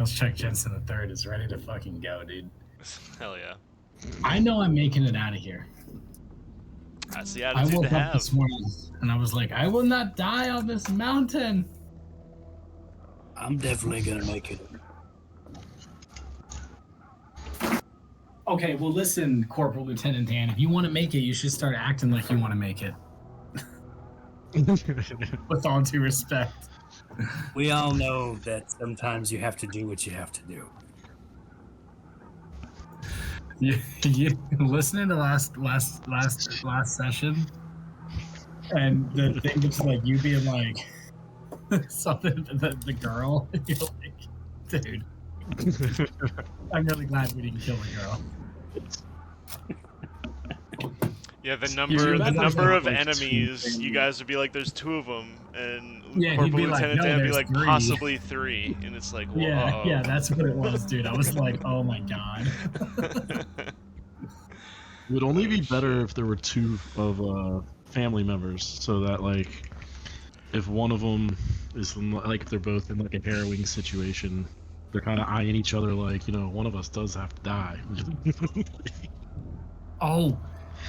Chuck Jensen III is ready to fucking go, dude. Hell yeah. I know I'm making it out of here. That's the I attitude to woke up have. this morning and I was like, I will not die on this mountain. I'm definitely gonna make it. Okay, well, listen, Corporal Lieutenant Dan, if you want to make it, you should start acting like you want to make it. With all due respect. We all know that sometimes you have to do what you have to do. You listening to last session, and the thing was like you being like something the girl. You're like, dude, I'm really glad we didn't kill the girl. Yeah, the You're number of like enemies. You guys would be like, "There's 2 of them," and Yeah, he'd Corporal be like, Lieutenant "No, Dan would be there's like, 3." "Possibly 3," and it's like, well, yeah, that's what it was, dude. I was like, oh my god. It would only be better if there were 2 of family members, so that like if one of them is like if they're both in like a harrowing situation, they're kind of eyeing each other like, you know, one of us does have to die. Oh,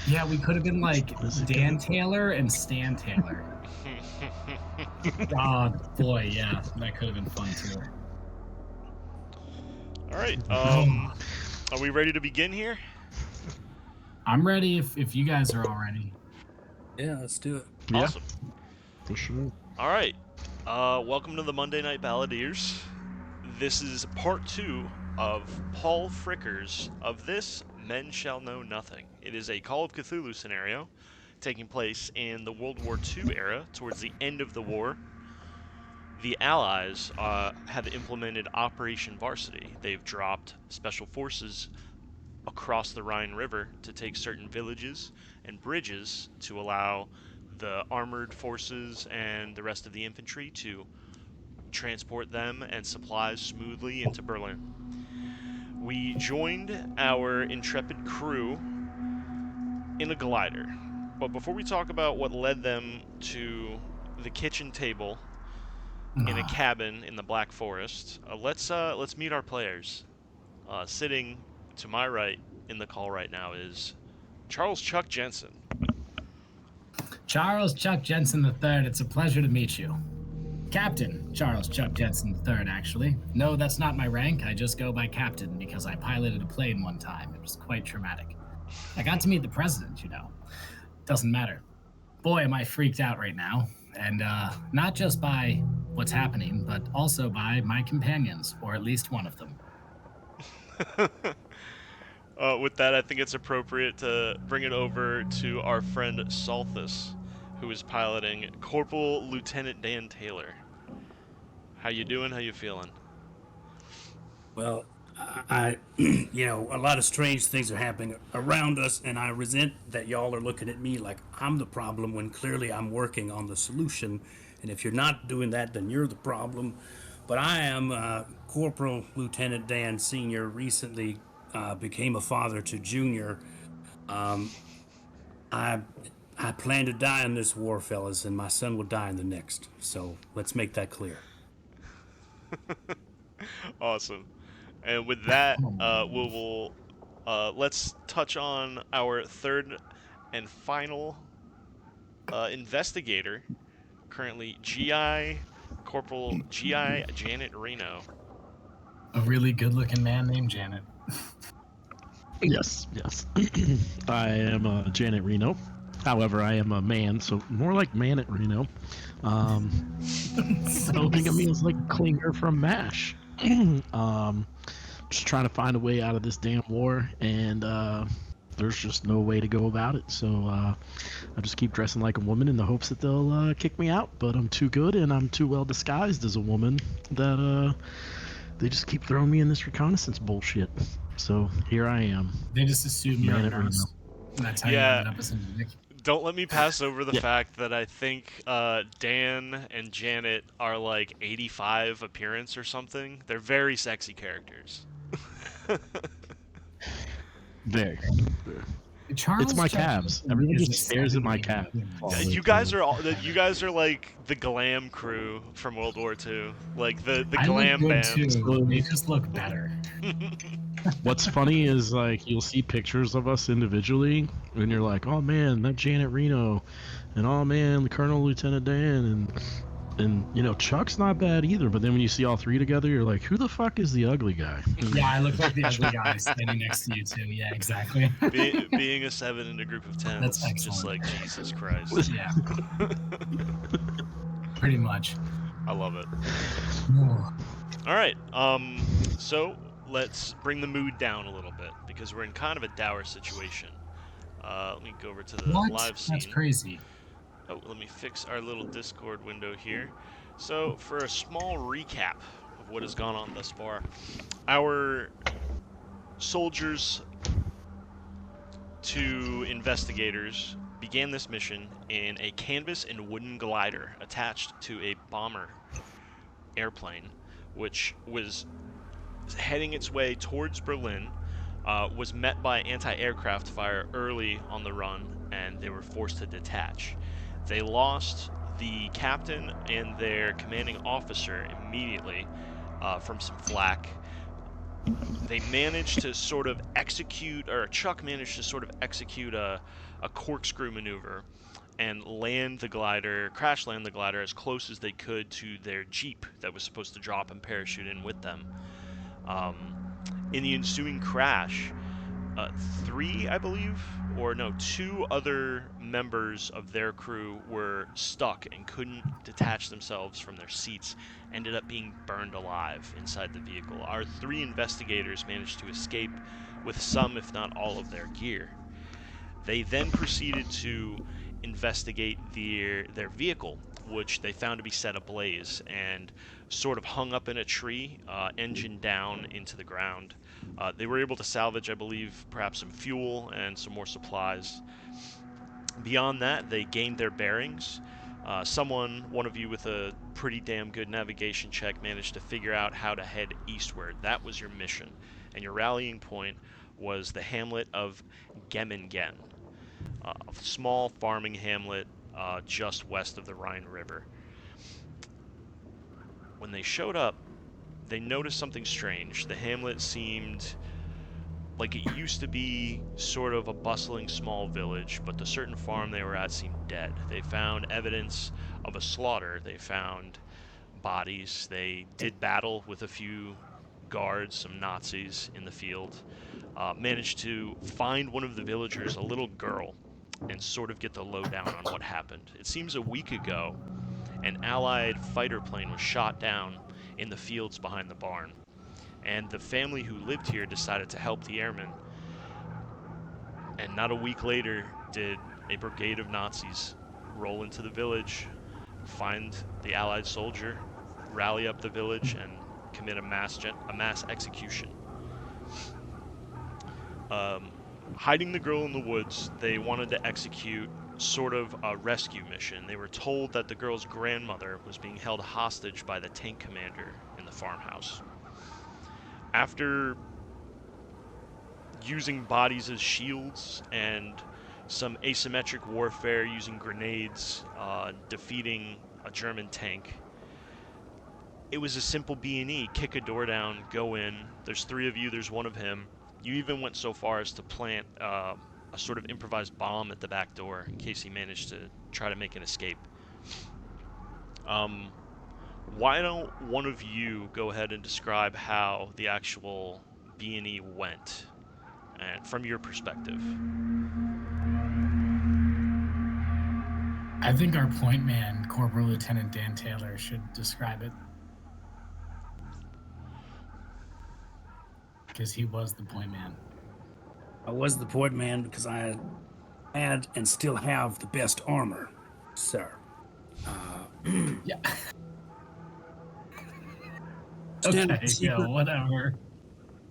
yeah, we could have been like Dan Taylor and Stan Taylor. Oh boy, yeah, that could have been fun too. All right, are we ready to begin here? I'm ready if you guys are all ready. Yeah, let's do it. Awesome. For sure. All right, welcome to the Monday Night Balladeers. This is part 2 of Paul Fricker's Of This Men Shall Know Nothing. It is a Call of Cthulhu scenario taking place in the World War II era, towards the end of the war. The Allies have implemented Operation Varsity. They've dropped special forces across the Rhine River to take certain villages and bridges to allow the armored forces and the rest of the infantry to transport them and supplies smoothly into Berlin. We joined our intrepid crew in a glider. But before we talk about what led them to the kitchen table in a cabin in the Black Forest, let's meet our players. Sitting to my right in the call right now is Charles Chuck Jensen. Charles Chuck Jensen III, it's a pleasure to meet you. Captain Charles Chuck Jensen III, actually. No, that's not my rank. I just go by Captain because I piloted a plane one time. It was quite traumatic. I got to meet the president, you know. Doesn't matter. Boy, am I freaked out right now. And not just by what's happening, but also by my companions, or at least one of them. With that, I think it's appropriate to bring it over to our friend Salthus, who is piloting Corporal Lieutenant Dan Taylor. How you doing? How you feeling? Well, I you know, a lot of strange things are happening around us, and I resent that y'all are looking at me like I'm the problem when clearly I'm working on the solution. And if you're not doing that, then you're the problem. But I am Corporal Lieutenant Dan Sr., recently became a father to Junior. I plan to die in this war, fellas, and my son will die in the next. So let's make that clear. Awesome. And with that, let's touch on our third and final investigator, currently Corporal GI Janet Reno. A really good-looking man named Janet. Yes. I am Janet Reno. However, I am a man, so more like Man at Reno. Think of me as like Klinger from MASH. Just trying to find a way out of this damn war, and there's just no way to go about it. So I just keep dressing like a woman in the hopes that they'll kick me out. But I'm too good, and I'm too well disguised as a woman that they just keep throwing me in this reconnaissance bullshit. So here I am. They just assume you're a Man at nurse. Reno. And that's how you ended up as a medic. Don't let me pass over the fact that I think Dan and Janet are like 85 appearance or something. They're very sexy characters. Very. Charles It's my Chuck calves. Jensen Everyone is just a stares at my 70 calves. influence. You guys are all. You guys are like the glam crew from World War II, like the I look glam good band. too. They just look better. What's funny is like you'll see pictures of us individually, and you're like, "Oh man, that Janet Reno," and "Oh man, the Colonel Lieutenant Dan," and you know Chuck's not bad either. But then when you see all three together, you're like, "Who the fuck is the ugly guy?" Yeah, I look like the ugly guy standing next to you too. Yeah, exactly. Being a 7 in a group of 10, That's just like excellent. Jesus Christ. Yeah. Pretty much. I love it. Ooh. All right. So let's bring the mood down a little bit because we're in kind of a dour situation. Let me go over to the What? live scene. That's crazy. Oh, let me fix our little Discord window here. So, for a small recap of what has gone on thus far, our soldiers to investigators began this mission in a canvas and wooden glider attached to a bomber airplane, which was heading its way towards Berlin, was met by anti-aircraft fire early on the run, and they were forced to detach. They lost the captain and their commanding officer immediately from some flak. They managed to sort of execute, or Chuck managed to sort of execute a corkscrew maneuver and crash land the glider as close as they could to their jeep that was supposed to drop and parachute in with them. In the ensuing crash, two other members of their crew were stuck and couldn't detach themselves from their seats, ended up being burned alive inside the vehicle. Our 3 investigators managed to escape with some, if not all, of their gear. They then proceeded to investigate their vehicle, which they found to be set ablaze and sort of hung up in a tree, engine down into the ground. They were able to salvage, I believe, perhaps some fuel and some more supplies. Beyond that, they gained their bearings. One of you with a pretty damn good navigation check managed to figure out how to head eastward. That was your mission. And your rallying point was the hamlet of Gemmingen, a small farming hamlet just west of the Rhine River. When they showed up, they noticed something strange. The hamlet seemed like it used to be sort of a bustling small village, but the certain farm they were at seemed dead. They found evidence of a slaughter. They found bodies. They did battle with a few guards, some Nazis in the field. Managed to find one of the villagers, a little girl, and sort of get the lowdown on what happened. It seems a week ago, an Allied fighter plane was shot down in the fields behind the barn, and the family who lived here decided to help the airmen. And not a week later did a brigade of Nazis roll into the village, find the Allied soldier, rally up the village, and commit a mass execution. Hiding the girl in the woods, they wanted to execute sort of a rescue mission. They were told that the girl's grandmother was being held hostage by the tank commander in the farmhouse. After using bodies as shields and some asymmetric warfare using grenades, defeating a German tank, it was a simple B&E. Kick a door down, go in. There's 3 of you, there's 1 of him. You even went so far as to plant a sort of improvised bomb at the back door in case he managed to try to make an escape. Why don't one of you go ahead and describe how the actual B&E went, and from your perspective? I think our point man, Corporal Lieutenant Dan Taylor, should describe it. Because he was the point man. I was the point man because I had and still have the best armor, sir. Yeah. Standard Okay, procedure. yeah, whatever.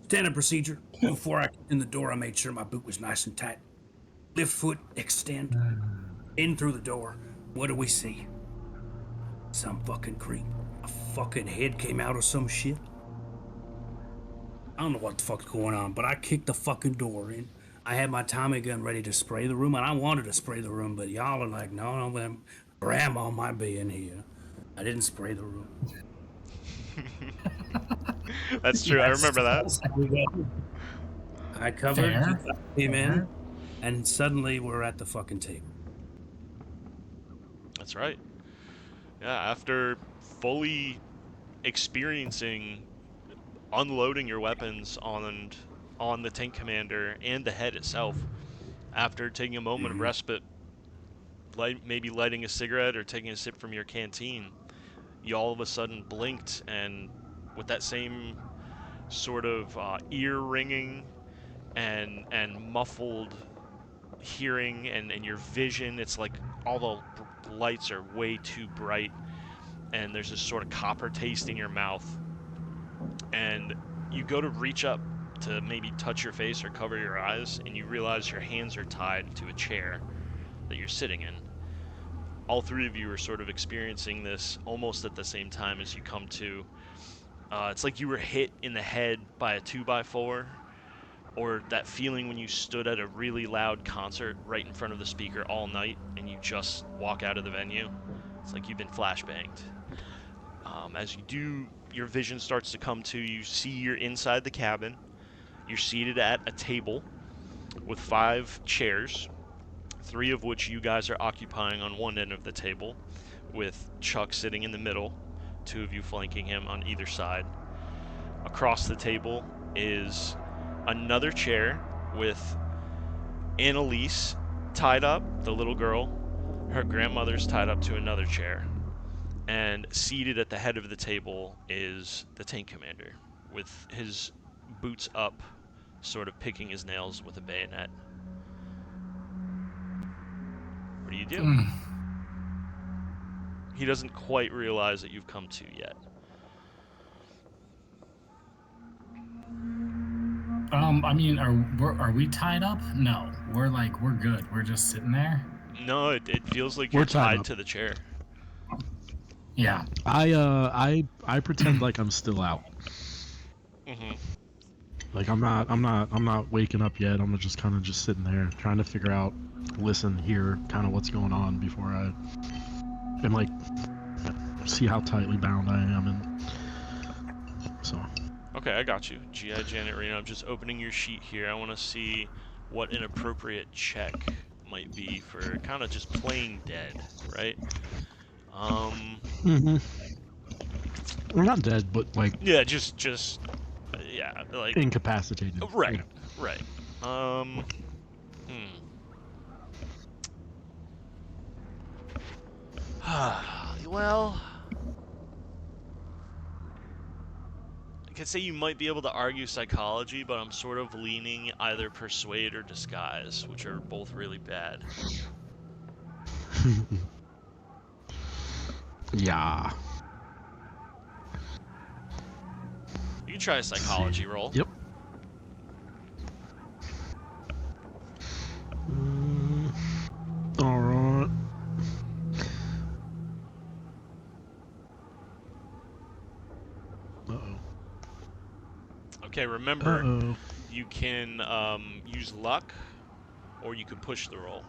Standard procedure. Before I got in the door, I made sure my boot was nice and tight. Lift foot, extend. In through the door. What do we see? Some fucking creep. A fucking head came out of some shit. I don't know what the fuck's going on, but I kicked the fucking door in. I had my Tommy gun ready to spray the room, and I wanted to spray the room, but y'all are like, no, grandma might be in here. I didn't spray the room. That's true. I remember that. I covered. Fair. Came in, Fair. and suddenly we're at the fucking table. That's right. Yeah, after fully experiencing unloading your weapons on the tank commander and the head itself, after taking a moment of respite, maybe lighting a cigarette or taking a sip from your canteen, you all of a sudden blinked, and with that same sort of ear ringing and muffled hearing and your vision, it's like all the lights are way too bright, and there's this sort of copper taste in your mouth, and you go to reach up to maybe touch your face or cover your eyes, and you realize your hands are tied to a chair that you're sitting in. All three of you are sort of experiencing this almost at the same time as you come to. It's like you were hit in the head by a 2x4, or that feeling when you stood at a really loud concert right in front of the speaker all night and you just walk out of the venue. It's like you've been flashbanged. As you do, your vision starts to come to. You see you're inside the cabin. You're seated at a table with 5 chairs, 3 of which you guys are occupying on one end of the table, with Chuck sitting in the middle, 2 of you flanking him on either side. Across the table is another chair with Annalise tied up, the little girl. Her grandmother's tied up to another chair. And seated at the head of the table is the tank commander, with his boots up, sort of picking his nails with a bayonet. What do you do? He doesn't quite realize that you've come to yet. I mean, are we tied up? No, we're good. We're just sitting there. No, it feels like you're We're tied tied up. to the chair. Yeah. I pretend like I'm still out. Mm-hmm. Like I'm not waking up yet. I'm just kind of just sitting there trying to figure out, listen, hear kind of what's going on before I am like see how tightly bound I am, and so. Okay, I got you. G.I. Janet Reno, I'm just opening your sheet here. I want to see what an appropriate check might be for kind of just playing dead, right? We're not dead, but like Yeah, yeah, like incapacitated. right, you know. right. Well, I could say you might be able to argue psychology, but I'm sort of leaning either persuade or disguise, which are both really bad. Yeah. You can try a psychology roll. Yep. All right. Uh-oh. Okay, remember, Uh-oh. you can use luck, or you could push the roll.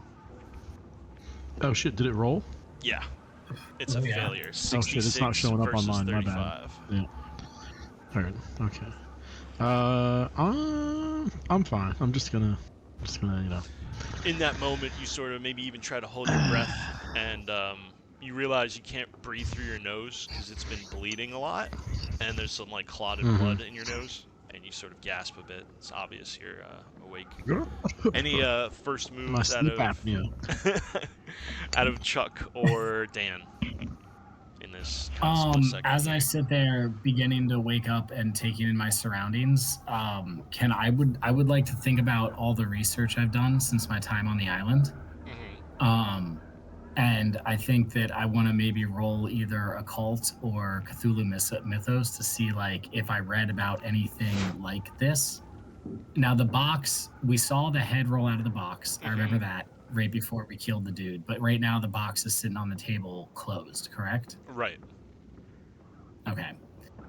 Oh shit, did it roll? Yeah. It's a failure. 66 Oh shit, it's not showing up on versus mine, my 35. bad. Yeah. Alright, okay. I'm fine. I'm just gonna, you know. In that moment, you sort of maybe even try to hold your breath, and you realize you can't breathe through your nose because it's been bleeding a lot, and there's some like clotted blood in your nose, and you sort of gasp a bit. It's obvious you're awake. Any first My moves out sleep of apnea. out of Chuck or Dan in this kind of split second? As I sit there beginning to wake up and taking in my surroundings, I would like to think about all the research I've done since my time on the island. And I think that I want to maybe roll either occult or Cthulhu Mythos to see like if I read about anything like this. Now the box, we saw the head roll out of the box. I remember that right before we killed the dude. But right now the box is sitting on the table closed, correct? Right. Okay.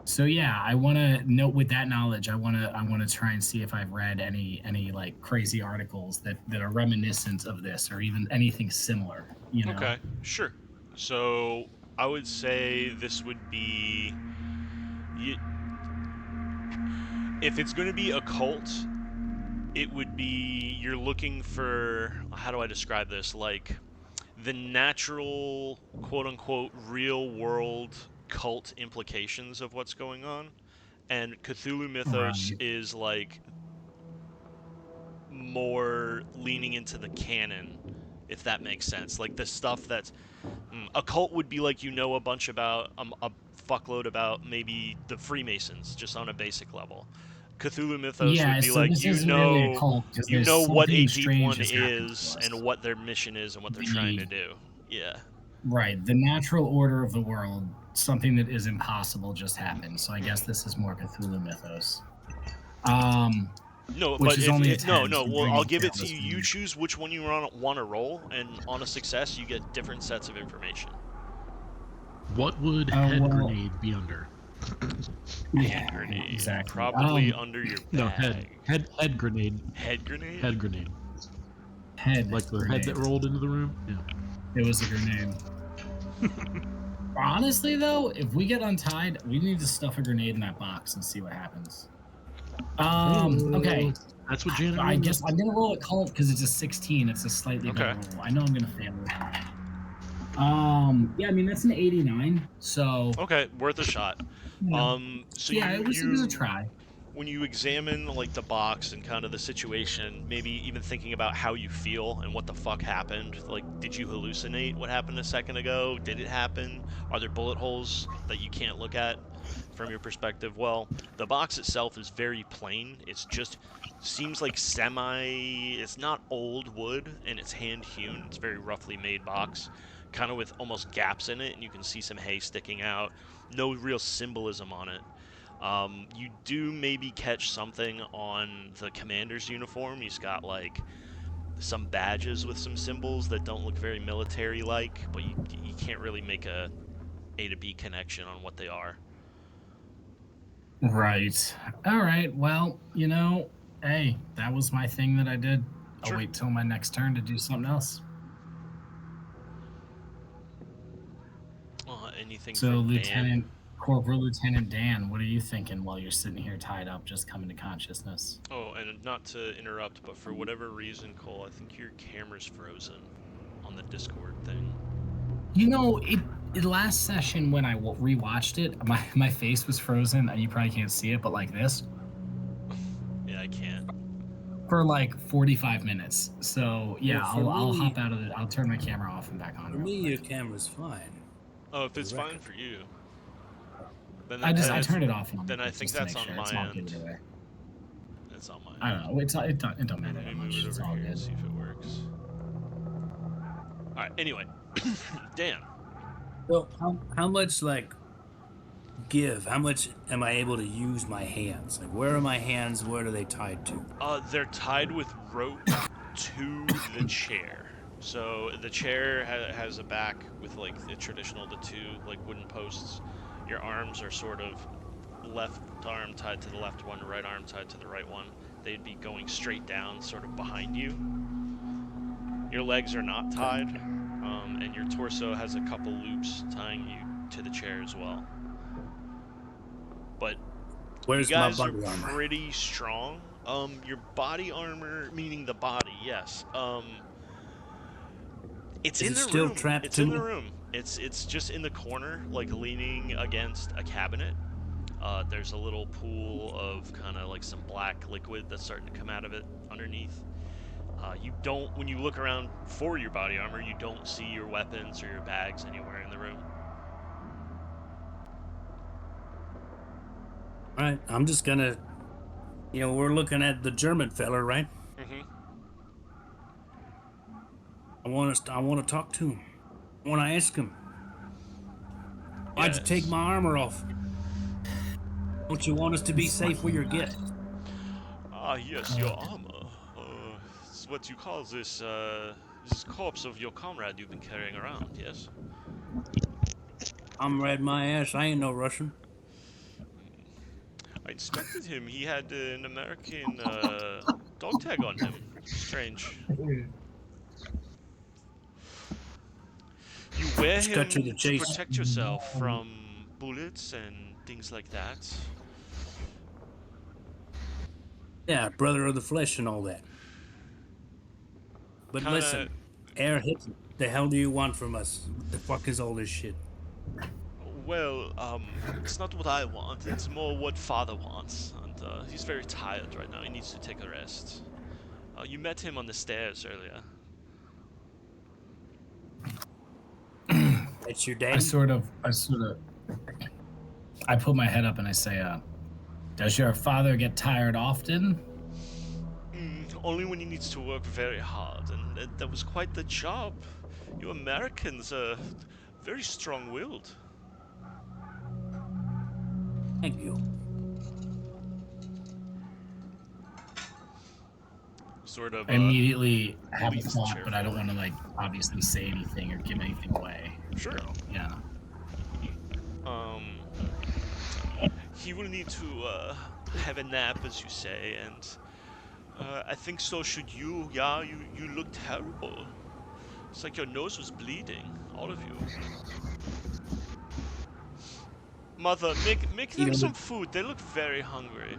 So yeah, I want to note with that knowledge, I want to try and see if I've read any like crazy articles that are reminiscent of this or even anything similar. You know. Okay, sure. So I would say this would be, y- if it's going to be a cult, it would be you're looking for, how do I describe this? Like the natural, quote unquote, real world cult implications of what's going on. And Cthulhu Mythos Right. is like more leaning into the canon, if that makes sense. Like the stuff that's a cult would be like, a bunch about a fuckload about maybe the Freemasons just on a basic level. Cthulhu Mythos would Yeah. be So like, this isn't really a cult because you there's know what a something deep strange one has happened to is and us. what their mission is and what they're trying to The do. Yeah. Right, the natural order of the world, something that is impossible just happened. So I guess this is more Cthulhu Mythos. Um, No, which but is if only a no, 10 no, well, considering I'll it's give it to careless you. for You me. choose which one you want to roll, and on a success, you get different sets of information. What would Oh head well, grenade be under? yeah, Grenade, exactly. probably under your No, bag. head grenade. Head grenade. Head grenade. Head Like the head grenade. that rolled into the room? Yeah. It was a grenade. Honestly, though, if we get untied, we need to stuff a grenade in that box and see what happens. Okay. That's what Janet I rolled. guess I'm gonna roll a cult because it's a 16. It's a slightly Okay. better roll. I know I'm gonna fail it. Yeah, I mean that's an 89. So Okay, worth a shot. yeah, So yeah, it was a you try. when you examine like the box and kind of the situation, maybe even thinking about how you feel and what the fuck happened. Like, did you hallucinate what happened a second ago? Did it happen? Are there bullet holes that you can't look at from your perspective? Well, the box itself is very plain. It's just seems like it's not old wood and it's hand hewn. It's a very roughly made box, kind of with almost gaps in it, and you can see some hay sticking out. No real symbolism on it. You do maybe catch something on the commander's uniform. He's got like some badges with some symbols that don't look very military-like, but you can't really make A to B connection on what they are. Right. All right. Well, hey, that was my thing that I did. I'll Sure. wait till my next turn to do something else. Anything So, from Dan? Corporal Lieutenant Dan, what are you thinking while you're sitting here tied up, just coming to consciousness? Oh, and not to interrupt, but for whatever reason, Cole, I think your camera's frozen on the Discord thing. It last session when I rewatched it, my face was frozen. You probably can't see it, but like this Yeah, I can't. for like 45 minutes. So yeah, Well, I'll me- hop out of it. I'll turn my camera off and back on. For real me, quick. your camera's fine. Oh, if For it's the fine record. for you, then I it's- turned it off. Then I think just to that's make on sure. It's my all good end. either way. It's on my end. I don't know. It don't matter Let me that move much. it It's over all here and good. see if it works. Alright, anyway. Dan. So how much how much am I able to use my hands? Like, where are my hands? What are they tied to? They're tied with rope to the chair. So the chair has a back with like the the two like wooden posts. Your arms are sort of left arm tied to the left one, right arm tied to the right one. They'd be going straight down, sort of behind you. Your legs are not tied, and your torso has a couple loops tying you to the chair as well. But Where's you guys my are body armor? pretty strong. Your body armor, meaning the body, yes. It's Is in it the still room. trapped It's to in me? the room. It's just in the corner, like leaning against a cabinet. There's a little pool of kind of like some black liquid that's starting to come out of it underneath. When you look around for your body armor, you don't see your weapons or your bags anywhere in the room. All right, I'm just gonna. We're looking at the German fella, right? Mm-hmm. I want to talk to him. I want to ask him. Why'd you take my armor off? Don't you want us to be safe where you get? Ah, yes, your armor. It's what you call this corpse of your comrade you've been carrying around, yes? I'm red my ass. I ain't no Russian. I inspected him. He had an American dog tag on him. Strange. You wear Let's him cut to the to chase. protect yourself from bullets and things like that. Yeah, brother of the flesh and all that. But Kinda- listen, Airhead, the hell do you want from us? What the fuck is all this shit? Well, it's not what I want. It's more what Father wants, and he's very tired right now. He needs to take a rest. You met him on the stairs earlier. That's your I daddy? I put my head up and I say, does your father get tired often? Only when he needs to work very hard, and that was quite the job. You Americans are very strong-willed. Thank you. Sort of. I immediately have a leaves the thought, chair but I don't forward. want to obviously say anything or give anything away. Sure. So, yeah. He will need to have a nap, as you say, and I think so should you. Yeah, you look terrible. It's like your nose was bleeding, all of you. Mother, make them some food. They look very hungry.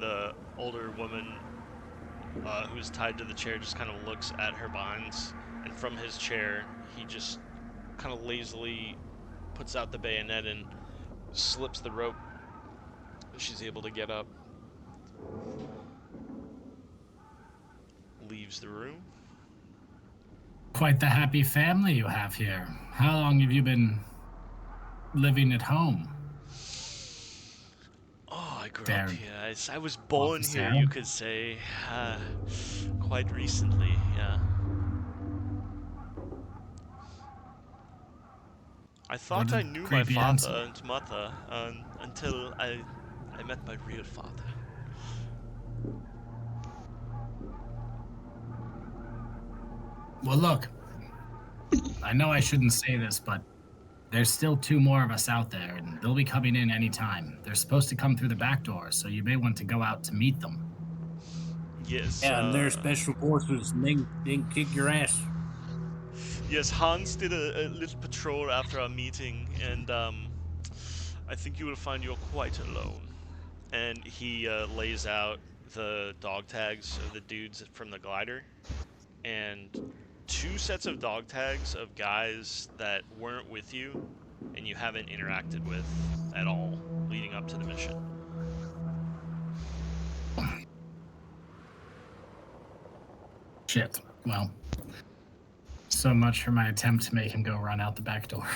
The older woman who is tied to the chair just kind of looks at her binds, and from his chair, he just kind of lazily puts out the bayonet and slips the rope. She's able to get up. Leaves the room. Quite the happy family you have here. How long have you been living at home? Oh, I grew There. up here. I was born Officer. here, you could say. Quite recently, yeah. I thought What a I knew my creepy father answer. and mother until I met my real father. Well, look, I know I shouldn't say this, but there's still 2 more of us out there, and they'll be coming in any time. They're supposed to come through the back door, so you may want to go out to meet them. Yes. Yeah, and they're special forces, and they can kick your ass. Yes, Hans did a little patrol after our meeting, and I think you will find you're quite alone. And he lays out the dog tags of the dudes from the glider, and 2 sets of dog tags of guys that weren't with you and you haven't interacted with at all leading up to the mission. Shit. Well, so much for my attempt to make him go run out the back door.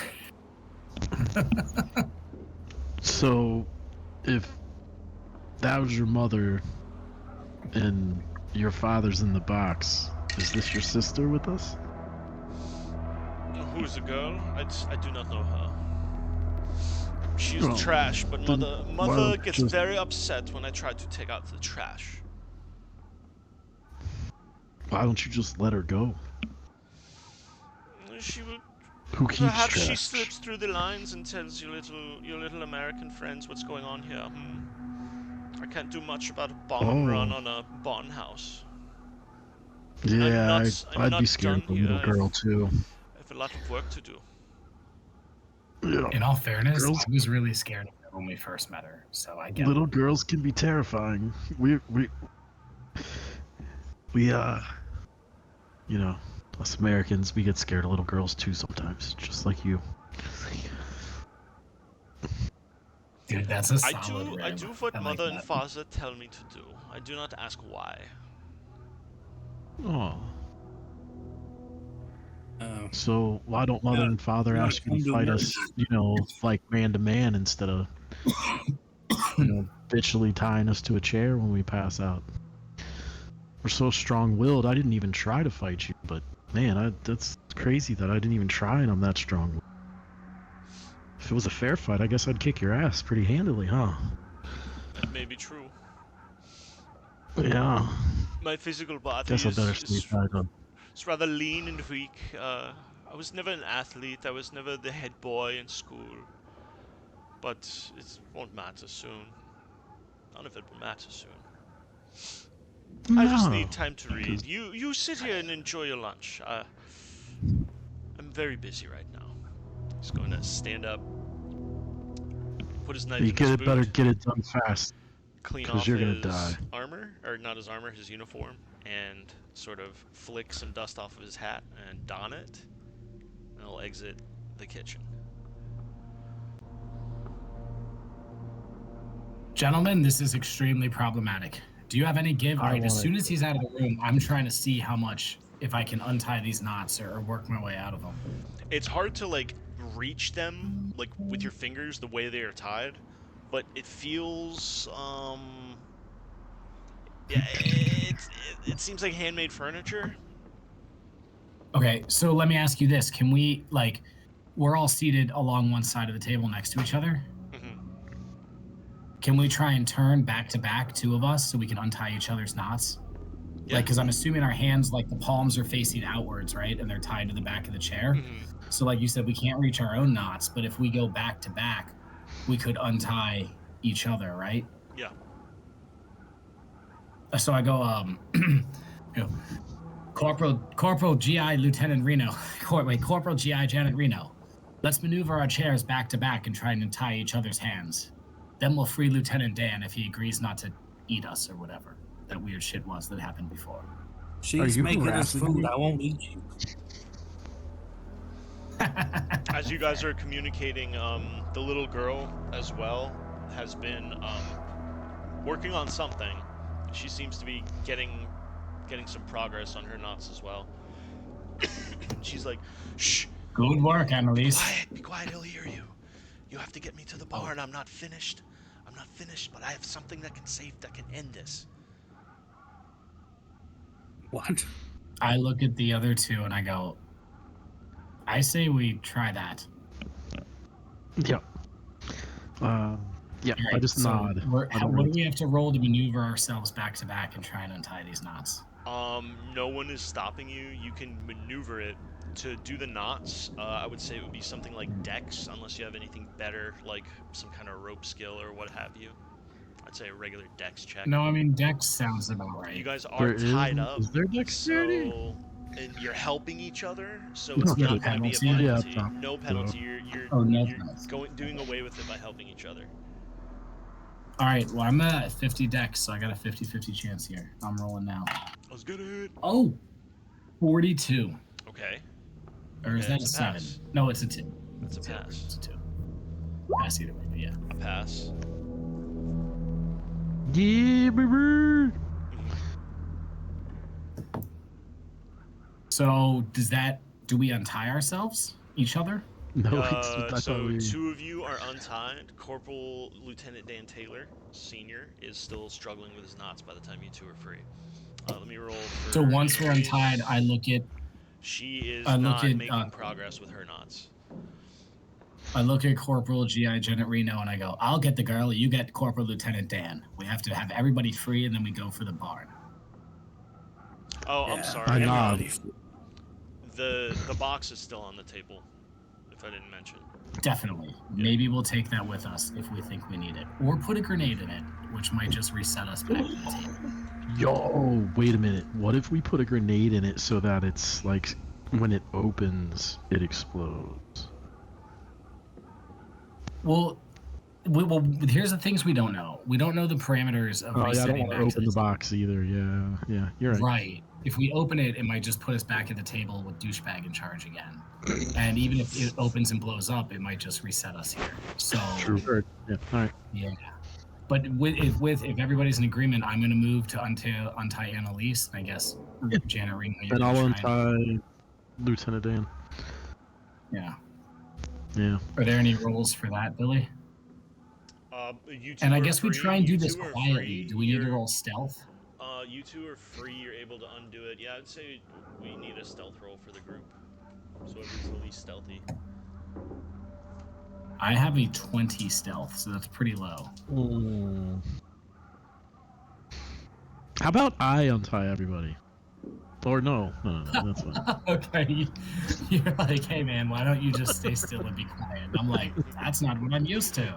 So, if that was your mother and your father's in the box, is this your sister with us? Who's the girl? I do not know her. She's Oh, trash, but then mother why gets just- very upset when I try to take out the trash. Why don't you just let her go? She will. Who keeps Perhaps she trash? slips through the lines and tells your little American friends what's going on here. I can't do much about a bomb run on a barn house. Yeah, I'm I'd not be scared of a done little here. girl too. I have a lot of work to do. Yeah. In all fairness, Girls- I was really scared of her when we first met her, so I get it. Little girls can be terrifying. We you know, us Americans, we get scared of little girls too sometimes, just like you. Dude, that's a I solid do rib. what I like mother and that. father tell me to do. I do not ask why. Oh, Oh. so why don't mother and father you wanna ask you to come to fight America? us, you know, like man to man instead of, you know, bitchily tying us to a chair when we pass out? We're so strong-willed. I didn't even try to fight you, but man, that's crazy that I didn't even try and I'm that strong. If it was a fair fight, I guess I'd kick your ass pretty handily, huh? That may be true. Yeah. My physical body Guess I better sleep tight up. is rather lean and weak. I was never an athlete. I was never the head boy in school. but it won't matter soon. None of it will matter soon. I just need time to read. You sit here and enjoy your lunch. I'm very busy right now. He's going to stand up, put his knife in his boot, better get it done fast. clean 'cause off you're gonna his die. armor, or not his armor, his uniform, and sort of flick some dust off of his hat and don it, and he'll exit the kitchen. Gentlemen, this is extremely problematic. Do you have any give? I Right, as wanna- soon as he's out of the room, I'm trying to see how much, if I can untie these knots or work my way out of them. It's hard to like reach them like with your fingers the way they are tied, but it feels yeah, it seems like handmade furniture. Okay, so let me ask you this. Can we, like, we're all seated along one side of the table next to each other. Mhm. Can we try and turn back to back, two of us, so we can untie each other's knots? Yeah. Like, because I'm assuming our hands, like, the palms are facing outwards, right? And they're tied to the back of the chair. Mhm. So, like you said, we can't reach our own knots, but if we go back to back, we could untie each other, right? Yeah. So I go, you know, Corporal GI Lieutenant Reno, Corporal GI Janet Reno. Let's maneuver our chairs back to back and try and tie each other's hands. Then we'll free Lieutenant Dan if he agrees not to eat us or whatever that weird shit was that happened before. She's you making us harassing food. me? I won't eat you. As you guys are communicating, the little girl as well has been working on something. She seems to be getting some progress on her knots as well. She's like, "Shh, Good work, Annalise. be quiet, he'll hear you. You have to get me to the barn. I'm not finished, but I have something that can end this." What? I look at the other two and I go, I say we try that. Yep. Yeah, I Alright, just so nod. what I don't do really- we have to roll to maneuver ourselves back to back and try and untie these knots? No one is stopping you. You can maneuver it. To do the knots, I would say it would be something like Dex, unless you have anything better, like some kind of rope skill or what have you. I'd say a regular Dex check. No, I mean, Dex sounds about right. You guys There are tied is- up. is there dexterity? So, and you're helping each other, so No it's not going to penalty. be a Yeah, penalty. it's No penalty. You're Oh, no you're penalty. doing away with it by helping each other. All right, well, I'm at 50 Dex, so I got a 50-50 chance here. I'm rolling now. Let's get it. Oh, 42. Okay, Or is Okay, that a it's a 7? pass. No, it's a 2. that's a It's pass. a 2. Pass either way, but yeah. A pass. Yeah, baby. So, do we untie ourselves? Each other? No, it's just, I So thought we... two of you are untied. Corporal Lieutenant Dan Taylor, Senior, is still struggling with his knots by the time you two are free. Let me roll for... So once we're Annalise. untied, I look at She is I look not at, making progress with her knots. Corporal GI Janet Reno and I go, I'll get the girl, you get Corporal Lieutenant Dan. We have to have everybody free and then we go for the barn. Oh, I'm Yeah, sorry. I nod. everybody's- The box is still on the table, if I didn't mention. Definitely. Maybe we'll take that with us if we think we need it. Or put a grenade in it, which might just reset us back to the table. Yo, wait a minute. What if we put a grenade in it so that it's like when it opens, it explodes? Well, here's the things we don't know. We don't know the parameters of Oh yeah, I don't resetting want to back to open the the box either. Yeah, you're right. Right. If we open it, it might just put us back at the table with douchebag in charge again. And even if it opens and blows up, it might just reset us here. So True. Yeah. All right. yeah. But if everybody's in agreement, I'm going to move to untie Annalise. I guess Yeah. Janet Reno. you're And I'll gonna try and- untie Lieutenant Dan. Yeah. Yeah. Are there any rules for that, Billy? You two And I are guess we free. try and do You this two are quietly. free. Do we need to You're- roll stealth? You two are free. You're able to undo it. Yeah, I'd say we need a stealth roll for the group, so it's the least stealthy. I have a 20 stealth, so that's pretty low. How about I untie everybody? Or no, that's fine. Okay, you're like, hey man, why don't you just stay still and be quiet? And I'm like, that's not what I'm used to.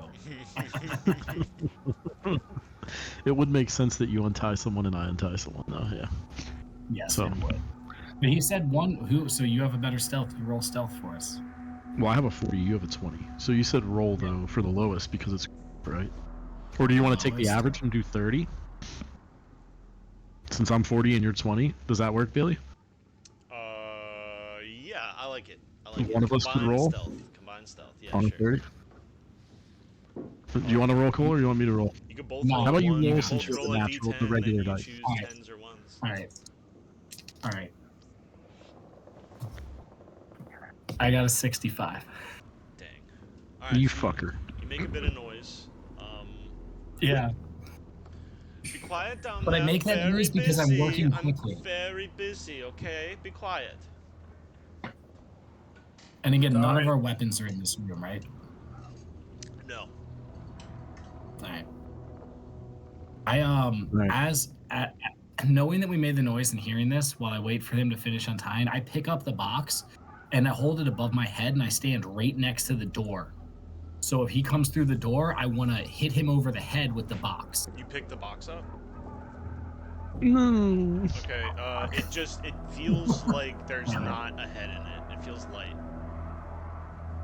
It would make sense that you untie someone and I untie someone, though. Yeah. Yes, So- it would. But he said one who, so you have a better stealth. You roll stealth for us. Well, I have a 40. You have a 20. So you said roll though for the lowest because it's right. Or do you want to take the Lowest. average and do 30? Since I'm 40 and you're 20, does that work, Billy? Yeah, I like it. I like One it. of us could Combined roll? Stealth. Combined stealth. Yeah, On a sure. 30. Do you want to roll, Cole, or you want me to roll? You could both No. roll How about you one, roll could since both you're roll the a natural, D10, the and regular then you dice? choose Alright. 10s or 1s. All right. All right. I got a 65. Dang. All right. You so fucker. You make a bit of noise. Yeah. Be quiet down But I there. make that Very noise because I'm busy. working quickly. I'm very busy, okay? Be quiet. And again, none Alright. of our weapons are in this room, right? No. All right. I Right. as knowing that we made the noise and hearing this while I wait for him to finish untying, I pick up the box and I hold it above my head and I stand right next to the door. So if he comes through the door, I want to hit him over the head with the box. You pick the box up? No. Okay, it feels like there's not a head in it. It feels light.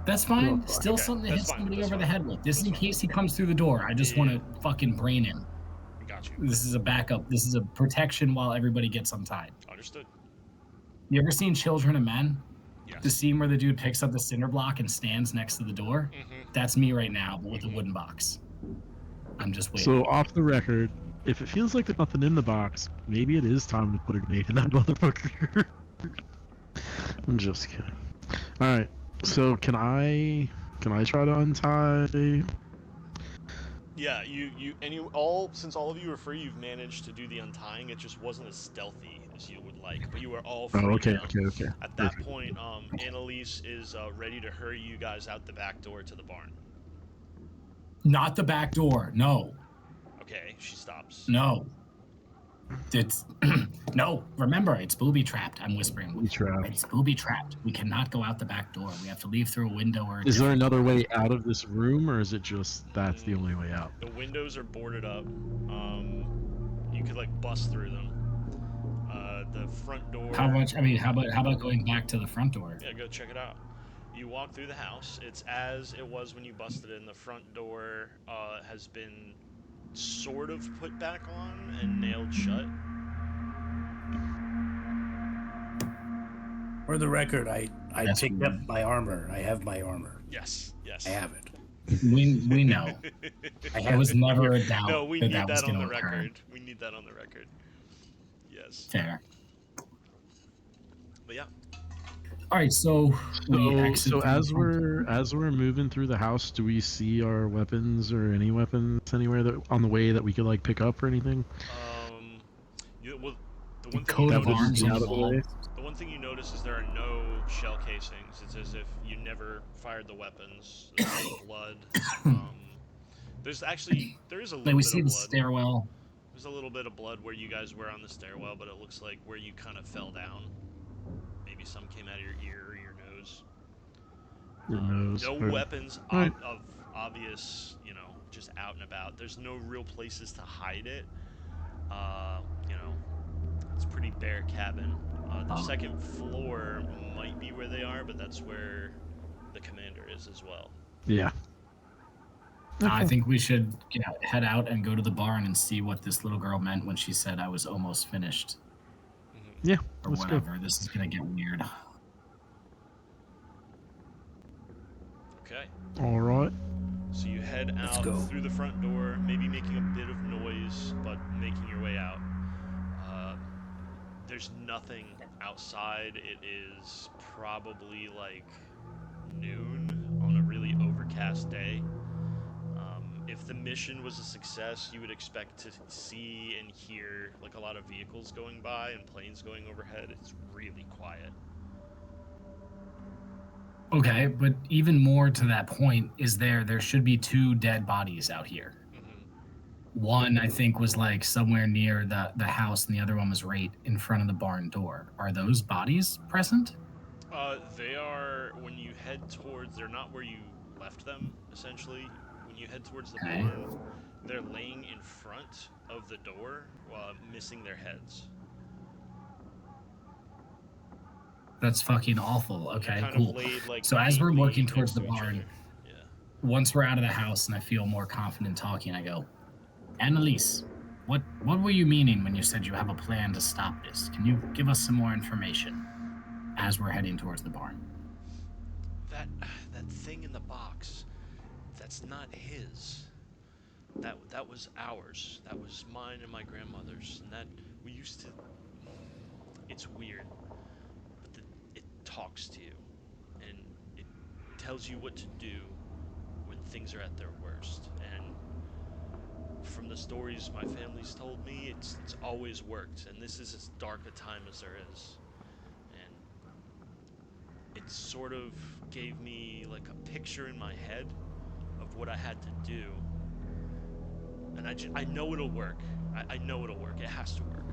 That's fine. Okay, Still something to hit that's fine, somebody that's over the fine. head with. This That's in fine. case he comes through the door. I just Yeah. want to fucking brain him. Got you. This is a backup. This is a protection while everybody gets untied. Understood. You ever seen Children of Men? Yes. The scene where the dude picks up the cinder block and stands next to the door? Mm-hmm. That's me right now, but with a wooden box. I'm just waiting. So off the record, if it feels like there's nothing in the box, maybe it is time to put a grenade in that motherfucker. I'm just kidding. All right. So can I try to untie? Yeah, since all of you are free, you've managed to do the untying. It just wasn't as stealthy as you would like, but you are all free Oh, okay, now. okay. At that Perfect. point, Annalise is ready to hurry you guys out the back door to the barn. Not the back door. No. Okay, she stops. No. It's no. Remember, it's booby trapped. I'm whispering. Booby trapped. It's booby trapped. We cannot go out the back door. We have to leave through a window or. Is there another way out of this room, or is it just that's the only way out? The windows are boarded up. You could like bust through them. The front door. How much? I mean, how about going back to the front door? Yeah, go check it out. You walk through the house. It's as it was when you busted in. The front door has been sort of put back on and nailed shut. For the record, I That's picked weird. up my armor. I have my armor. Yes, yes. I have it. We know. I There have was it. never a doubt No, we that need that was that on going the to occur. record. We need that on the record. Yes. Fair. But yeah. All right, so we So, exit so through as the front we're moving through the house, do we see our weapons or any weapons anywhere that on the way that we could like pick up or anything? Well, the one thing coat you of notice, arms out on of the the wall. way. the one thing you notice is there are no shell casings. It's as if you never fired the weapons. There's no blood. There is a Like little we bit see of the blood. stairwell. There's a little bit of blood where you guys were on the stairwell, but it looks like where you kind of fell down. Maybe some came out of your ear or your nose. Your nose. No or- weapons Alright. of obvious, just out and about. There's no real places to hide it. It's a pretty bare cabin. The second floor might be where they are, but that's where the commander is as well. Yeah. I think we should head out and go to the barn and see what this little girl meant when she said I was almost finished Yeah. or Let's go. whatever. This is gonna get weird. Okay. All right. So you head Let's out go. through the front door, maybe making a bit of noise, but making your way out. There's nothing outside. It is probably like noon on a really overcast day. If the mission was a success, you would expect to see and hear like a lot of vehicles going by and planes going overhead. It's really quiet. Okay, but even more to that point is there should be 2 dead bodies out here. Mhm. One, I think, was like somewhere near the house, and the other one was right in front of the barn door. Are those bodies present? They are when you head towards. They're not where you left them. Essentially, when you head towards the Okay. barn, they're laying in front of the door, missing their heads. That's fucking awful. They're Okay, kind cool. of laid, like, So as we're neatly working towards next the to each barn, other. Yeah. once we're out of the house and I feel more confident talking, I go, Annalise, what were you meaning when you said you have a plan to stop this? Can you give us some more information as we're heading towards the barn? That thing in the box, that's not his. That was ours. That was mine and my grandmother's, and that we used to. It's weird, but it talks to you, and it tells you what to do when things are at their worst. And from the stories my family's told me, it's always worked, and this is as dark a time as there is. And it sort of gave me like a picture in my head of what I had to do. And I know it'll work. I know it'll work. It has to work.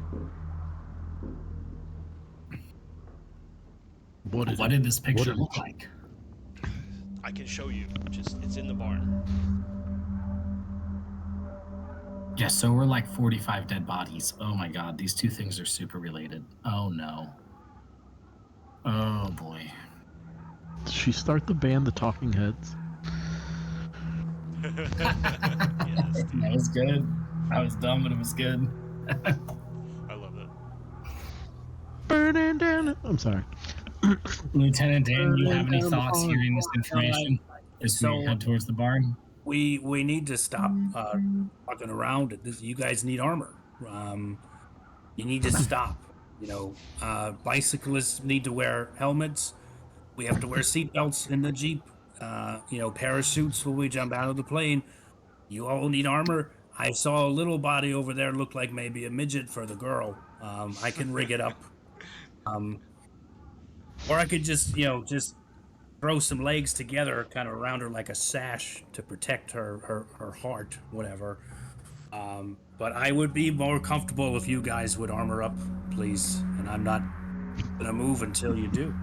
What did this picture look like? I can show you. It's in the barn. Yeah, so we're like 45 dead bodies. Oh my god, these two things are super related. Oh no. Oh boy. Did she start the band, the Talking Heads? Yes, That was good. That was dumb, but it was good. I love that. Burning down. I'm sorry. Lieutenant Dan, you have any Down the thoughts barn. hearing this information as we So- head towards the barn? We need to stop walking around. You guys need armor. You need to stop. Bicyclists need to wear helmets. We have to wear seatbelts in the Jeep. Parachutes when we jump out of the plane. You all need armor. I saw a little body over there look like maybe a midget for the girl. I can rig it up. Or I could just throw some legs together kind of around her like a sash to protect her heart, whatever. But I would be more comfortable if you guys would armor up, please. And I'm not gonna move until you do.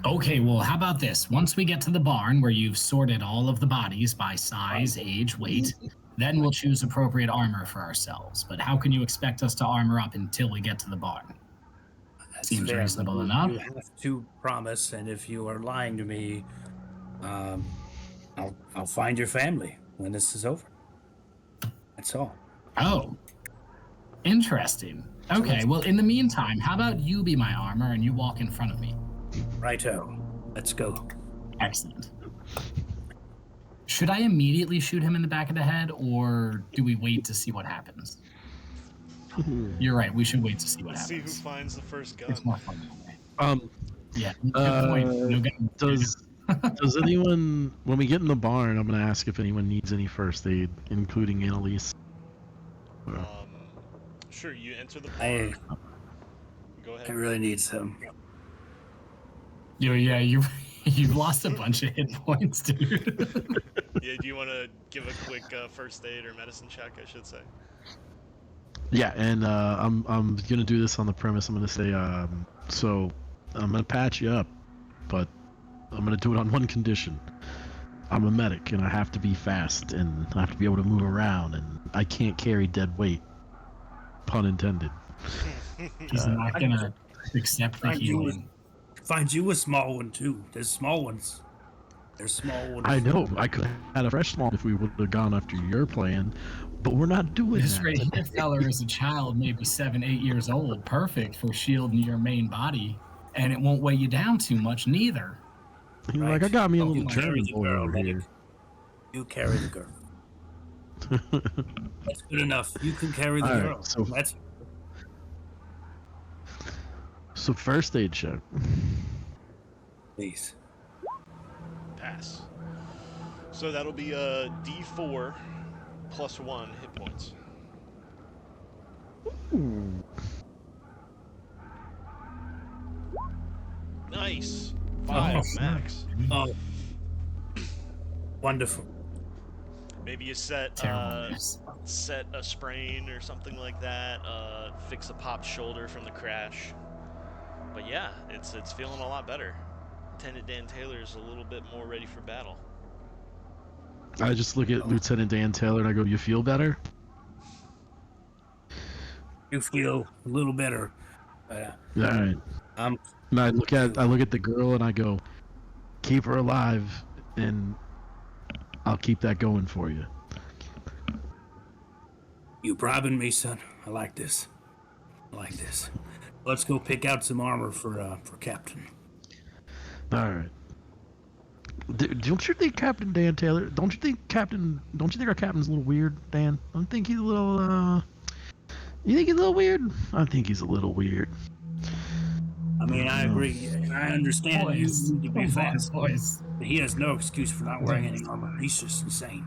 Okay, well, how about this? Once we get to the barn where you've sorted all of the bodies by size, age, weight, then we'll choose appropriate armor for ourselves. But how can you expect us to armor up until we get to the barn? That's Seems fair, reasonable but enough. You have to promise, and if you are lying to me, I'll find your family when this is over. That's all. Oh, interesting. Okay, well, in the meantime, how about you be my armor and you walk in front of me? Righto. Let's go. Excellent. Should I immediately shoot him in the back of the head, or do we wait to see what happens? You're right. We should wait to see what Let's see who happens. finds the first gun. It's more fun that way. Yeah. Good Uh, point. No gun. Does anyone, when we get in the barn, I'm gonna ask if anyone needs any first aid, including Annalise. Sure, you enter the I barn. Go ahead. really need some. Yeah, you've lost a bunch of hit points, dude. Yeah, do you want to give a quick first aid or medicine check, I should say? Yeah, and I'm gonna do this on the premise. I'm gonna say, so I'm gonna patch you up, but I'm gonna do it on one condition. I'm a medic, and I have to be fast, and I have to be able to move around, and I can't carry dead weight. Pun intended. He's not gonna accept the Find you, healing. find you a small one too. There's small ones. There's small ones. I know I could have had a fresh small if we would have gone after your plan, but we're not doing This that. right here, feller, is a child, maybe 7, 8 years old, perfect for shielding your main body, and it won't weigh you down too much, neither. You're Right. like, I got me a Oh, little you carry German the boy girl, over medic. here. You carry the girl. That's good enough. You can carry the All right, girl. so- That's So first aid check. please. Pass. So that'll be a D4 plus 1 hit points. Nice. 5 max. Oh, wonderful. Maybe you set Terrible news. set a sprain or something like that, fix a popped shoulder from the crash. But yeah, it's feeling a lot better. Lieutenant Dan Taylor is a little bit more ready for battle. I just look at Lieutenant Dan Taylor and I go, "You feel better?" You feel a little better. All right. I'm. And I look at the girl and I go, "Keep her alive, and I'll keep that going for you." You bribing me, son. I like this. Let's go pick out some armor for Captain. All right. Don't you think Captain Dan Taylor? Don't you think our captain's a little weird, Dan? Don't you think he's a little? You think he's a little weird? I think he's a little weird. I mean, I agree. I understand. Boys, You need to be fast. boys. But he has no excuse for not wearing any armor. He's just insane.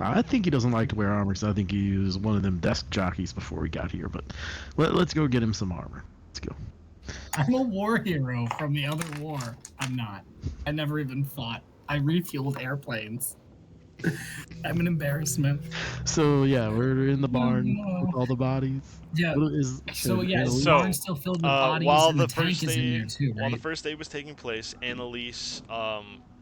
I think he doesn't like to wear armor because I think he was one of them desk jockeys before we got here. But let's go get him some armor. Let's go. I'm a war hero from the other war. I'm not. I never even fought. I refueled airplanes. I'm an embarrassment. So yeah, we're in the barn with all the bodies. Yeah. So yeah, the So, barn's still filled with bodies, while and the the tank first is in there aid, too, while the right? first aid was taking place, Annalise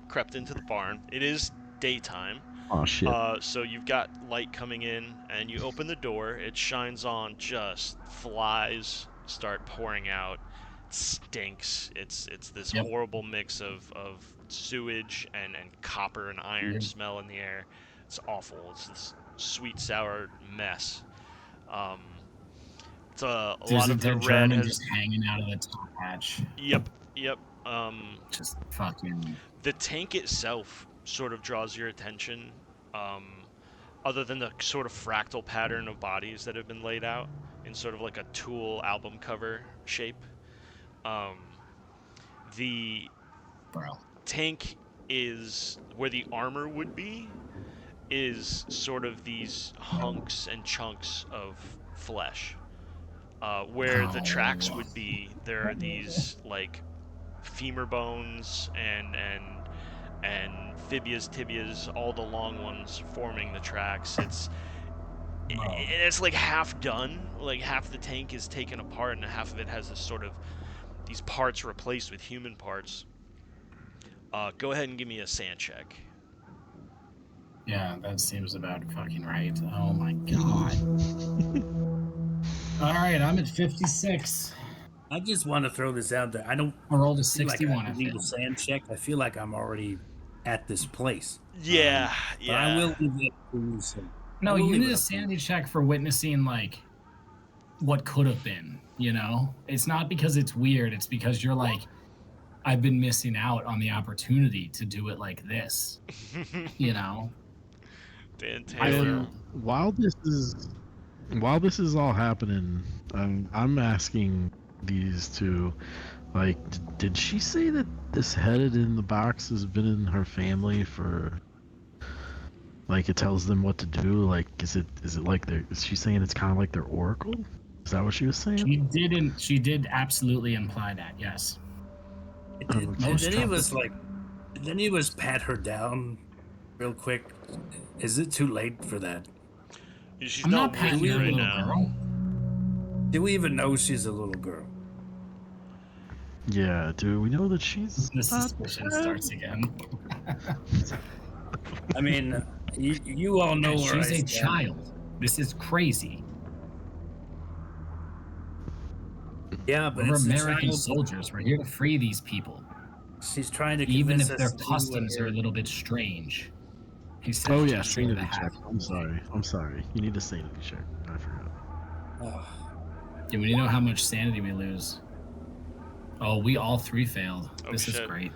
crept into the barn. It is daytime. Oh shit. So you've got light coming in, and you open the door. It shines on. Just flies start pouring out. It stinks. It's this Yep. horrible mix of sewage and copper and iron smell in the air. It's awful. It's this sweet sour mess. It's a There's lot a of the dead red German has. just hanging out of the top hatch. Yep. Just fucking. The tank itself sort of draws your attention, other than the sort of fractal pattern of bodies that have been laid out in sort of like a Tool album cover shape. The Bro. tank is where the armor would be, is sort of these hunks and chunks of flesh. Where the tracks would be, there are these like femur bones and fibulas, tibias, all the long ones forming the tracks. It's like half done. Like half the tank is taken apart, and half of it has this sort of these parts replaced with human parts. Go ahead and give me a sand check. Yeah, that seems about fucking right. Oh my god. All right, I'm at 56. I just want to throw this out there. I don't I rolled a feel like 61. I I need feel. a sand check. I feel like I'm already at this place. Yeah, But I will leave it to you. So No, I will you leave need it a up to you. sanity check for witnessing like what could have been. You know, it's not because it's weird. It's because you're like, I've been missing out on the opportunity to do it like this. You know. Dan Taylor. While this is all happening, I'm asking these two, like, did she say that this headed in the box has been in her family for, like, it tells them what to do? Like, is it like is she saying it's kind of like their oracle? Is that what she was saying? She did absolutely imply that. Yes. Did Most any of times. us did any of us pat her down real quick? Is it too late for that? She's I'm not with patting you her right little now. girl. Do we even know she's a little girl? Yeah, do we know that she's The suspicion starts again. I mean, you all know where She's I a stand. child. This is crazy. Yeah, but We're it's a American child. soldiers. We're here to free these people, She's trying to even convince if us their to do customs what are a little bit strange. He said, Oh yeah, gesturing to the sanity check. half. I'm sorry. You need a sanity check. I forgot. Ugh. Do we know how much sanity we lose? Oh, we all three failed. Oh, This is shit. great.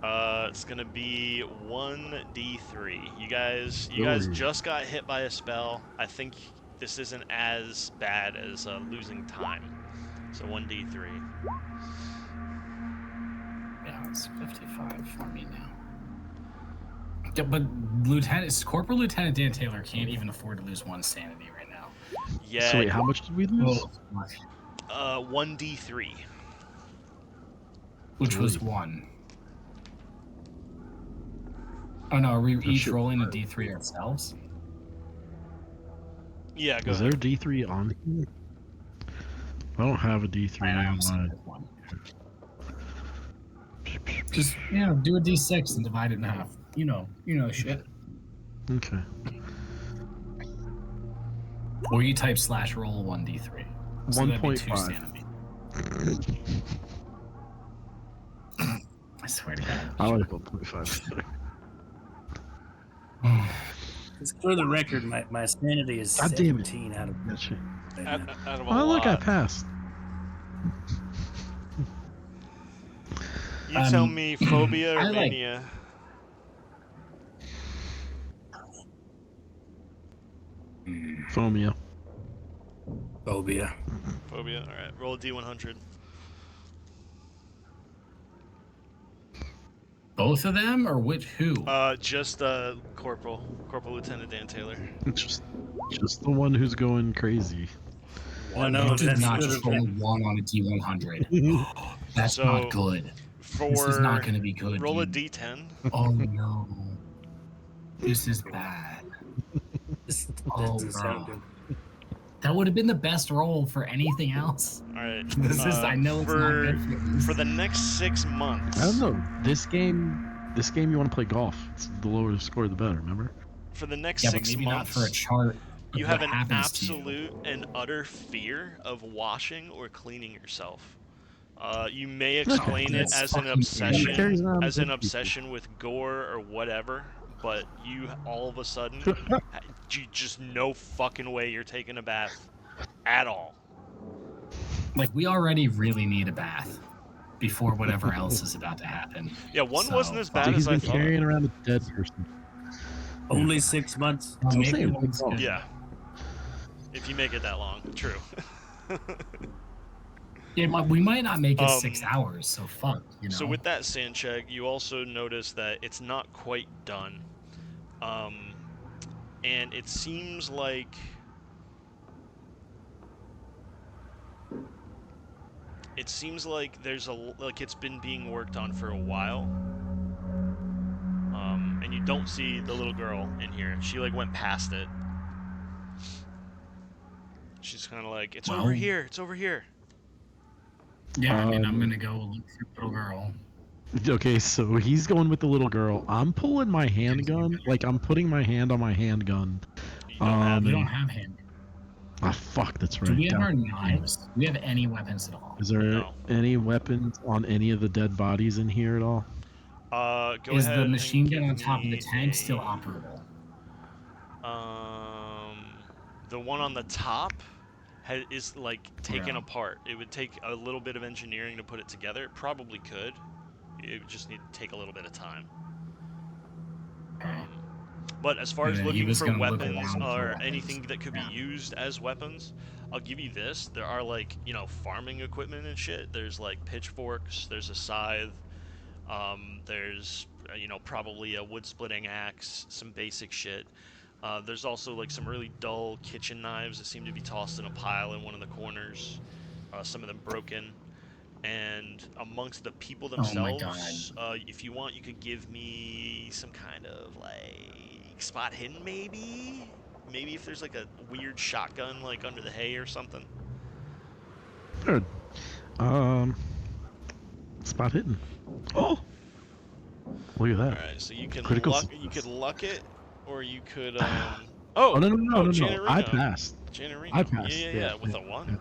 It's gonna be 1d3. You guys Really? just got hit by a spell. I think this isn't as bad as losing time. So 1d3. Yeah, it's 55 for me now. Yeah, but Corporal Lieutenant Dan Taylor can't even afford to lose one sanity right now. Yeah. So wait, how much did we lose? 1d3. Which was Really? 1. Oh no, are we each should- rolling a d3 ourselves? Yeah, go Is there a ahead. D3 on here? I don't have a D3 I on honestly my. have one. Just do a d6 and divide it in half. You know shit. Okay. Or you type /roll 1d3. So that'd be 2 1.5. sanity. I swear to God. I like 1.5 better. Just for the record, my sanity is God damn it. 17 out of Gotcha. right Out, now. out of a Oh, look, I lot. passed. You tell Um, me phobia or I like- mania. Phobia. Phobia. Phobia. All right, roll a d100. Both of them, or who? Just Corporal Lieutenant Dan Taylor. Just the one who's going crazy. One You of did that's not good. just roll a 1 on a d100. That's So, not good. This is not going to be good. Roll a dude. d10. Oh no. This is bad. This Oh, doesn't sound bro. good. That would have been the best roll for anything else. All right. This is, I know it's not good for this. For the next 6 months. I don't know. This game you want to play golf. It's the lower the score, the better. Remember? For the next Yeah, 6 but maybe not months. for a chart. of You what have an happens to you. absolute and utter fear of washing or cleaning yourself. You may explain it that's as an fucking Carries obsession, around as dead an people. obsession with gore or whatever. But you all of a sudden, you just no fucking way you're taking a bath at all. Like, we already really need a bath before whatever else is about to happen. Yeah, one So, wasn't as fuck. bad Dude, as he's I been thought. carrying around a dead person. Only 6 months. Well, That's what I'm maybe saying, one's like, good. Yeah. If you make it that long, true. Yeah, we might not make it Um, 6 hours, so fuck, So with that sand check, you also notice that it's not quite done. And it seems like there's it's been being worked on for a while. And you don't see the little girl in here. She went past it. She's kind of like, it's over Well- here. It's over here. Yeah, I mean, I'm Um, gonna go look for the little girl. Okay, so he's going with the little girl. I'm pulling my handgun. Like, I'm putting my hand on my handgun. You don't have We it. don't have him. Ah, fuck, that's right. Do we have God. our knives? Do we have any weapons at all? Is there No. any weapons on any of the dead bodies in here at all? Go Is ahead the and machine gun give on top of the me tank still a- operable? The one on the top is taken Yeah. apart. It would take a little bit of engineering to put it together. It probably could. It would just need to take a little bit of time. Okay. But as far as And then he looking was for gonna look weapons around for or weapons. anything that could Yeah. be used as weapons, I'll give you this. There are farming equipment and shit. There's pitchforks. There's a scythe. There's probably a wood splitting axe. Some basic shit. There's also some really dull kitchen knives that seem to be tossed in a pile in one of the corners. Some of them broken. And amongst the people Oh my themselves, if you want, you could give me some kind of spot hidden, maybe. Maybe if there's a weird shotgun under the hay or something. Good. Spot hidden. Oh, look at All that. right, so you can Critical you could success. luck it, or you could. Oh Oh no! Janet I Reno. passed. Janet Reno. I passed. Yeah, with a 1.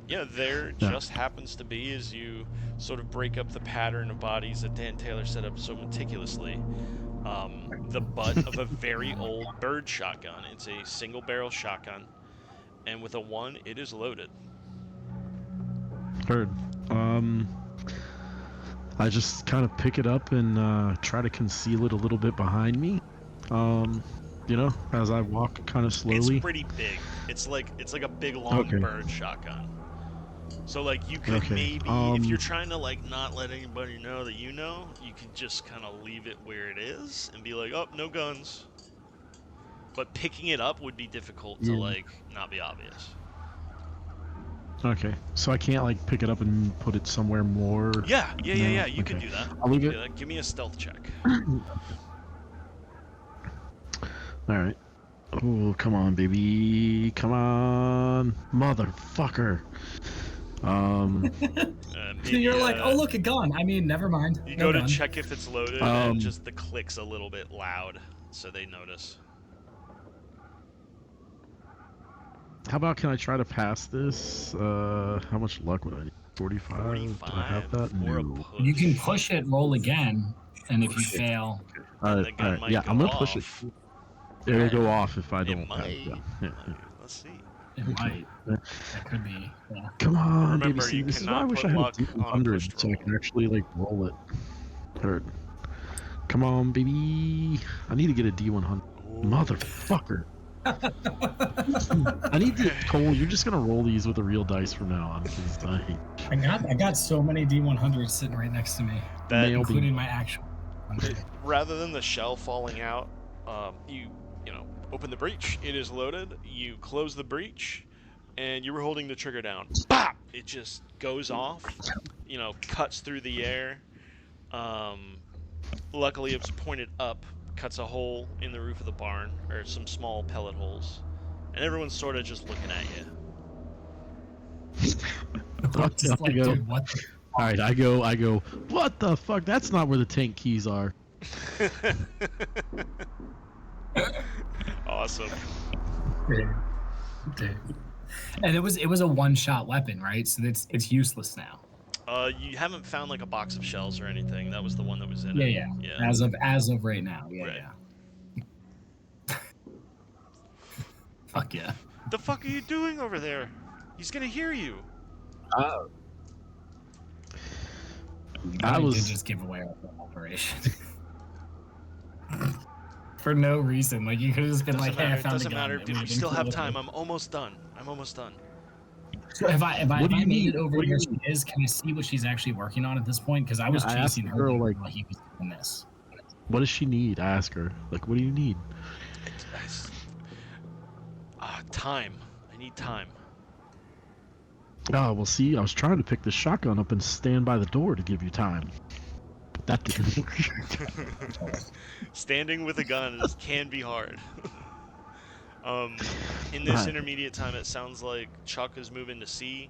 Yeah, there Yeah. just happens to be, as you sort of break up the pattern of bodies that Dan Taylor set up so meticulously, the butt of a very old bird shotgun. It's a single barrel shotgun, and with a 1, it is loaded. Heard. I just kind of pick it up and try to conceal it a little bit behind me. As I walk kind of slowly. It's pretty big. It's like a big long Okay. bird shotgun. So you could Okay, maybe, if you're trying to not let anybody know that you could just kind of leave it where it is and be like, oh, no guns. But picking it up would be difficult to Yeah. not be obvious. Okay, so I can't pick it up and put it somewhere more. Yeah. No, You can okay. do that. I'll leave Do it. that. Give me a stealth check. All right. Oh, come on, baby. Come on. Motherfucker. Maybe, You're like, oh look, a gun. I mean, never mind. You No go to gun. check if it's loaded, and just the click's a little bit loud, so they notice. How about, can I try to pass this? How much luck would I need? 45? 45 Do I have that? for a No. push. You can push it, roll again, and if you fail, Then the gun might yeah, go I'm gonna off. push it. It'll go off if I It don't might. have it. Yeah. Let's see. it might. That could be. Yeah. Come on, baby. Remember, See, you this is why I cannot wish put I had a luck on a D100 pushed so I roll. can actually like roll it. Or, come on, baby. I need to get a D100. Motherfucker. I need to. Cole, you're just gonna roll these with the real dice from now on. 'Cause I got so many D100s sitting right next to me, That Nail including my actual. 100. rather than the shell falling out, you open the breech. It is loaded. You close the breech, and you were holding the trigger down. Bop! It just goes off. Cuts through the air. Luckily, it was pointed up. Cuts a hole in the roof of the barn, or some small pellet holes, and everyone's sort of just looking at you. Just like, dude, what? The All right, I go. What the fuck? That's not where the tank keys are. Awesome. Dude. And it was a one-shot weapon, right? So it's useless now. You haven't found like a box of shells or anything. That was the one that was in Yeah, it. yeah. As of right now. Yeah, Right. yeah. Fuck yeah. The fuck are you doing over there? He's gonna hear you. Oh. I did was- just give away our whole operation. For no reason. Like, you could have just been Doesn't like, hey, I matter. found Doesn't a gun. matter. It Dude, we would've been still cool have if time. it- I'm almost done. So if I What do you made need? it over What do you where she need? is, can I see what she's actually working on at this point? Because I was Yeah, I asked chasing the her girl, while like- he was doing this. What does she need? I ask her. Like, what do you need? Time. I need time. Oh, well, see, I was trying to pick the shotgun up and stand by the door to give you time. That didn't work. Standing with a gun can be hard. In this Right. intermediate time, it sounds like Chuck is moving to C,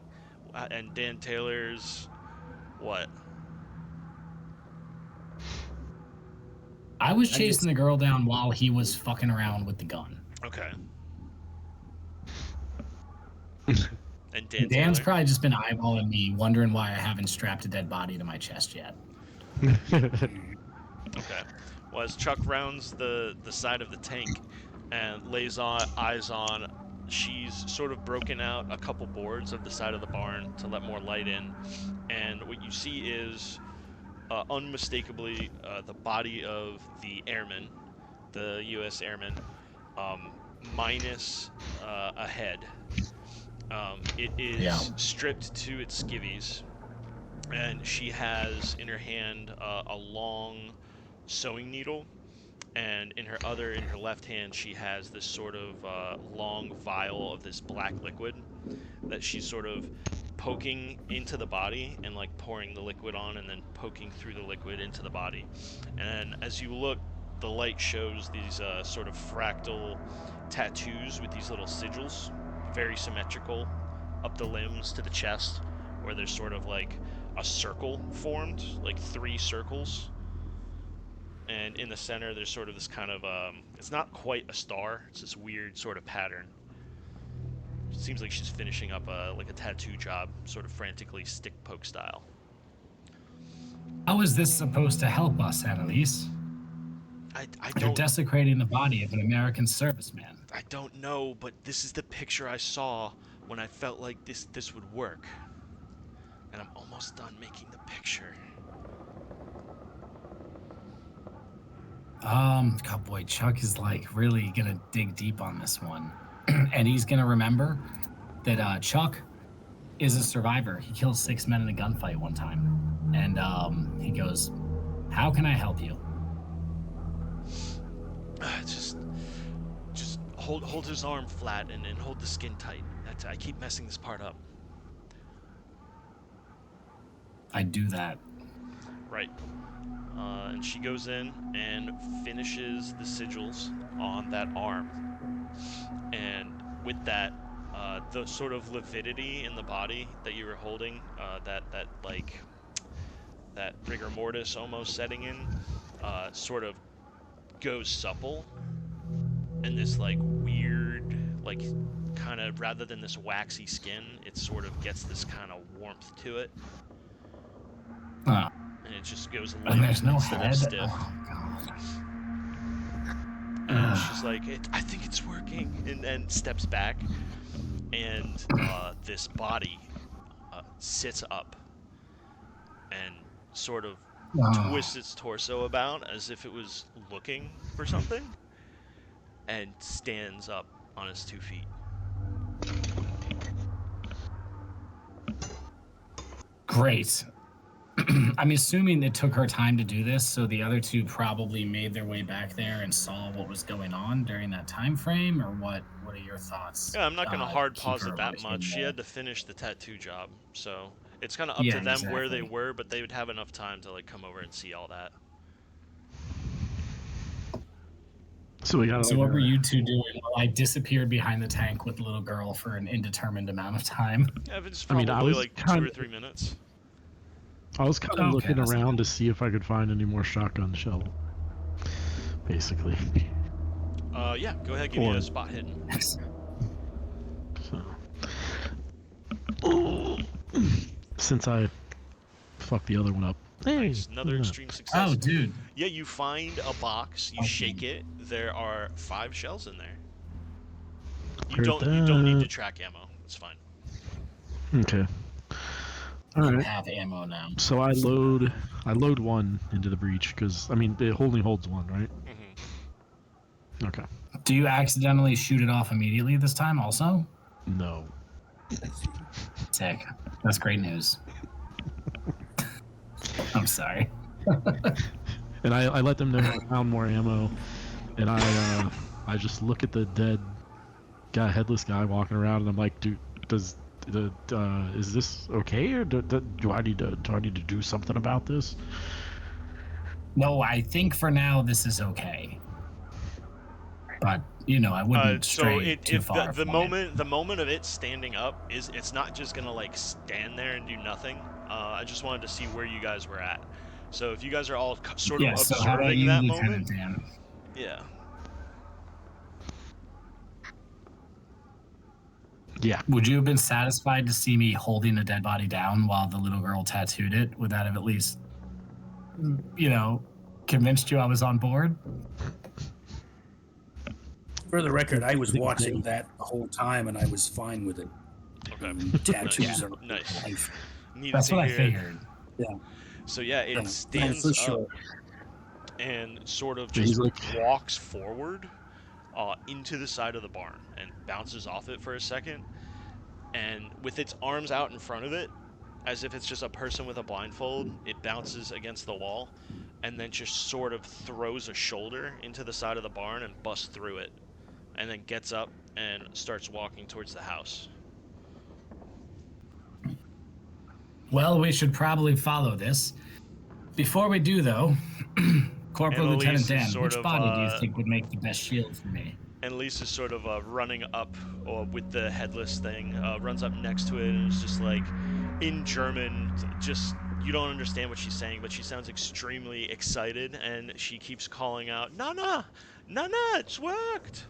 and Dan Taylor's what? I was chasing the girl down while he was fucking around with the gun. Okay. And Dan Dan's Taylor? probably just been eyeballing me, wondering why I haven't strapped a dead body to my chest yet. Okay. Well, as Chuck rounds the side of the tank and lays eyes on, she's sort of broken out a couple boards of the side of the barn to let more light in, and what you see is unmistakably the body of the airman, the U.S. airman, minus a head. It is stripped to its skivvies, and she has in her hand a long sewing needle, and in her left hand she has this sort of long vial of this black liquid that she's sort of poking into the body and like pouring the liquid on and then poking through the liquid into the body. And as you look, the light shows these sort of fractal tattoos with these little sigils, very symmetrical, up the limbs to the chest, where there's sort of like a circle formed, like 3 circles. And in the center, there's sort of this kind of, it's not quite a star, it's this weird sort of pattern. It seems like she's finishing up a tattoo job, sort of frantically stick poke style. How is this supposed to help us, Annalise? I You're don't desecrating the body of an American serviceman. I don't know, but this is the picture I saw when I felt like this would work. And I'm almost done making the picture. God, boy, Chuck is like really gonna dig deep on this one, and he's gonna remember that Chuck is a survivor. He killed 6 men in a gunfight one time, and he goes, "How can I help you?" Just hold his arm flat and hold the skin tight. I keep messing this part up. I do that. Right. And she goes in and finishes the sigils on that arm. And with that, the sort of lividity in the body that you were holding, that rigor mortis almost setting in, sort of goes supple, and this like weird, like kind of, rather than this waxy skin, it sort of gets this kind of warmth to it, Oh, and it just goes and limp there's no instead head. of stiff. Oh god. And she's like, I think it's working, and then steps back, and this body sits up and sort of twists its torso about as if it was looking for something, and stands up on its 2 feet. Great. I'm assuming it took her time to do this, so the other two probably made their way back there and saw what was going on during that time frame, or what? What are your thoughts? Yeah, I'm not going to hard keep pause her it that away from much. She the- had to finish the tattoo job, so it's kind of up Yeah, to them where they exactly. were, but they would have enough time to like come over and see all that. So we got. So what were you two doing while I disappeared behind the tank with the little girl for an indeterminate amount of time? It's I mean, probably I was like 2 kind or of- 3 minutes. I was kind of Okay, looking that's around to see if I could find any more shotgun shell. Basically. Yeah, go ahead, give me Or- a spot hidden. So. Since I fucked the other one up. Hey, Nice, another look at extreme success. Oh, dude. Yeah, you find a box, you Okay. shake it, there are 5 shells in there. You Heard don't need to that. track ammo. It's fine. that. Okay. All You right. have ammo now. So I load one into the breach because I mean it only holds one, right? Mm-hmm. Okay. Do you accidentally shoot it off immediately this time also? No. Sick. That's great news. I'm sorry. And I let them know I found more ammo, and I just look at the dead guy, headless guy walking around, and I'm like, dude, is this okay, or do I need to do something about this? No, I think for now this is okay. But you know, I wouldn't So stray too if far. the from moment of it standing up is, it's not just gonna like stand there and do nothing. I just wanted to see where you guys were at. So if you guys are all sort Yeah. of So how about observing you, that Lieutenant moment, Dan? yeah. Yeah. Would you have been satisfied to see me holding a dead body down while the little girl tattooed it? Would that have at least, you know, convinced you I was on board? For the record, I was watching that the whole time, and I was fine with it. Okay. Tattoos Nice. are Nice. life. Needed That's to what I hear. figured. So yeah, Yeah, it stands for up sure. and sort of Yeah, he's just like- walks forward into the side of the barn and bounces off it for a second. And with its arms out in front of it, as if it's just a person with a blindfold, it bounces against the wall and then just sort of throws a shoulder into the side of the barn and busts through it. And then gets up and starts walking towards the house. Well, we should probably follow this. Before we do, though, Corporal Annalise Lieutenant is Dan, sort which of, body do you think would make the best shield for me? And Lisa's sort of running up with the headless thing, runs up next to it and is just like, in German, just, you don't understand what she's saying, but she sounds extremely excited, and she keeps calling out, Nana! Nana, it's worked!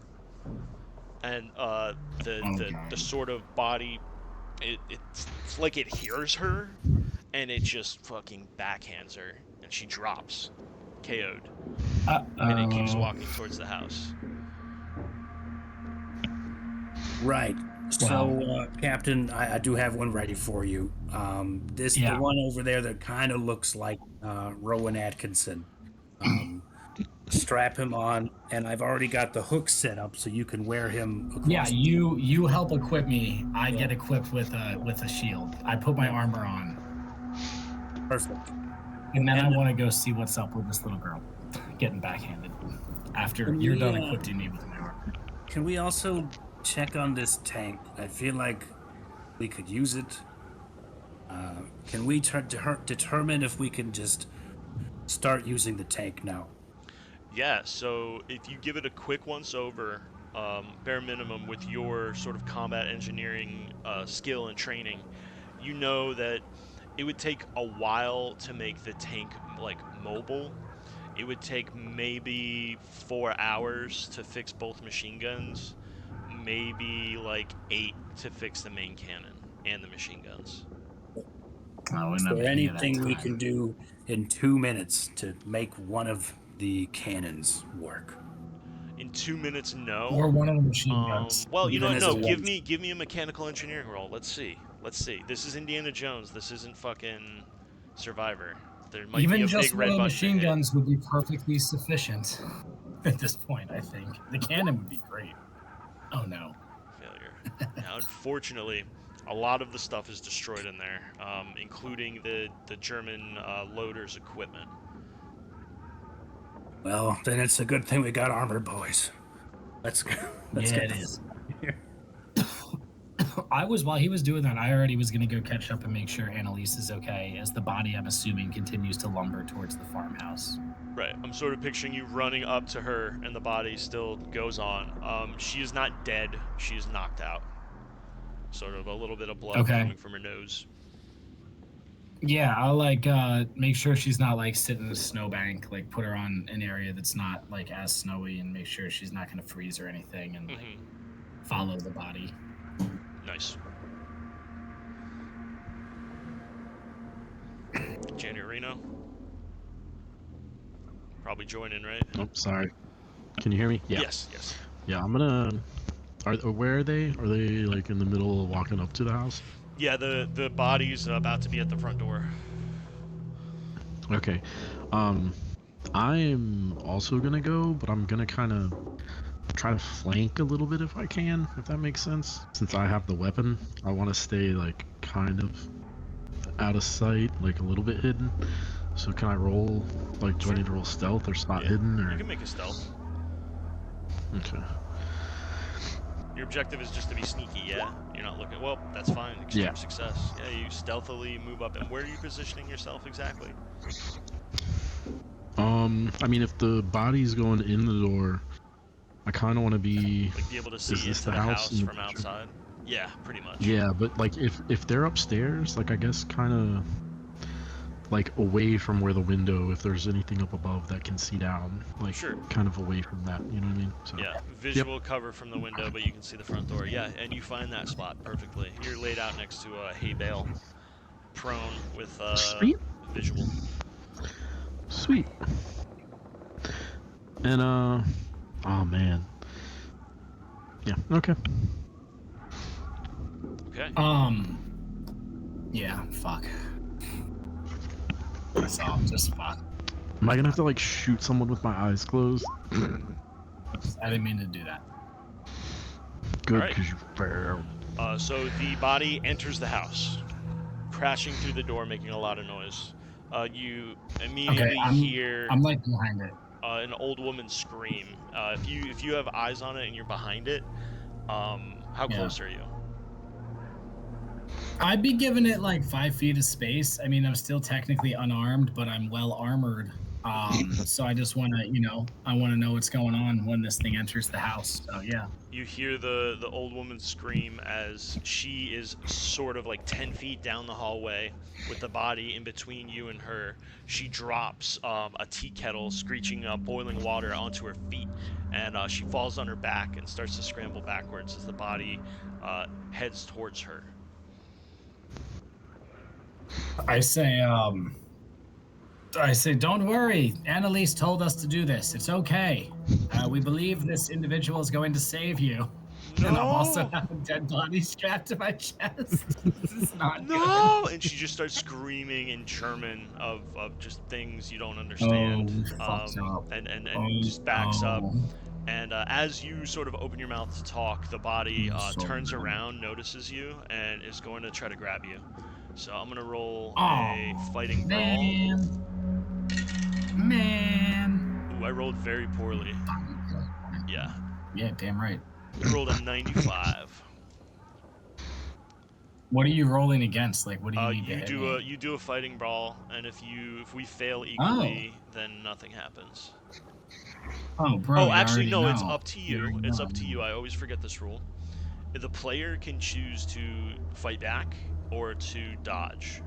And the sort of body, it's like it hears her, and it just fucking backhands her, and she drops, KO'd, and it keeps walking towards the house. Right. So, Captain, I do have one ready for you. The one over there that kind of looks like Rowan Atkinson. Strap him on, and I've already got the hook set up so you can wear him across. Yeah, you help equip me. I get equipped with a shield. I put my armor on, Perfect. and then I want to go see what's up with this little girl getting backhanded. After you're done equipping me with my armor. Can we also check on this tank? I feel like we could use it. Can we determine if we can just start using the tank now? Yeah, so if you give it a quick once over, bare minimum, with your sort of combat engineering skill and training, you know that it would take a while to make the tank like mobile. It would take maybe 4 hours to fix both machine guns, maybe like 8 to fix the main cannon and the machine guns. Oh, Is and there any of that anything we time. can do in 2 minutes to make one of the cannons work? In 2 minutes, no. Or one of the machine guns. Well, you know Even what? as No, a give one- me a mechanical engineering roll. Let's see. This is Indiana Jones. This isn't fucking Survivor. There might be Even a just big one red of the button to machine hit. guns would be perfectly sufficient at this point, I think. The cannon would be great. Oh no. Failure. Now, unfortunately, a lot of the stuff is destroyed in there, including the German loader's equipment. Well, then it's a good thing we got armored boys. Let's go. Let's Yeah, get it this is. here. While he was doing that, I already was going to go catch up and make sure Annalise is okay, as the body, I'm assuming, continues to lumber towards the farmhouse. Right. I'm sort of picturing you running up to her, and the body still goes on. She is not dead. She is knocked out. Sort of a little bit of blood Okay. coming from her nose. Yeah, I'll make sure she's not sitting in a snowbank, put her on an area that's not as snowy, and make sure she's not going to freeze or anything, and follow the body. Nice. Januarino? Probably joining, right? Oh, sorry. Can you hear me? Yeah. Yes. Yeah, I'm gonna. Where are they? Are they like in the middle of walking up to the house? Yeah, the body's about to be at the front door. Okay. I'm also gonna go, but I'm gonna kind of try to flank a little bit if I can, if that makes sense. Since I have the weapon, I want to stay kind of out of sight, a little bit hidden. So can I roll? Do I need to roll stealth or spot hidden? Or You can make a stealth. okay. Your objective is just to be sneaky, yeah? You're not looking... Well, that's fine. Extreme success. Yeah, you stealthily move up. And where are you positioning yourself exactly? I mean, if the body's going in the door, I kind of want to be... Be able to see Is this into the the house in the from picture? outside? Yeah, pretty much. Yeah, but if they're upstairs, I guess kind of away from where the window, if there's anything up above that can see down, Sure. kind of away from that, you know what I mean? So Yeah, visual cover from the window, but you can see the front door. Yeah, and you find that spot perfectly. You're laid out next to a hay bale, prone with Sweet. visual. Sweet. And oh man. Yeah. Okay. Okay. Yeah, fuck. That's all, just fuck. Am I gonna have to shoot someone with my eyes closed? I didn't mean to do that. Good, Alright. because you failed. So the body enters the house, crashing through the door, making a lot of noise. You immediately hear I'm behind it. an old woman scream. If you have eyes on it and you're behind it, how close are you? I'd be giving it 5 feet of space. I mean, I'm still technically unarmed, but I'm well armored. So I just want to, I want to know what's going on when this thing enters the house. So yeah. You hear the old woman scream as she is sort of 10 feet down the hallway with the body in between you and her. She drops a tea kettle screeching boiling water onto her feet, and she falls on her back and starts to scramble backwards as the body heads towards her. I say, don't worry. Annalise told us to do this. It's okay. We believe this individual is going to save you. No! And I'm also have a dead body strapped to my chest. This is not No! good. And she just starts screaming in German of just things you don't understand. And just backs up. And as you sort of open your mouth to talk, the body turns around, notices you, and is going to try to grab you. So I'm going to roll a fighting brawl. Man. Ooh, I rolled very poorly. Yeah. Yeah, damn right. I rolled a 95. What are you rolling against? What do you need to hit me? You do a fighting brawl, and if we fail equally, then nothing happens. Oh, bro, Oh, you actually, already no. It's know. up to You you. already It's know. up to you. I always forget this rule. The player can choose to fight back or to dodge.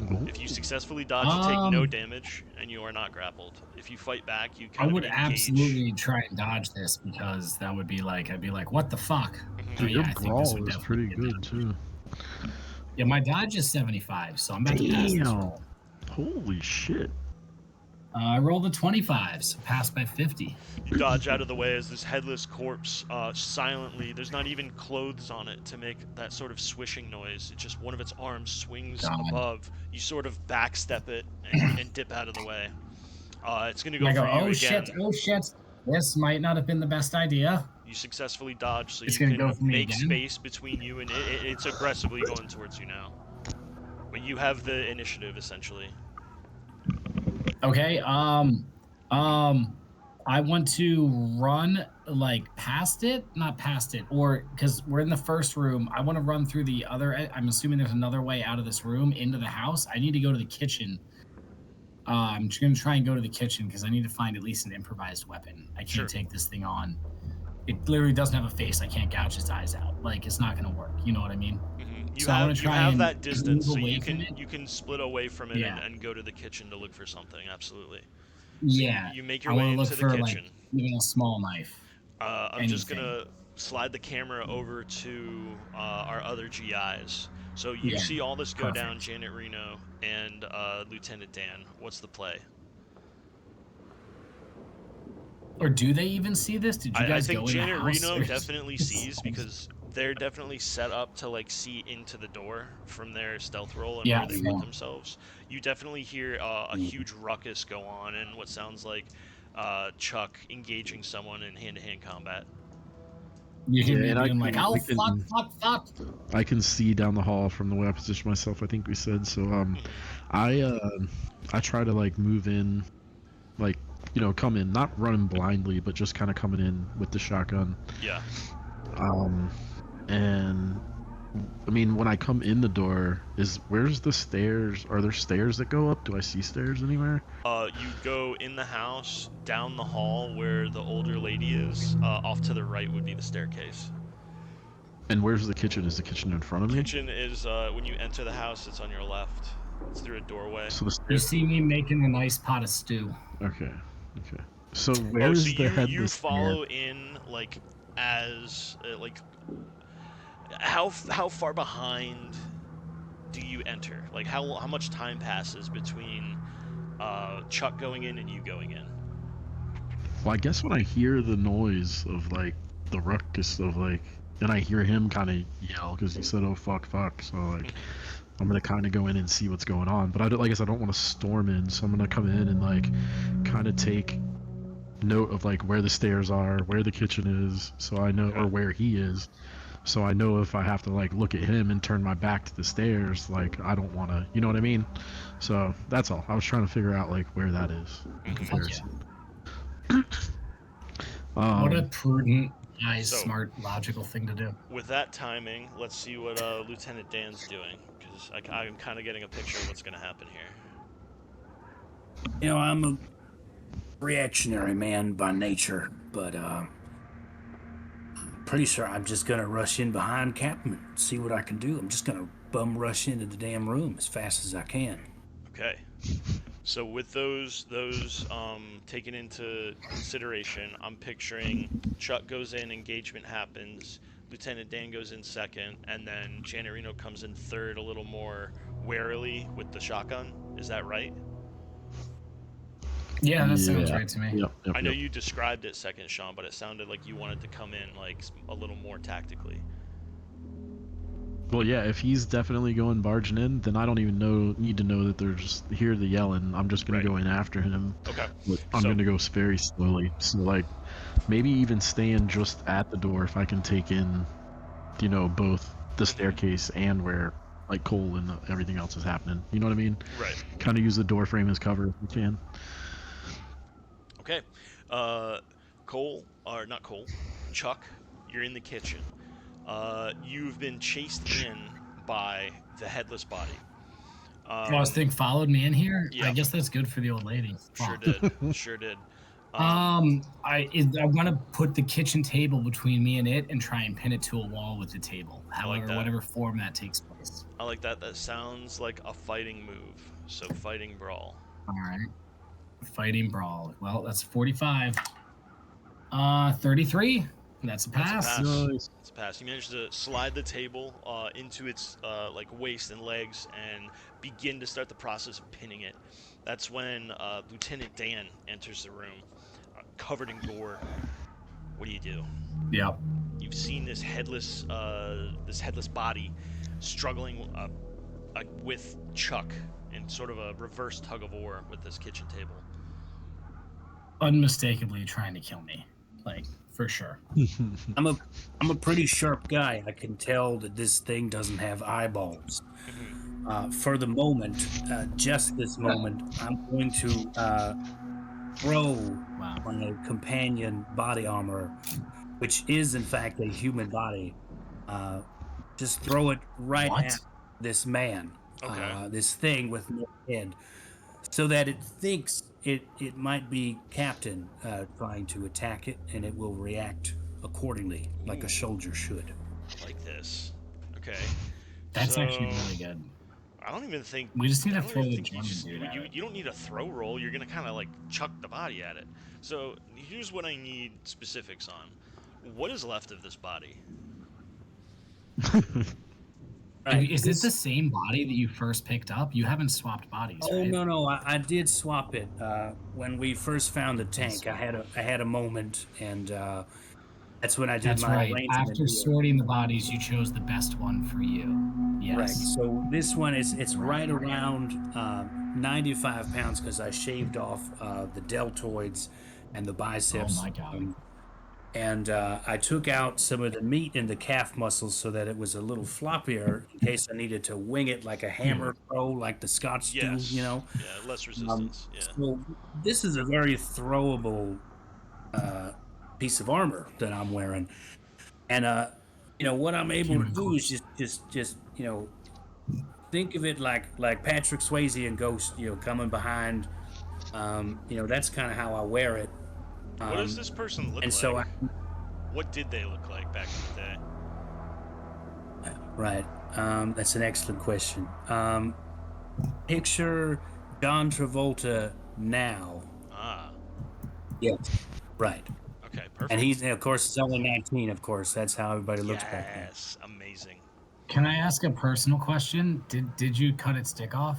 Ooh. If you successfully dodge, you take no Um, damage and you are not grappled. If you fight back, you I kind of would engage. absolutely try and dodge this because that would be like, I'd be like, what the fuck? So Mhm. Dude, your yeah, I think this would brawl is definitely pretty be a good dodge. too. Yeah, my dodge is 75, so I'm about to pass this Damn. roll. Holy shit. I rolled a 25, so passed by 50. You dodge out of the way as this headless corpse silently, there's not even clothes on it to make that sort of swishing noise. It's just one of its arms swings God. above. You sort of backstep it and dip out of the way. It's going to And go I for go, you oh again. shit, oh shit. This might not have been the best idea. You successfully dodge, so It's you gonna can go for me make again. space between you, and it's aggressively going towards you now. But you have the initiative, essentially. Okay, I want to run like past it, not past it, or because we're in the first room, I want to run through the other. I'm assuming there's another way out of this room into the house. I need to go to the kitchen. I'm just gonna try and go to the kitchen because I need to find at least an improvised weapon. I Sure. can't take this thing on. It literally doesn't have a face. I can't gouge its eyes out. Like it's not gonna work. You know what I mean? You So I want have to you try have and that distance, move so away you from can it. you can split away from it Yeah, and go to the kitchen to look for something. Absolutely. So yeah. you make I your want way to look into the for like kitchen. even a small knife, I'm just anything. gonna slide the camera over to our other GIs. So you Yeah, see all this go down, perfect. Janet Reno and Lieutenant Dan. What's the play? Or do they even see this? Did you I guys think go in the Janet house? Reno definitely sees because they're definitely set up to like see into the door from their stealth roll and Yeah, where they put fair. themselves. You definitely hear a huge ruckus go on and what sounds like Chuck engaging someone in hand-to-hand combat. You hear Yeah, me and being like, "Oh fuck, can fuck, fuck." I can see down the hall from the way I position myself. I think we said so. I I try to like move in, like come in, not running blindly, but just kind of coming in with the shotgun. Yeah. And I mean, when I come in the door, where's the stairs? Are there stairs that go up? Do I see stairs anywhere? You go in the house, down the hall where the older lady is. Off to the right would be the staircase. And where's the kitchen? Is the kitchen in front of me? Kitchen is when you enter the house. It's on your left. It's through a doorway. So the You stairs. see me making a nice pot of stew. Okay. Okay. So Oh, where's so the you headless follow in like as like how far behind do you enter? Like how much time passes between Chuck going in and you going in? Well, I guess when I hear the noise of like the ruckus of like, and I hear him kind of yell because he said, "Oh fuck, fuck." So like, I'm gonna kind of go in and see what's going on. But I don't, like I said, I don't want to storm in, so I'm gonna come in and like, kind of take note of like where the stairs are, where the kitchen is, so I know, or where he is, so I know if I have to like look at him and turn my back to the stairs, like I don't want to, you know what I mean? So that's all. I was trying to figure out like where that is in comparison. What a prudent, nice, So- smart, logical thing to do. With that timing, let's see what Lieutenant Dan's doing because I'm kind of getting a picture of what's going to happen here. You know, I'm a reactionary man by nature, but pretty sure I'm just gonna rush in behind Captain and see what I can do. I'm just gonna bum rush into the damn room as fast as I can. Okay. So with those taken into consideration, I'm picturing Chuck goes in, engagement happens, Lieutenant Dan goes in second, and then Janet Reno comes in third, a little more warily with the shotgun. Is that right? Yeah, that sounds right to me. Yep. I know you described it second, Sean, but it sounded like you wanted to come in like a little more tactically. Well, yeah, if he's definitely going barging in, then I don't even need to know that they're just hear the yelling. I'm just gonna Right. go in after him. Okay. But I'm gonna go very slowly. So like, maybe even staying just at the door if I can take in, both the staircase and where like Cole and everything else is happening. You know what I mean? Right. Kind of use the door frame as cover if we can. Okay. Not Cole, Chuck, you're in the kitchen. You've been chased in by the headless body. This thing followed me in here. Yeah. I guess that's good for the old lady. Sure Fuck. did. Sure did. I want to put the kitchen table between me and it and try and pin it to a wall with the table. However, that. whatever form that takes place. I like that. That sounds like a fighting move. So fighting brawl. All right. Fighting brawl. Well, that's 45. 33. That's a pass. That's a pass. Nice. It's a pass. You managed to slide the table into its like waist and legs and begin to start the process of pinning it. That's when Lieutenant Dan enters the room, covered in gore. What do you do? Yep. You've seen this headless body struggling with Chuck in sort of a reverse tug of war with this kitchen table. Unmistakably trying to kill me, like for sure. I'm a pretty sharp guy. I can tell that this thing doesn't have eyeballs. For the moment, just this moment, I'm going to throw my companion body armor, which is in fact a human body. Just throw it right at this man, this thing with no head, so that it thinks it might be Captain trying to attack it, and it will react accordingly, like a soldier should. Like this. Okay. That's actually really good. I don't even think we just need to I don't throw even the think you, German just, dude at it. you don't need a throw roll. You're gonna kind of like chuck the body at it. So here's what I need specifics on. What is left of this body? Is it the same body that you first picked up? You haven't swapped bodies, Oh right? no, I did swap it when we first found the tank. I had a moment, and that's when I did That's my right. arrangement After deal. sorting the bodies, you chose the best one for you. Yes. Right. So this one it's right around 95 pounds because I shaved off the deltoids and the biceps. Oh my god. And I took out some of the meat in the calf muscles so that it was a little floppier in case I needed to wing it like a hammer throw, like the Scots do, you know. Yeah, less resistance. Yeah. So this is a very throwable piece of armor that I'm wearing, and what I'm able to do is just think of it like Patrick Swayze and Ghost, coming behind. That's kind of how I wear it. What does this person look like? So what did they look like back in the day? Right. That's an excellent question. Picture John Travolta now. Ah. Yes. Right. Okay, perfect. And he's, of course, it's only 19, of course. That's how everybody looks back then. Yes, amazing. Can I ask a personal question? Did you cut its dick off?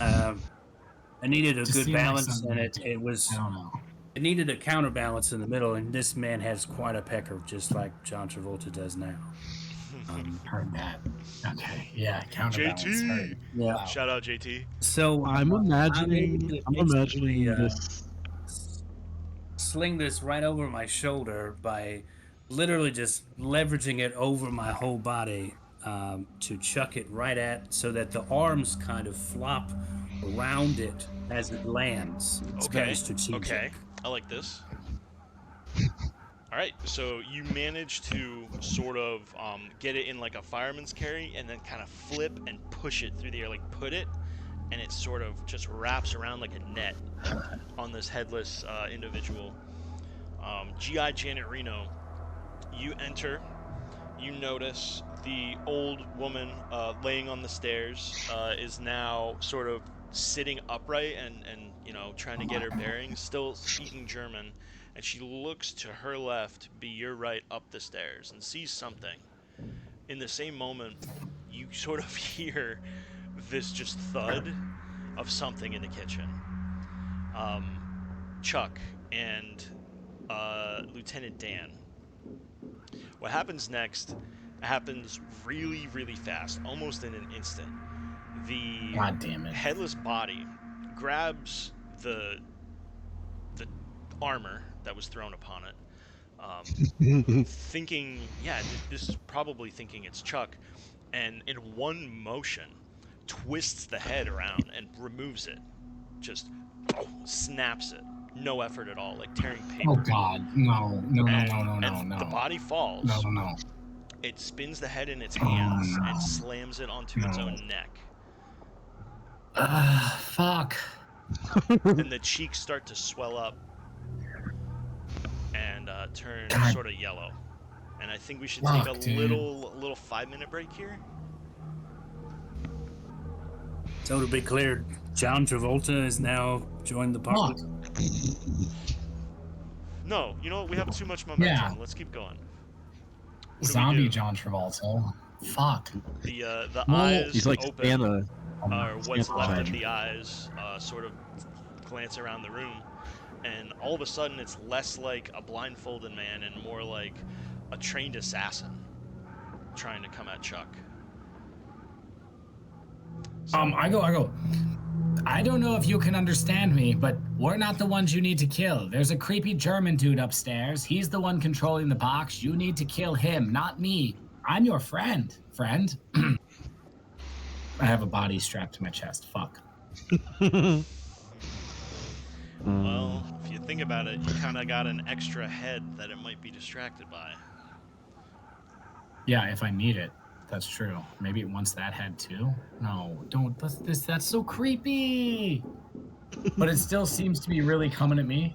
I needed a good seemed like balance, something and you it did. was. I don't know. It needed a counterbalance in the middle, and this man has quite a pecker, just like John Travolta does now. Heard that. Okay. Yeah. Counterbalance. JT. Heard. Yeah. Wow. Shout out JT. So I'm imagining basically, this. sling this right over my shoulder by literally just leveraging it over my whole body to chuck it right at, so that the arms kind of flop around it as it lands. It's very strategic. Okay. I like this. All right, so you manage to sort of get it in like a fireman's carry, and then kind of flip and push it through the air, like put it, and it sort of just wraps around like a net on this headless individual. GI Janet Reno, you enter. You notice the old woman laying on the stairs is now sort of sitting upright and trying to get her bearings, still speaking German, and she looks to her left, be your right, up the stairs, and sees something. In the same moment, you sort of hear this just thud of something in the kitchen. Chuck and Lieutenant Dan. What happens next happens really, really fast, almost in an instant. The God damn it. headless body grabs the armor that was thrown upon it, thinking, this is probably thinking it's Chuck, and in one motion twists the head around and removes it, just snaps it, no effort at all, like tearing paper. Oh God, no. The body falls. No. It spins the head in its hands and slams it onto its own neck. Fuck. then the cheeks start to swell up and turn God. sort of yellow. And I think we should take Fuck, a dude. little 5-minute break here. So to be clear, John Travolta has now joined the party. Fuck. No, you know what? We have too much momentum. Yeah. Let's keep going. What do we Zombie do? John Travolta. Fuck. The Well, eyes He's like open, Santa. or what's Santa left of Claus. the eyes, sort of glance around the room, and all of a sudden it's less like a blindfolded man and more like a trained assassin trying to come at Chuck. So, I go. I don't know if you can understand me, but we're not the ones you need to kill. There's a creepy German dude upstairs. He's the one controlling the box. You need to kill him, not me. I'm your friend. Friend? I have a body strapped to my chest. Fuck. well, if you think about it, you kind of got an extra head that it might be distracted by. Yeah, if I need it. That's true. Maybe it wants that head too. No, don't. That's so creepy. But it still seems to be really coming at me.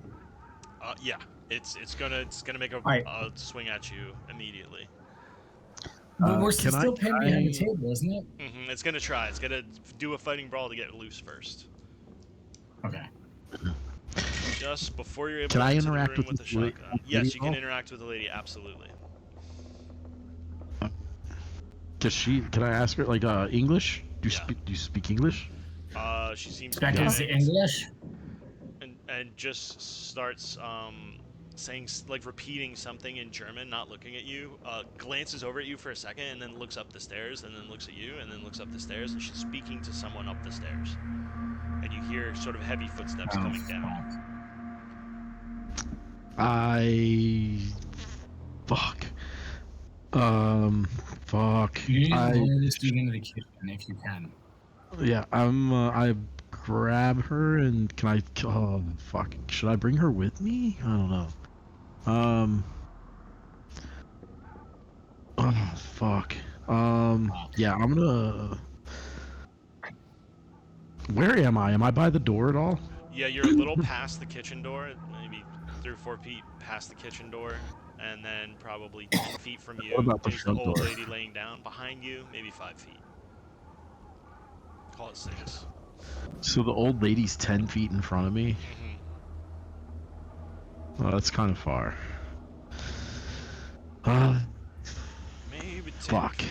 Yeah, it's gonna make a Alright. swing at you immediately. But we're can still I- pinned behind the table, isn't it? It's gonna try. It's gonna do a fighting brawl to get loose first. Okay. Just before you're able Can to I enter the interact room with with the this lady- shotgun. Yes, you can lady? interact with the lady. Absolutely. Can I ask her like English? Do Yeah. you speak English? She seems Becca's panicked English. and just starts saying like repeating something in German, not looking at you. Glances over at you for a second and then looks up the stairs and then looks at you and then looks up the stairs and she's speaking to someone up the stairs. And you hear sort of heavy footsteps Oh, coming down. Fuck. Fuck. You need to I lure this dude into the kitchen if you can. yeah. I grab her and can I? Oh fuck. Should I bring her with me? I don't know. Oh fuck. Yeah. I'm gonna. Where am I? Am I by the door at all? Yeah, you're a little past the kitchen door, maybe 3 or 4 feet past the kitchen door, and then probably 10 feet from you What about the is the front old door? lady laying down. Behind you, maybe 5 feet. Call it 6. So the old lady's 10 feet in front of me. Oh, that's kind of far. Maybe 10. Fuck.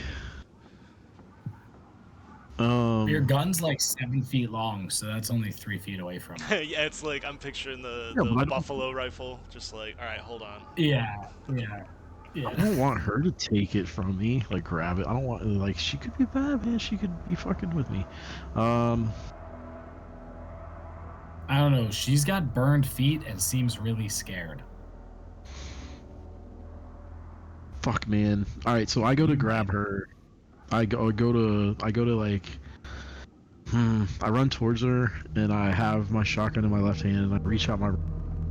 Your gun's like 7 feet long, so that's only 3 feet away from it. Yeah, it's like I'm picturing the Yeah, but I don't- buffalo rifle, just like, all right, hold on. Yeah. I don't want her to take it from me, like grab it. I don't want like she could be bad, man. She could be fucking with me. I don't know. She's got burned feet and seems really scared. Fuck, man. All right, so I go to grab her. I go to like. I run towards her and I have my shotgun in my left hand and I reach out my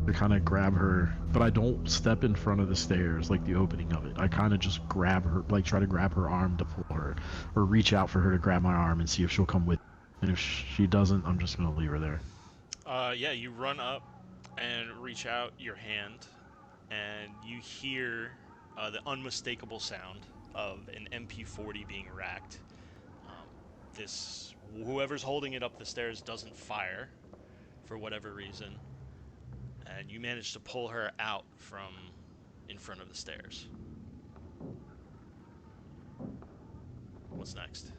to kind of grab her, but I don't step in front of the stairs like the opening of it. I kind of just grab her, like try to grab her arm to pull her, or reach out for her to grab my arm and see if she'll come with. And if she doesn't, I'm just gonna leave her there. Yeah, you run up and reach out your hand, and you hear the unmistakable sound of an MP40 being racked. Whoever's holding it up the stairs doesn't fire for whatever reason, and you manage to pull her out from in front of the stairs. What's next?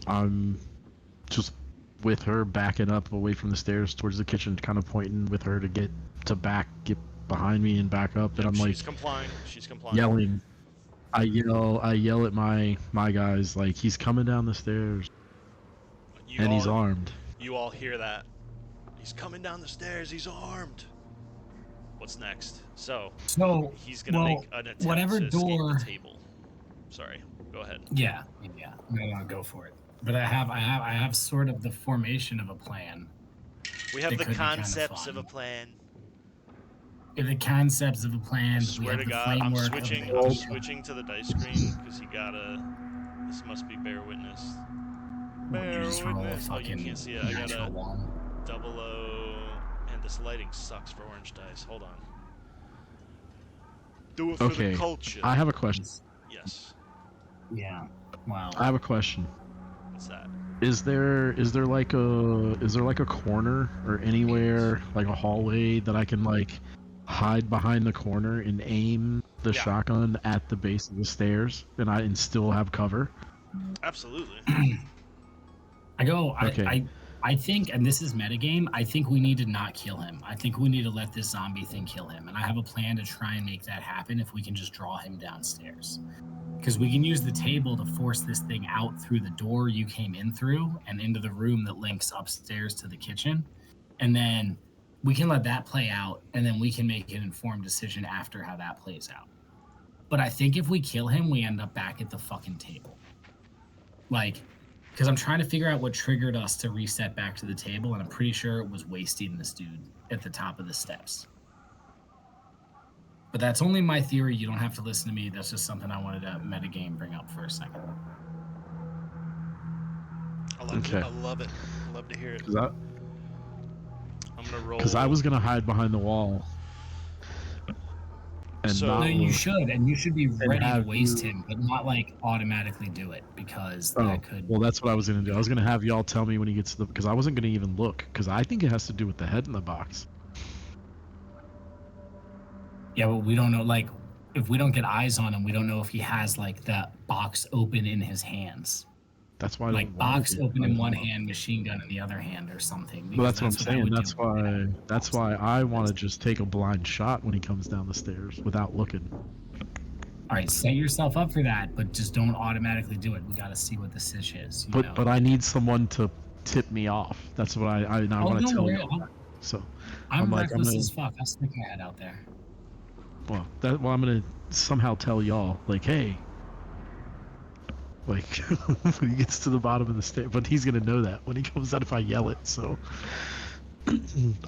I'm just with her backing up away from the stairs towards the kitchen, kind of pointing with her to get behind me and back up. And I'm like She's complying. She's complying. yelling. I yell at my guys like he's coming down the stairs and he's armed. You all hear that. He's coming down the stairs. He's armed. What's next? So he's gonna make an attempt whatever to escape door. the table. Sorry. Go ahead. Yeah. No, go for it. But I have sort of the formation of a plan. We have It the could be kinda concepts of fun. a plan. We have the concepts of a plan. I we swear have to the God, I'm framework of switching. the- I'm switching to the dice screen because you gotta This must be bear witness. You Bear just roll a witness. Oh, you fucking can't see it. I got natural a one. 00, and this lighting sucks for orange dice. Hold on. Do it for Okay, the culture. I have a question. Yes. Yeah. Wow. I have a question. What's that? Is there like a corner or anywhere like a hallway that I can like hide behind the corner and aim the Yeah. shotgun at the base of the stairs and still have cover? Absolutely. Okay. I think, and this is metagame, I think we need to not kill him. I think we need to let this zombie thing kill him. And I have a plan to try and make that happen if we can just draw him downstairs. Because we can use the table to force this thing out through the door you came in through and into the room that links upstairs to the kitchen. And then we can let that play out, and then we can make an informed decision after how that plays out. But I think if we kill him, we end up back at the fucking table. Like, because I'm trying to figure out what triggered us to reset back to the table, and I'm pretty sure it was wasting this dude at the top of the steps. But that's only my theory. You don't have to listen to me. That's just something I wanted to metagame bring up for a second. I love Okay. it. I love it. I love to hear it. Because I'm gonna roll. I was gonna hide behind the wall. And So- No, not you look. should, and you should be ready to have waste you- him, but not like automatically do it because Oh, that could. well, that's what I was gonna do. I was gonna have y'all tell me when he gets to the, because I wasn't gonna even look, because I think it has to do with the head in the box. Yeah, but we don't know. Like, if we don't get eyes on him, we don't know if he has like that box open in his hands. That's why I Like don't want box to. open in one hand, machine gun in the other hand, or something. Well, because that's what I'm I saying. would That's do. why I want to just take a blind shot when he comes down the stairs without looking. All right, set yourself up for that, but just don't automatically do it. We got to see what the sitch is. You know? But I need someone to tip me off. That's what I want to don't tell worry. you. So I'm like, reckless I'm gonna- as fuck. I'll stick my head out there. I'm gonna somehow tell y'all like, hey, like when he gets to the bottom of the stairs, but he's gonna know that when he comes out if I yell it. So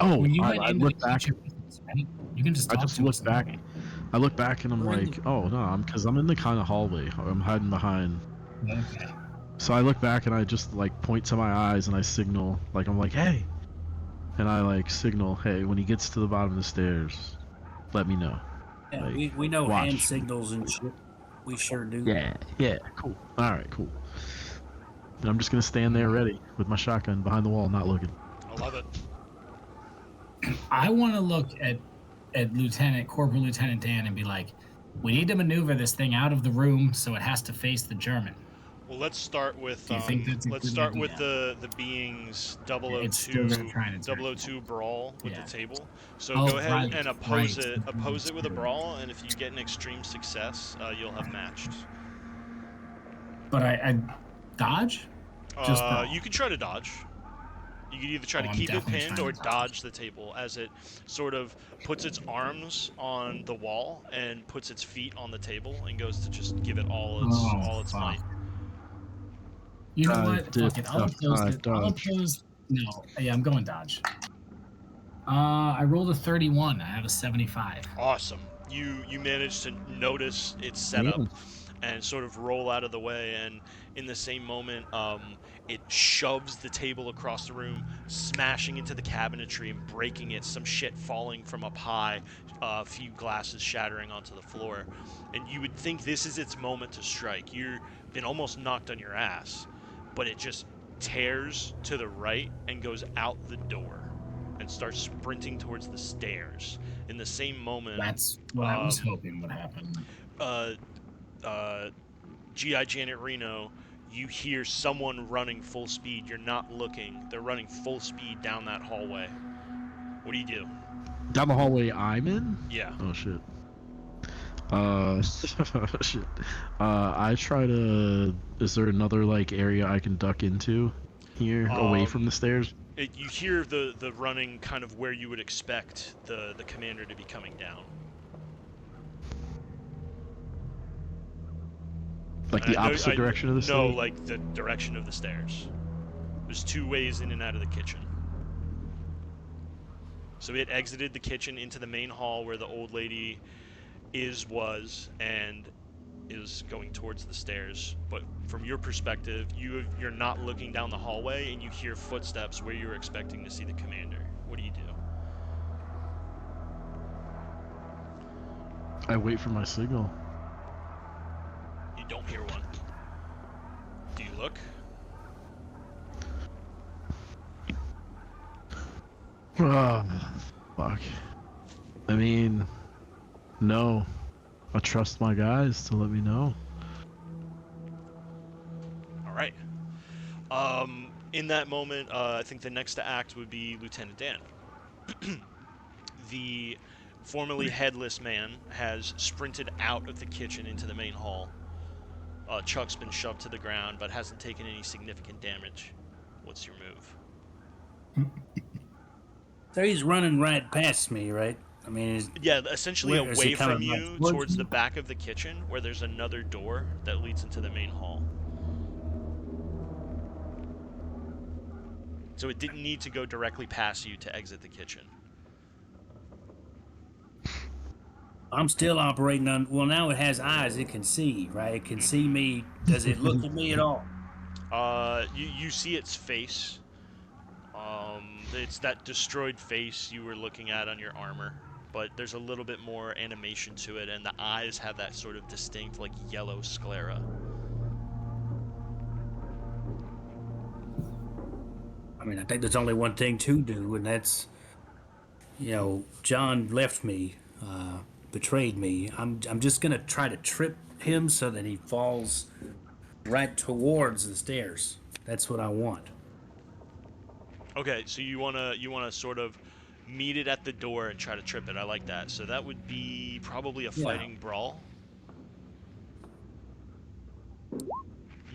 oh, When you I went into look the back. kitchen, right? You can just I talk just to look us. back. I look back and I'm We're in like, oh no, because I'm in the kind of hallway. I'm hiding behind. Okay. So I look back and I just like point to my eyes and I signal, like I'm like, hey, and I like signal, hey, when he gets to the bottom of the stairs, let me know. Yeah, Like, we know watch. hand signals and shit. We sure do. Yeah, cool. All right, cool. And I'm just gonna stand there ready with my shotgun behind the wall, not looking. I love it. I want to look at Corporal Lieutenant Dan and be like, we need to maneuver this thing out of the room so it has to face the German. Well, let's start with Do you think that's a let's good start with idea? the beings It's still 002 gonna try and attack. 002 brawl with Yeah. the table. So Oh, go ahead right, and oppose right. it. Oppose it with a brawl, and if you get an extreme success, you'll have matched. But I dodge? Just brawl. You can try to dodge. You can either try Oh, to I'm keep it definitely pinned trying or to dodge. dodge the table as it sort of puts its arms on the wall and puts its feet on the table and goes to just give it all its fuck. might. You know Dodge, what? dip, Fuck it. I'll duck, oppose dive, it. I'll dodge. oppose. No. Yeah, I'm going dodge. I rolled a 31. I have a 75. Awesome. You managed to notice its setup Yeah. and sort of roll out of the way, and in the same moment, it shoves the table across the room, smashing into the cabinetry and breaking it, some shit falling from up high, a few glasses shattering onto the floor. And you would think this is its moment to strike. You've been almost knocked on your ass, but it just tears to the right and goes out the door and starts sprinting towards the stairs. In the same moment, That's what I was hoping would happen. G.I. Janet Reno, you hear someone running full speed. You're not looking. They're running full speed down that hallway. What do you do? Down the hallway I'm in? Yeah. Oh shit. Shit. I try to. Is there another like area I can duck into here, away from the stairs? You hear the running kind of where you would expect the commander to be coming down. Like the opposite direction of the stairs? No, like the direction of the stairs. There's two ways in and out of the kitchen. So it exited the kitchen into the main hall where the old lady was, and is going towards the stairs, but from your perspective, you're not looking down the hallway and you hear footsteps where you're expecting to see the commander. What do you do? I wait for my signal. You don't hear one. Do you look? Fuck. I mean, no. I trust my guys to let me know. All right. In that moment, I think the next to act would be Lieutenant Dan. The formerly headless man has sprinted out of the kitchen into the main hall. Chuck's been shoved to the ground, but hasn't taken any significant damage. What's your move? So he's running right past me, right? I mean, Yeah, essentially Where is he away from coming, like, you towards towards the me? back of the kitchen where there's another door that leads into the main hall. So it didn't need to go directly past you to exit the kitchen. I'm still operating on. Well, now it has eyes. It can see, right? It can see me. Does it look at me at all? You see its face. It's that destroyed face you were looking at on your armor, but there's a little bit more animation to it, and the eyes have that sort of distinct, like, yellow sclera. I mean, I think there's only one thing to do, and that's, John left me, betrayed me. I'm just gonna try to trip him so that he falls right towards the stairs. That's what I want. Okay, so you wanna sort of meet it at the door and try to trip it. I like that. So that would be probably a fighting brawl.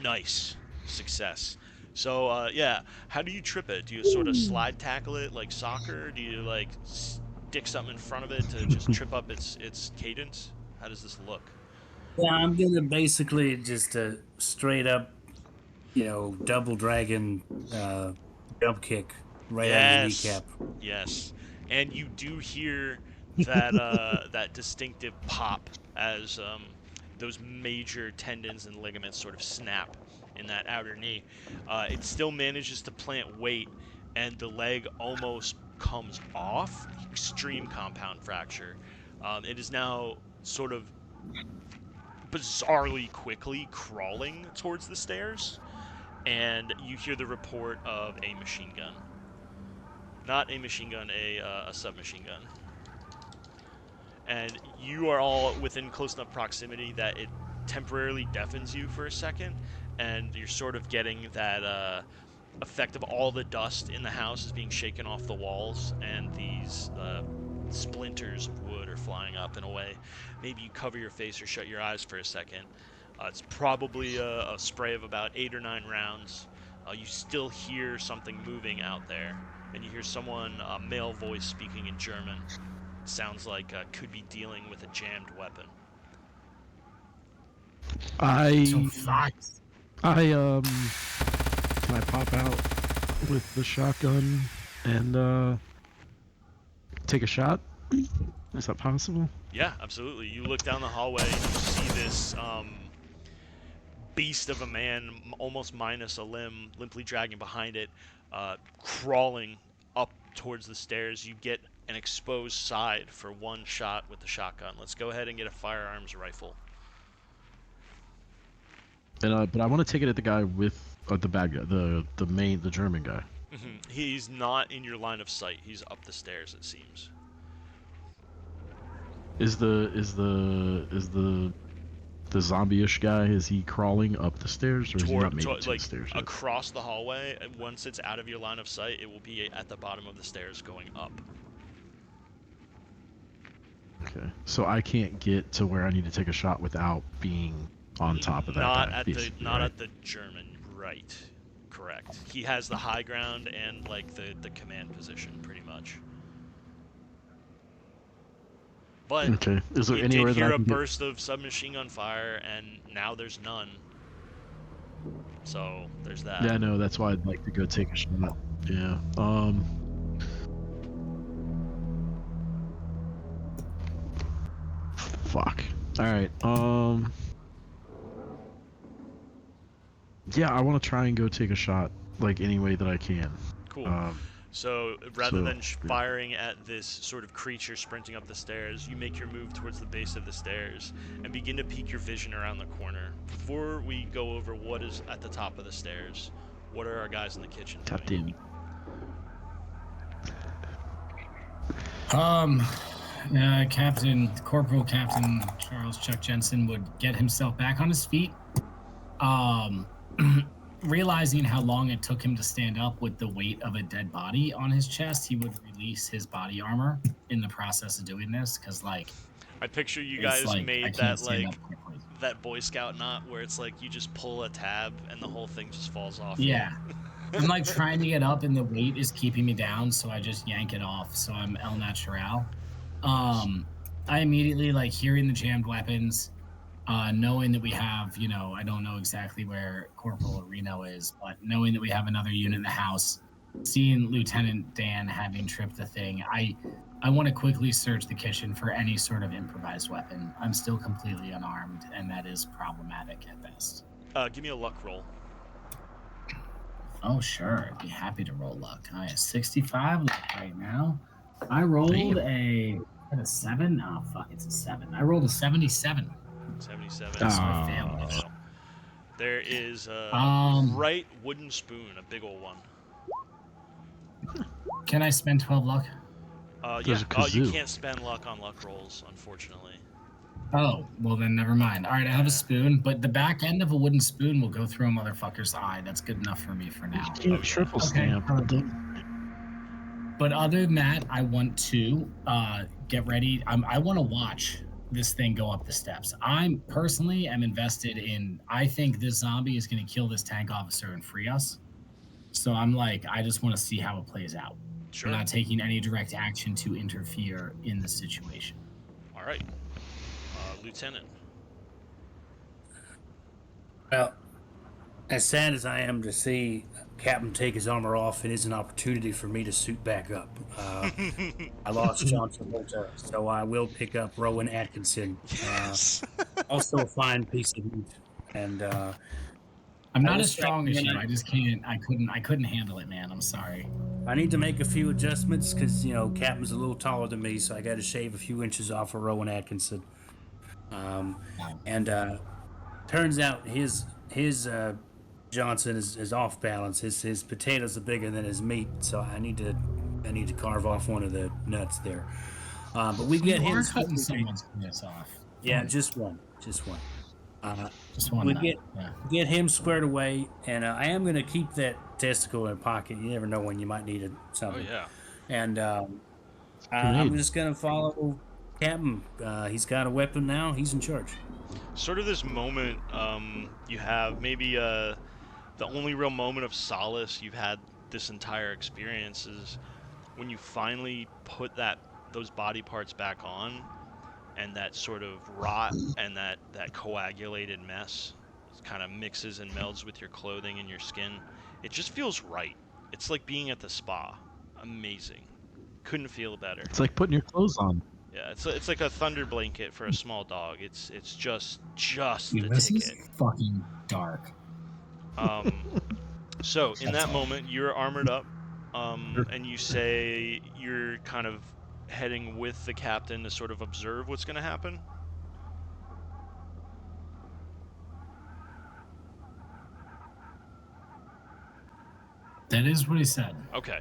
Nice. Success. So, yeah, how do you trip it? Do you sort of slide tackle it like soccer? Do you, like, stick something in front of it to just trip up its cadence? How does this look? Yeah, I'm gonna basically just straight up, double dragon jump kick right on the kneecap. Yes. And you do hear that that distinctive pop as those major tendons and ligaments sort of snap in that outer knee. It still manages to plant weight, and the leg almost comes off. Extreme compound fracture. It is now sort of bizarrely quickly crawling towards the stairs, and you hear the report of a machine gun. Not a machine gun, a submachine gun. And you are all within close enough proximity that it temporarily deafens you for a second, and you're sort of getting that effect of all the dust in the house is being shaken off the walls, and these splinters of wood are flying up in a way. Maybe you cover your face or shut your eyes for a second. It's probably a spray of about 8 or 9 rounds. You still hear something moving out there, and you hear someone, a male voice speaking in German. Sounds like could be dealing with a jammed weapon. Can I pop out with the shotgun and take a shot? Is that possible? Yeah, absolutely. You look down the hallway and you see this beast of a man, almost minus a limb, limply dragging behind it, crawling up towards the stairs. You get an exposed side for one shot with the shotgun. Let's go ahead and get a firearms rifle. And but I want to take it at the guy with the bad guy, the German guy. Mm-hmm. He's not in your line of sight. He's up the stairs, it seems. Is the zombie-ish guy? Is he crawling up the stairs, or is he not making it to the stairs yet? Across the hallway? Once it's out of your line of sight, it will be at the bottom of the stairs going up. Okay, so I can't get to where I need to take a shot without being on top of that Not guy, at the not at the German, right? Correct. He has the high ground and like the command position, pretty much. But okay, is there you anywhere did that I hear a can burst of submachine gun fire, and now there's none. So there's that. Yeah, I know. That's why I'd like to go take a shot. Yeah. Fuck. All right. Yeah, I want to try and go take a shot, like any way that I can. Cool. Um, So rather than yeah. firing at this sort of creature sprinting up the stairs, you make your move towards the base of the stairs and begin to peek your vision around the corner. Before we go over what is at the top of the stairs, what are our guys in the kitchen God doing? damn it. Corporal Captain Charles Chuck Jensen would get himself back on his feet. Realizing how long it took him to stand up with the weight of a dead body on his chest, he would release his body armor in the process of doing this, because like I picture you it's guys like I made can't that stand like up quickly. that Boy Scout knot where it's like you just pull a tab and the whole thing just falls off. Yeah. I'm like trying to get up and the weight is keeping me down, so I just yank it off. So I'm El Natural. I immediately like hearing the jammed weapons, knowing that we have, I don't know exactly where Corporal Reno is, but knowing that we have another unit in the house, seeing Lieutenant Dan having tripped the thing, I want to quickly search the kitchen for any sort of improvised weapon. I'm still completely unarmed, and that is problematic at best. Give me a luck roll. Oh, sure. I'd be happy to roll luck. I have 65 luck right now. I rolled a 7. Oh, fuck, it's a 7. I rolled a 77. 77. So I Ah. failed. No. There is a bright wooden spoon, a big old one. Can I spend 12 luck? There's a you kazoo. can't spend luck on luck rolls, unfortunately. Oh, well then never mind. All right, I have a spoon, but the back end of a wooden spoon will go through a motherfucker's eye. That's good enough for me for now. You can't triple stamp. But other than that, I want to get ready. I want to watch this thing go up the steps. I'm personally am invested in. I think this zombie is going to kill this tank officer and free us. So I'm like, I just want to see how it plays out. Sure. I'm not taking any direct action to interfere in the situation. All right. Lieutenant. Well, as sad as I am to see Captain take his armor off, it is an opportunity for me to suit back up. I lost John Travolta, so I will pick up Rowan Atkinson. Yes. Also a fine piece of meat. And I'm I not was as strong as thinking you. I just can't. I couldn't handle it, man. I'm sorry. I need to make a few adjustments because, Captain's a little taller than me, so I got to shave a few inches off of Rowan Atkinson. And turns out his Johnson is off balance. His potatoes are bigger than his meat, so I need to carve off one of the nuts there. But we get him. We're cutting someone's penis off. Yeah, just one. Just one. We nut. get him squared away, and I am going to keep that testicle in pocket. You never know when you might need it. Oh Something. yeah. And I'm just going to follow Captain. He's got a weapon now. He's in charge. Sort of this moment you have, maybe the only real moment of solace you've had this entire experience is when you finally put those body parts back on, and that sort of rot and that coagulated mess kind of mixes and melds with your clothing and your skin. It just feels right. It's like being at the spa. Amazing. Couldn't feel better. It's like putting your clothes on. Yeah, it's like a thunder blanket for a small dog. It's just the This ticket. is fucking dark. So in that moment, you're armored up, and you say you're kind of heading with the captain to sort of observe what's going to happen. That is what he said. Okay.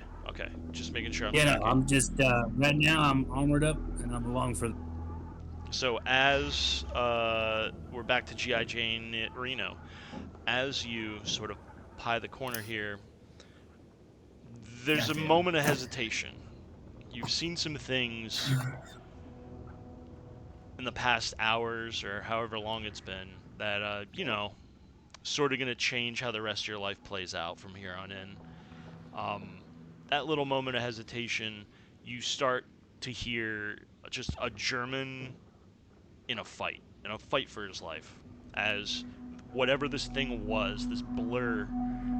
Just making sure I'm Yeah, tracking. no, I'm just right now. I'm armored up, and I'm along for. So as we're back to G.I. Jane at Reno, as you sort of pie the corner here, there's a moment of hesitation. You've seen some things in the past hours or however long it's been that, sort of going to change how the rest of your life plays out from here on in. That little moment of hesitation, you start to hear just a German in a fight for his life, as whatever this thing was, this blur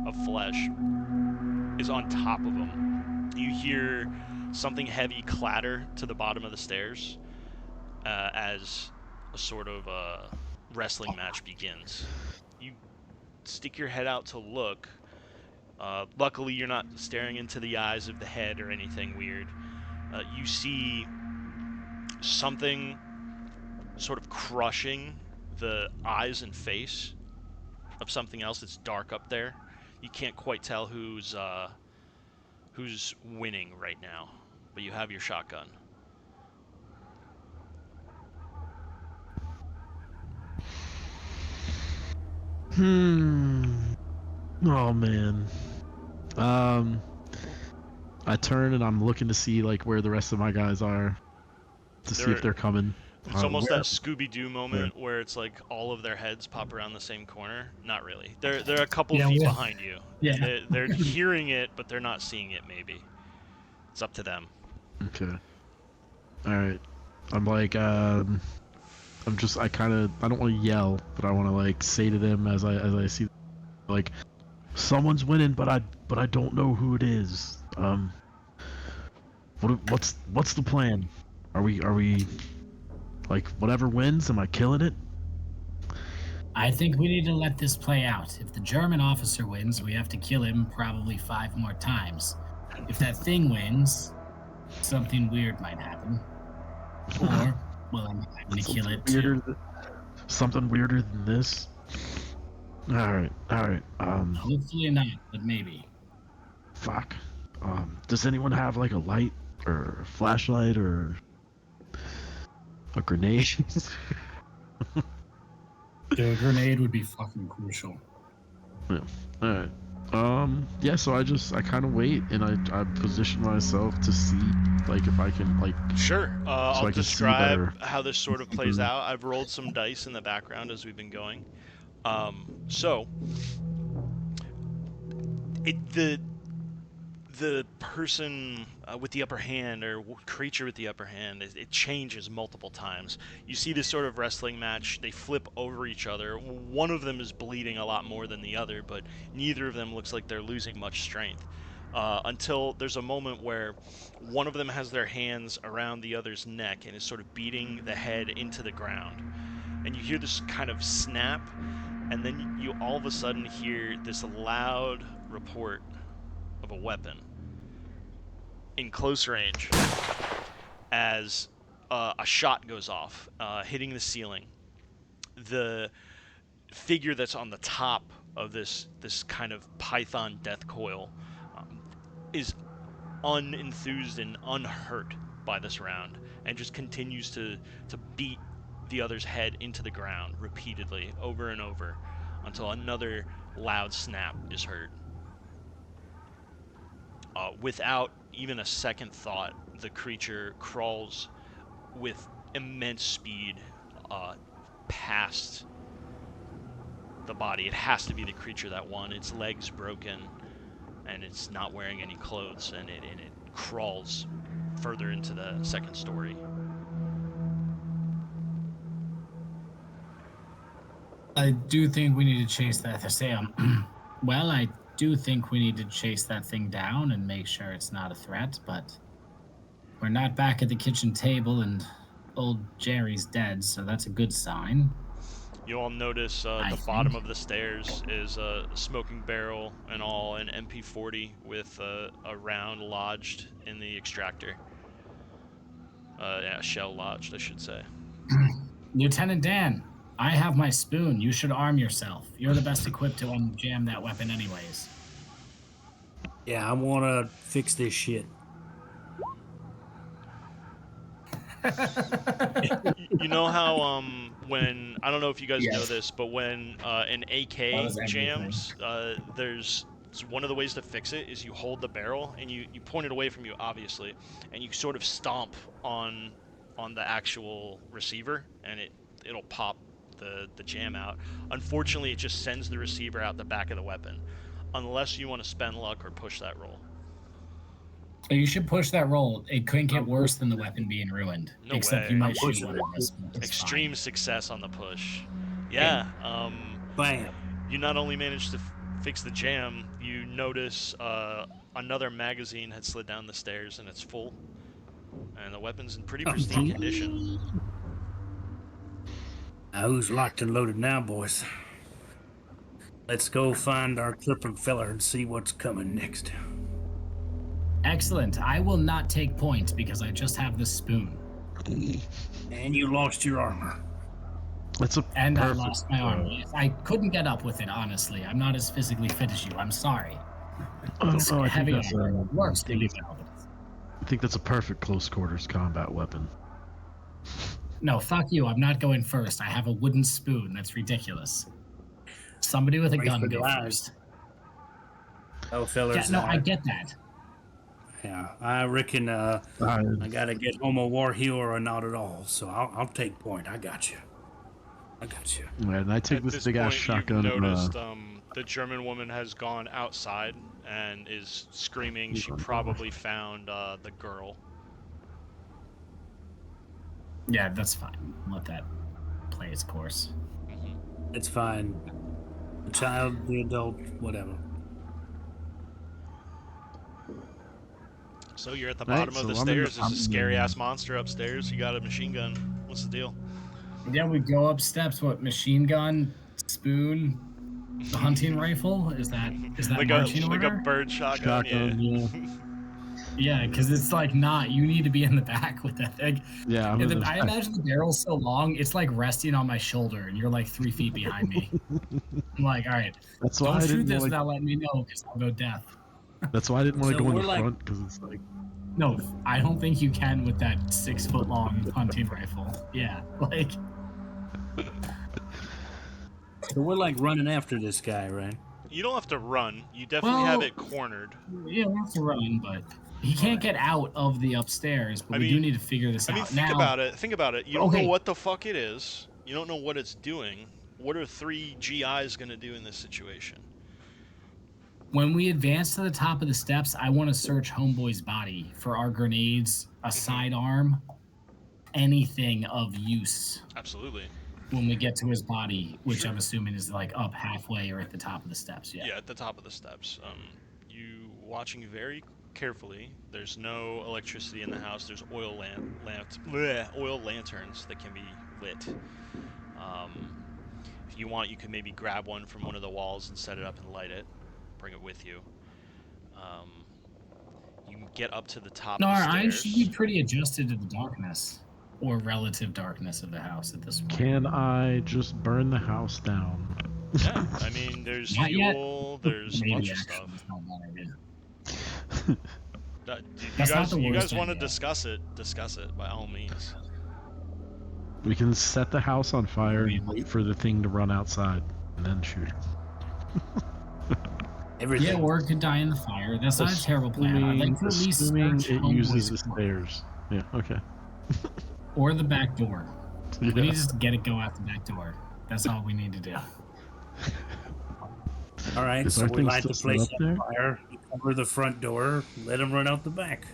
of flesh, is on top of him. You hear something heavy clatter to the bottom of the stairs as a sort of wrestling match begins. You stick your head out to look, luckily you're not staring into the eyes of the head or anything weird. You see something sort of crushing the eyes and face of something else that's dark up there. You can't quite tell who's winning right now, but you have your shotgun. Oh man. I turn and I'm looking to see like where the rest of my guys are, to see if they're coming. It's almost that Scooby-Doo moment where it's like all of their heads pop around the same corner. Not really. They're a couple feet behind you. Yeah. They're hearing it, but they're not seeing it. Maybe it's up to them. Okay. All right. I'm like, I don't want to yell, but I want to like say to them as I see, like, someone's winning, but I don't know who it is. What's the plan? Are we like whatever wins? Am I killing it? I think we need to let this play out. If the German officer wins, we have to kill him probably 5 more times. If that thing wins, something weird might happen. Or, well, I'm going to kill it too. Something weirder than this? Alright. Hopefully not, but maybe. Fuck. Does anyone have like a light or a flashlight or a grenade? The grenade would be fucking crucial. Yeah. Alright. Yeah, so I kind of wait and I position myself to see like if I can like. Sure. So I'll I can describe how this sort of plays out. I've rolled some dice in the background as we've been going. The person with the upper hand, or creature with the upper hand, it changes multiple times. You see this sort of wrestling match. They flip over each other. One of them is bleeding a lot more than the other, but neither of them looks like they're losing much strength. Until there's a moment where one of them has their hands around the other's neck and is sort of beating the head into the ground. And you hear this kind of snap, and then you all of a sudden hear this loud report of a weapon in close range as a shot goes off, hitting the ceiling. The figure that's on the top of this kind of python death coil is unenthused and unhurt by this round, and just continues to beat the other's head into the ground repeatedly, over and over, until another loud snap is heard. Without even a second thought, the creature crawls with immense speed past the body. It has to be the creature that won. Its legs broken, and it's not wearing any clothes, and it crawls further into the second story. I do think we need to chase that. I do think we need to chase that thing down and make sure it's not a threat, but we're not back at the kitchen table and old Jerry's dead, so that's a good sign. You all notice the bottom of the stairs is a smoking barrel and all, an MP40 with a round lodged in the extractor. Shell lodged, I should say. Lieutenant Dan, I have my spoon. You should arm yourself. You're the best equipped to unjam that weapon anyways. Yeah, I want to fix this shit. You know how when, I don't know if you guys know this, but when an AK jams, there's one of the ways to fix it is you hold the barrel and you point it away from you, obviously, and you sort of stomp on the actual receiver, and it'll pop the jam out. Unfortunately, it just sends the receiver out the back of the weapon, unless you want to spend luck or push that roll. You should push that roll. It couldn't get worse than the weapon being ruined. No Except way. you might shoot one of us. Extreme success on the push. Yeah. Bam. You not only managed to fix the jam, you notice another magazine had slid down the stairs and it's full. And the weapon's in pretty pristine condition. Now who's locked and loaded now, boys? Let's go find our clipper feller and see what's coming next. Excellent. I will not take point because I just have the spoon. And you lost your armor. That's a And I perfect, lost my arm. Yes, I couldn't get up with it, honestly. I'm not as physically fit as you. I'm sorry. I don't know. I Heavy think that's armor works I think really it's- well. I think that's a perfect close quarters combat weapon. No, fuck you. I'm not going first. I have a wooden spoon. That's ridiculous. Somebody with a Race gun for the go eyes. first. Oh, fellas. Yeah, no, I get that. Yeah, I reckon I gotta get home a war hero or not at all. So I'll take point. I got you. And I take At this big ass point, shotgun. You've noticed the German woman has gone outside and is screaming. She probably found the girl. Yeah, that's fine. Let that play its course. It's fine. The child, the adult, whatever. So you're at the Right, bottom of so the I'm in the- stairs. There's a I'm- scary ass monster upstairs. You got a machine gun. What's the deal? Yeah, we go up steps. What, machine gun, spoon, hunting rifle? Is that like marching a order? bird shotgun. Shotgun, Yeah. Yeah, because it's like not. You need to be in the back with that thing. Yeah, I'm in the I imagine the barrel's so long, it's like resting on my shoulder, and you're like 3 feet behind me. I'm like, all right, That's why I don't shoot didn't this want. without letting me know, because I'll go deaf. That's why I didn't want to So go in we're the like- front because it's like No, I don't think you can with that 6 foot long hunting rifle. Yeah, like So we're like running after this guy, right? You don't have to run. You definitely have Well- it cornered. yeah, we have to run, but he can't get out of the upstairs. But I we do mean- need to figure this I mean, out think now. about it. Think about it. You don't Okay. know what the fuck it is. You don't know what it's doing. What are 3 GIs gonna do in this situation? When we advance to the top of the steps, I want to search Homeboy's body for our grenades, a sidearm, anything of use. Absolutely. When we get to his body, which I'm assuming is like up halfway or at the top of the steps. Yeah. Yeah, at the top of the steps. You watching very carefully. There's no electricity in the house. There's oil lanterns that can be lit. If you want, you can maybe grab one from one of the walls and set it up and light it. Bring it with you. You can get up to the top No, of our the eyes stairs. should be pretty adjusted to the darkness or relative darkness of the house at this point. can I just burn the house down? Yeah, I mean, there's Not yet. fuel, there's a Maybe bunch of actually, stuff. it's not a bad idea. You That's not guys, the you worst guys want to idea. discuss it by all means. We can set the house on fire and wait for the thing to run outside, and then shoot. Everything. Yeah, or it could die in the fire. That's not a terrible plan. I'd like to at least Assuming search it uses the Homeboy's corner. stairs. Yeah. Okay. Or the back door. Yeah. We need to just get it go out the back door. That's all we need to do. All right, Is so our we thing light the still set place up on there? fire, we cover the front door, let him run out the back.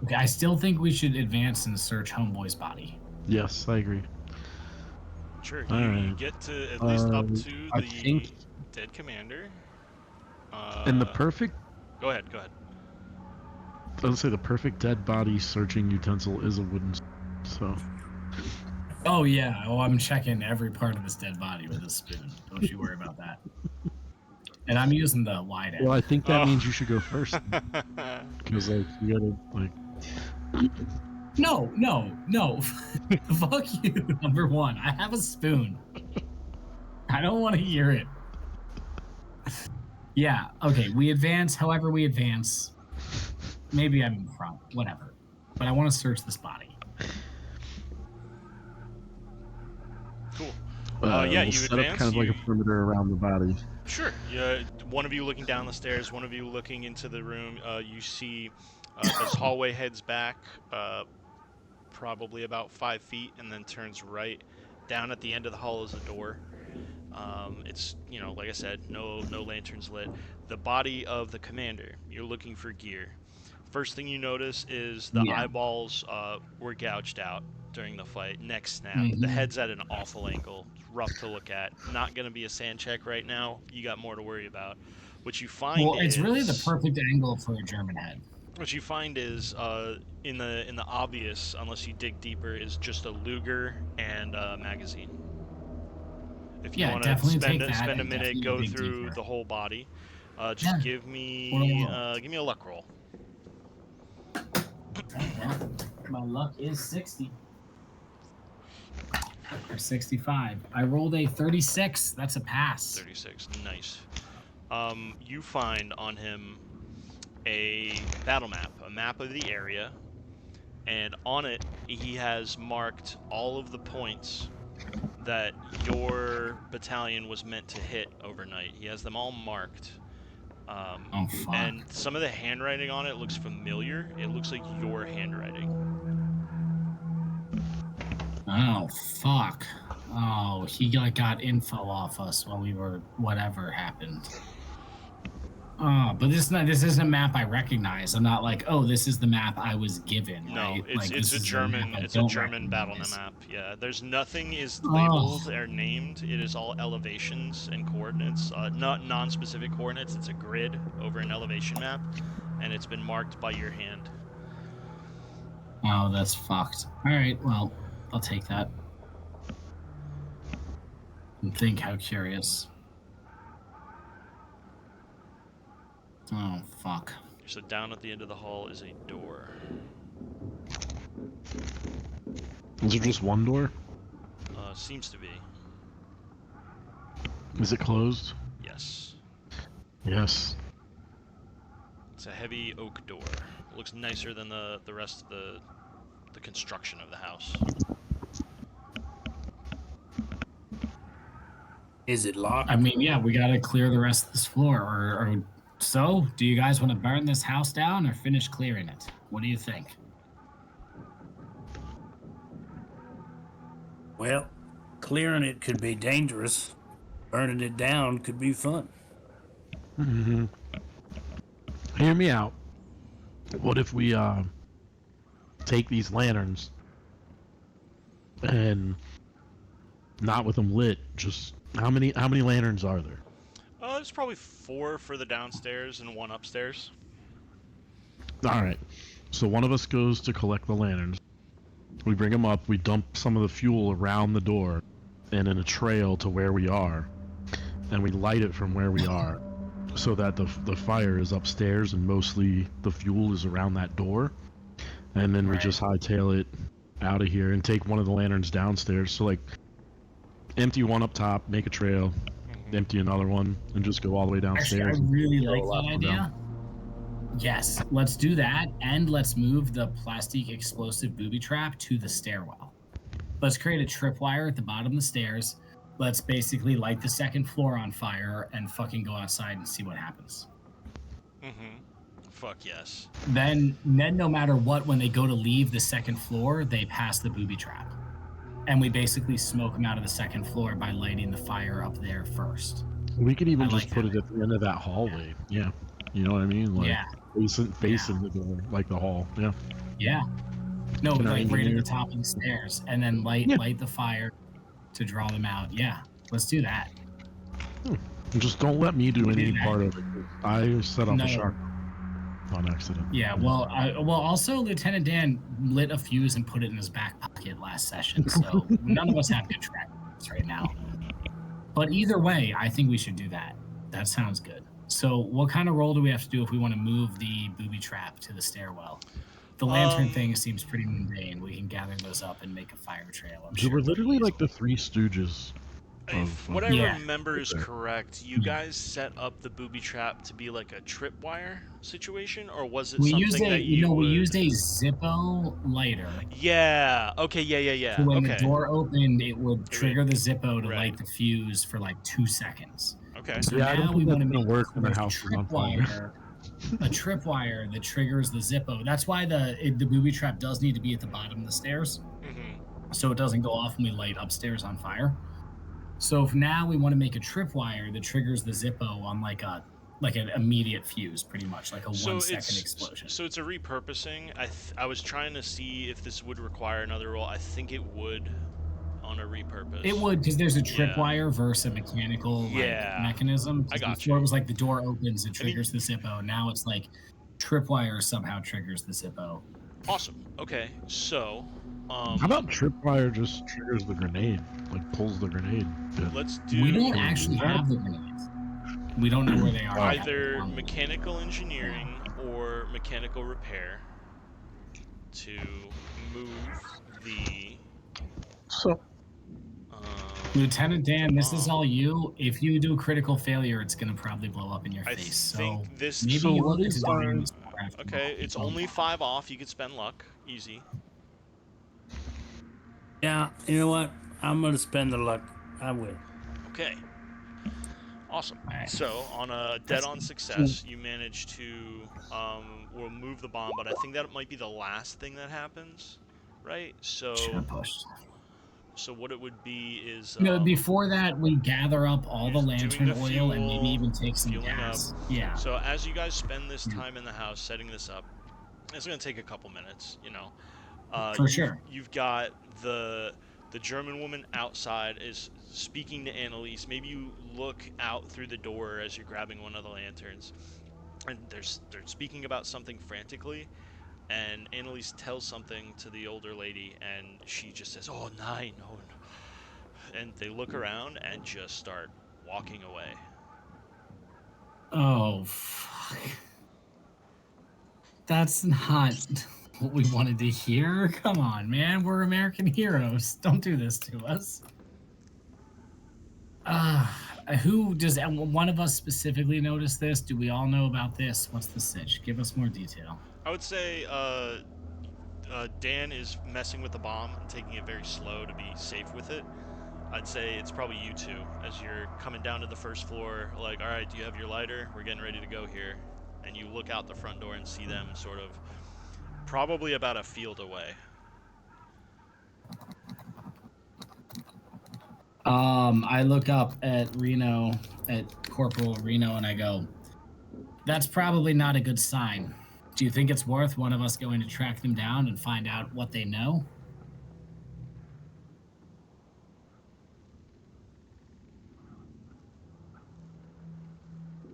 Okay, I still think we should advance and search Homeboy's body. Yes, I agree. Sure, All you right. get to at least up to I the think- dead commander. And the perfect, Go ahead. I would say the perfect dead body searching utensil is a wooden. So Oh yeah. Oh, I'm checking every part of this dead body with a spoon. Don't you worry about that. And I'm using the wide end. well, I think that Oh. means you should go first because like you gotta like. No. Fuck you. Number one, I have a spoon. I don't want to hear it. Yeah. Okay. We advance. However, we advance. Maybe I'm in front. Whatever. But I want to search this body. Cool. Yeah, yeah, we'll you set up advance, kind of like you- a perimeter around the body. Sure. Yeah, one of you looking down the stairs, one of you looking into the room. You see this hallway heads back probably about 5 feet and then turns right. Down at the end of the hall is a door. It's, like I said, no lanterns lit. The body of the commander. You're looking for gear. First thing you notice is the Yeah. eyeballs were gouged out during the fight. Neck snap. Mhm. The head's at an awful angle. Rough to look at. Not going to be a sand check right now. You got more to worry about. What you find Well, it's really the is- perfect angle for a German head. What you find is in the obvious, unless you dig deeper, is just a Luger and a magazine. If you Yeah, want to definitely spend take that spend a and minute, definitely go dig through deeper. the whole body. Just Yeah. give me Well, give me a luck roll. well, my luck is 60. Or 65. I rolled a 36. That's a pass. 36. Nice. You find on him a battle map, a map of the area, and on it he has marked all of the points that your battalion was meant to hit overnight. He has them all marked. Oh, fuck. And some of the handwriting on it looks familiar. It looks like your handwriting. Oh, fuck. Oh, he got info off us while we were whatever happened. Oh, but this isn't a map I recognize. I'm not like, oh, this is the map I was given. No, Right? it's Like, it's this a is German map I it's a don't German battle recognize. map. Yeah, there's nothing is Oh. labeled or named. It is all elevations and coordinates, not non-specific coordinates. It's a grid over an elevation map, and it's been marked by your hand. Oh, that's fucked. All right, well, I'll take that. And think how curious. Oh, fuck. So down at the end of the hall is a door. Is there just one door? Seems to be. Is it closed? Yes. Yes. It's a heavy oak door. It looks nicer than the rest of the construction of the house. Is it locked? I mean, yeah, we gotta clear the rest of this floor. Or so, do you guys want to burn this house down or finish clearing it? What do you think? Well, clearing it could be dangerous. Burning it down could be fun. Mm-hmm. Hear me out. What if we take these lanterns and not with them lit? Just how many lanterns are there? There's probably 4 for the downstairs and 1 upstairs. All right. So one of us goes to collect the lanterns. We bring them up. We dump some of the fuel around the door and in a trail to where we are, and we light it from where we are, so that the fire is upstairs and mostly the fuel is around that door. And then we Right. just hightail it out of here and take one of the lanterns downstairs. So like, empty one up top, make a trail, empty another one, and just go all the way Actually, I downstairs. really Throw like a that last one down. idea. Yes, let's do that, and let's move the plastic explosive booby trap to the stairwell. Let's create a tripwire at the bottom of the stairs. Let's basically light the second floor on fire and fucking go outside and see what happens. Fuck yes. Then no matter what, when they go to leave the second floor, they pass the booby trap. And we basically smoke them out of the second floor by lighting the fire up there first. We could even I just like put that. it at the end of that hallway. Yeah. You know what I mean? Like, Yeah. facing the door, like the hall. Yeah. Yeah. No, Can our like right at engineer- the top of the stairs, and then light the fire to draw them out. Yeah, let's do that. Just don't let me do any that. part of it. I set off No. a shark on accident. Yeah. Well, also Lieutenant Dan lit a fuse and put it in his back pocket last session, so none of us have good track records right now. But either way, I think we should do that. That sounds good. So, what kind of roll do we have to do if we want to move the booby trap to the stairwell? The lantern thing seems pretty mundane. We can gather those up and make a fire trail. I'm They sure. were literally like the Three Stooges. If what I Yeah. remember is Okay. correct, you guys set up the booby trap to be like a tripwire situation, or was it We something used that you we would... used a Zippo lighter. Yeah. Okay. Yeah. So when Okay. the door opened, it would trigger the Zippo to Right. light the fuse for like 2 seconds. Okay. So Yeah, I don't now think we that's want to gonna make work when the a house is on fire. tripwire, a tripwire that triggers the Zippo. That's why the booby trap does need to be at the bottom of the stairs, so it doesn't go off when we light upstairs on fire. So if now we want to make a tripwire that triggers the Zippo on like an immediate fuse, pretty much like a 1 second explosion. So it's a repurposing. I was trying to see if this would require another roll. I think it would on a repurpose. It would, because there's a Yeah. tripwire versus a mechanical mechanism. I got Before you. it was like the door opens, it triggers the Zippo. Now it's like tripwire somehow triggers the Zippo. Awesome. Okay. So How about tripwire just triggers the grenade, like pulls the grenade? Let's do We don't Can we actually do that? have the grenades. We don't know where they are. yet. either mechanical engineering or mechanical repair to move the. So Lieutenant Dan, this is bomb. all you. If you do critical failure, it's gonna probably blow up in your I face. So think this. maybe So you what look is to our- doing this after Okay, all. it's only 5 off. You could spend luck, easy. Yeah, you know what? I'm gonna spend the luck. I will. Okay. Awesome. Alright. So on a dead-on success, you manage to remove the bomb, but I think that might be the last thing that happens, right? So Should have pushed. so what it would be is No, before that, we gather up all the doing lantern the oil and maybe fuel, even take some fueling gas. up. Yeah. So as you guys spend this time in the house setting this up, it's gonna take a couple minutes, you know. For sure. You've got the German woman outside is speaking to Annalise. Maybe you look out through the door as you're grabbing one of the lanterns, and they're speaking about something frantically. And Annalise tells something to the older lady, and she just says, "Oh, nein, oh no." And they look around and just start walking away. Oh, fuck. That's not what we wanted to hear. Come on, man. We're American heroes. Don't do this to us. Who does one of us specifically notice this? Do we all know about this? What's the sitch? Give us more detail. I would say Dan is messing with the bomb and taking it very slow to be safe with it. I'd say it's probably you two as you're coming down to the first floor, like, all right, do you have your lighter? We're getting ready to go here. And you look out the front door and see them sort of probably about a field away. I look up at Reno, at Corporal Reno, and I go, that's probably not a good sign. Do you think it's worth one of us going to track them down and find out what they know?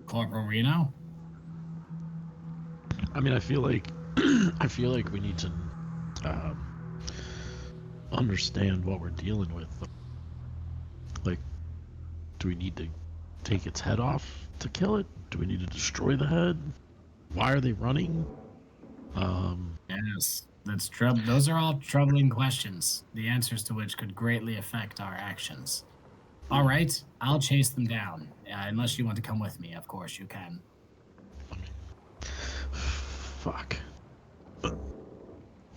Corporal Reno? I mean, I feel like we need to understand what we're dealing with. Like, do we need to take its head off to kill it? Do we need to destroy the head? Why are they running? Yes, that's those are all troubling questions, the answers to which could greatly affect our actions. All right, I'll chase them down. Unless you want to come with me, of course you can. Fuck.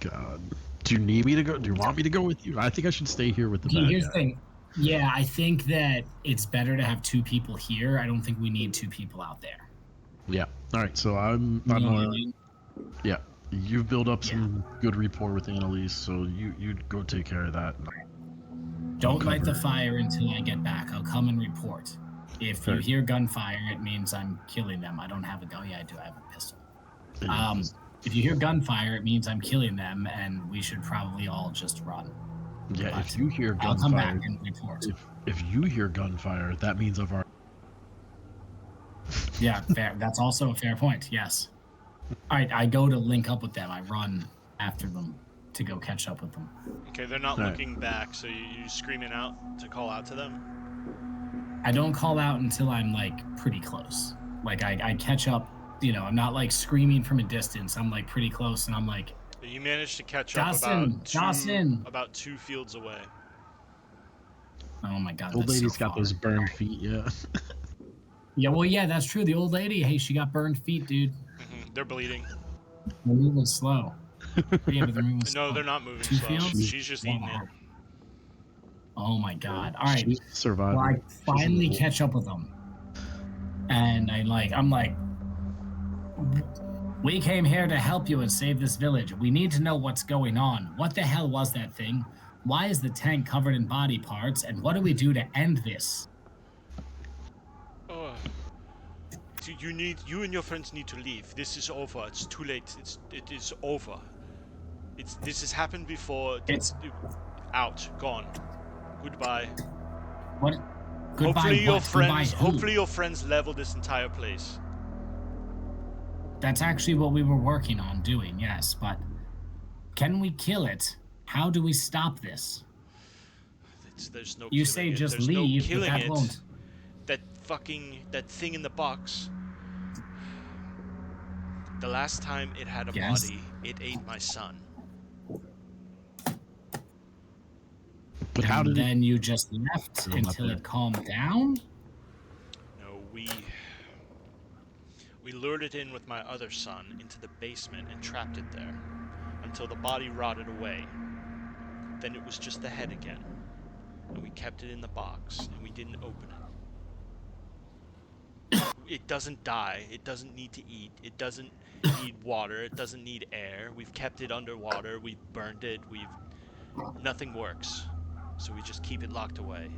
God. Do you need me to go? Do you want me to go with you? I think I should stay here with the bad Here's the guy. thing. Yeah, I think that it's better to have 2 people here. I don't think we need 2 people out there. Yeah. All right. So I'm You know what I gonna. mean? Yeah. You've built up some good rapport with Annalise, so you go take care of that. Don't light the cover. fire until I get back. I'll come and report. If you Fair. hear gunfire, it means I'm killing them. I don't have a gun. Yeah, I do. I have a pistol. If you hear gunfire, it means I'm killing them, and we should probably all just run. Yeah. but If you hear I'll come back gunfire, and report. if you hear gunfire, that means I've already. Yeah, fair. That's also a fair point. Yes. All right, I go to link up with them. I run after them to go catch up with them. Okay, they're not All right. looking back, so you screaming out to call out to them? I don't call out until I'm like pretty close. Like I catch up. You know, I'm not like screaming from a distance. I'm like pretty close, and I'm like, You managed to catch Dawson, Dawson. about 2 fields away. oh my god. Old that's lady's so got far. those burned feet. Yeah. Yeah, well, yeah, that's true. The old lady, hey, she got burned feet, dude. They're bleeding. They're moving slow. Yeah, but they're moving slow. No, they're not moving 2 slow. fields? She's just eating Wow. it. Oh my god. All right. She's surviving. Well, I She's finally in the- catch up with them, and I'm like, we came here to help you and save this village. We need to know what's going on. What the hell was that thing? Why is the tank covered in body parts? And what do we do to end this? Oh. You and your friends need to leave. This is over. It's too late. It is over. This has happened before. It's- out. Gone. Goodbye. What? Goodbye. Hopefully your what? friends. Goodbye who? Hopefully your friends level this entire place. That's actually what we were working on doing. Yes, but can we kill it How do we stop this? There's no You killing say it. just There's no leave, but killing that it. won't. That thing in the box. The last time it had a Yes. body, it ate my son. But how And did it? then you just left Still not until there. it calmed down? No, we lured it in with my other son into the basement and trapped it there until the body rotted away. Then it was just the head again, and we kept it in the box and we didn't open it. It doesn't die. It doesn't need to eat. It doesn't need water. It doesn't need air. We've kept it underwater. We've burned it. Nothing works. So we just keep it locked away.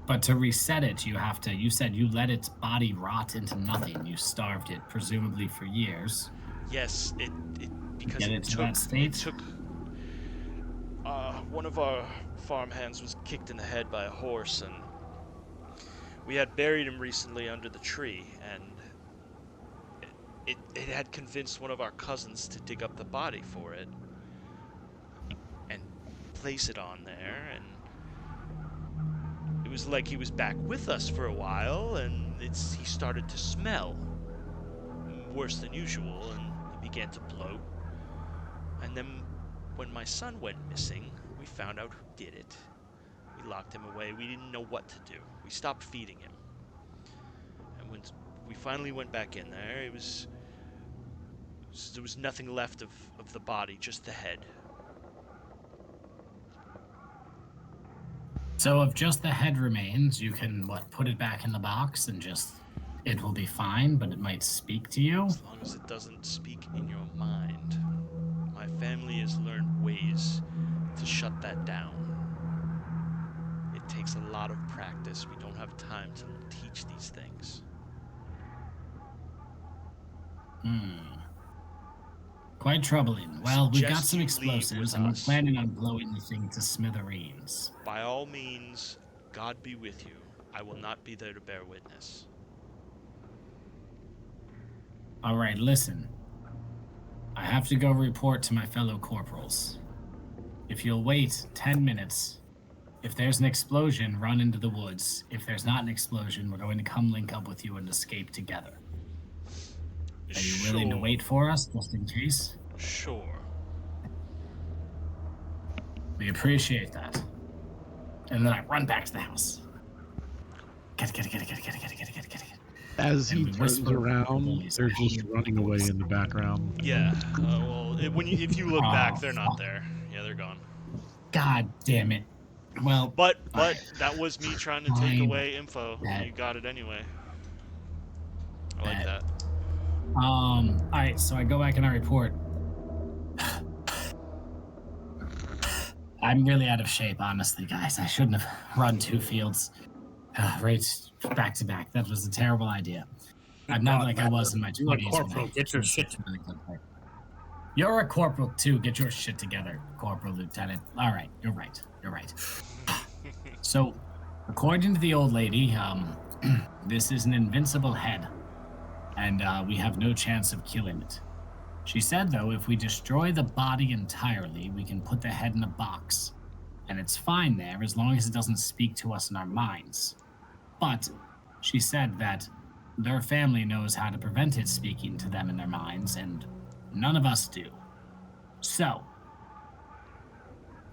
But to reset it, you said you let its body rot into nothing. You starved it, presumably for years. Yes, because Get it to that state? One of our farmhands was kicked in the head by a horse, and we had buried him recently under the tree, and it had convinced one of our cousins to dig up the body for it and place it on there, and it was like he was back with us for a while, and he started to smell worse than usual, and he began to bloat. And then when my son went missing, we found out who did it. We locked him away. We didn't know what to do. We stopped feeding him. And when we finally went back in there, there was nothing left of the body, just the head. So if just the head remains, you can, put it back in the box and it will be fine, but it might speak to you? As long as it doesn't speak in your mind. My family has learned ways to shut that down. It takes a lot of practice. We don't have time to teach these things. Quite troubling. Well, we've got Suggest some you leave explosives, with and we're us. planning on blowing the thing to smithereens. By all means, God be with you. I will not be there to bear witness. All right, listen. I have to go report to my fellow corporals. If you'll wait 10 minutes, if there's an explosion, run into the woods. If there's not an explosion, we're going to come link up with you and escape together. Are you willing to wait for us, just in case? Sure. We appreciate that. And then I run back to the house. Get it. As he And we turns whisper around, bullies. they're just running away in the background. Yeah. If you look back, they're not there. Yeah, they're gone. God damn it. Well, But that was me trying to take Fine. away info. That- You got it anyway. I like That- that. alright, so I go back and I report. I'm really out of shape, honestly, guys. I shouldn't have run 2 fields right back to back. That was a terrible idea. I'm not like I was in my 20s. You're a when corporal. I- Get your shit. You're a corporal too. Get your shit together, Corporal Lieutenant. All right, you're right. So, according to the old lady, this is an invincible head, and we have no chance of killing it. She said, though, if we destroy the body entirely, we can put the head in a box, and it's fine there as long as it doesn't speak to us in our minds. But she said that their family knows how to prevent it speaking to them in their minds, and none of us do. So,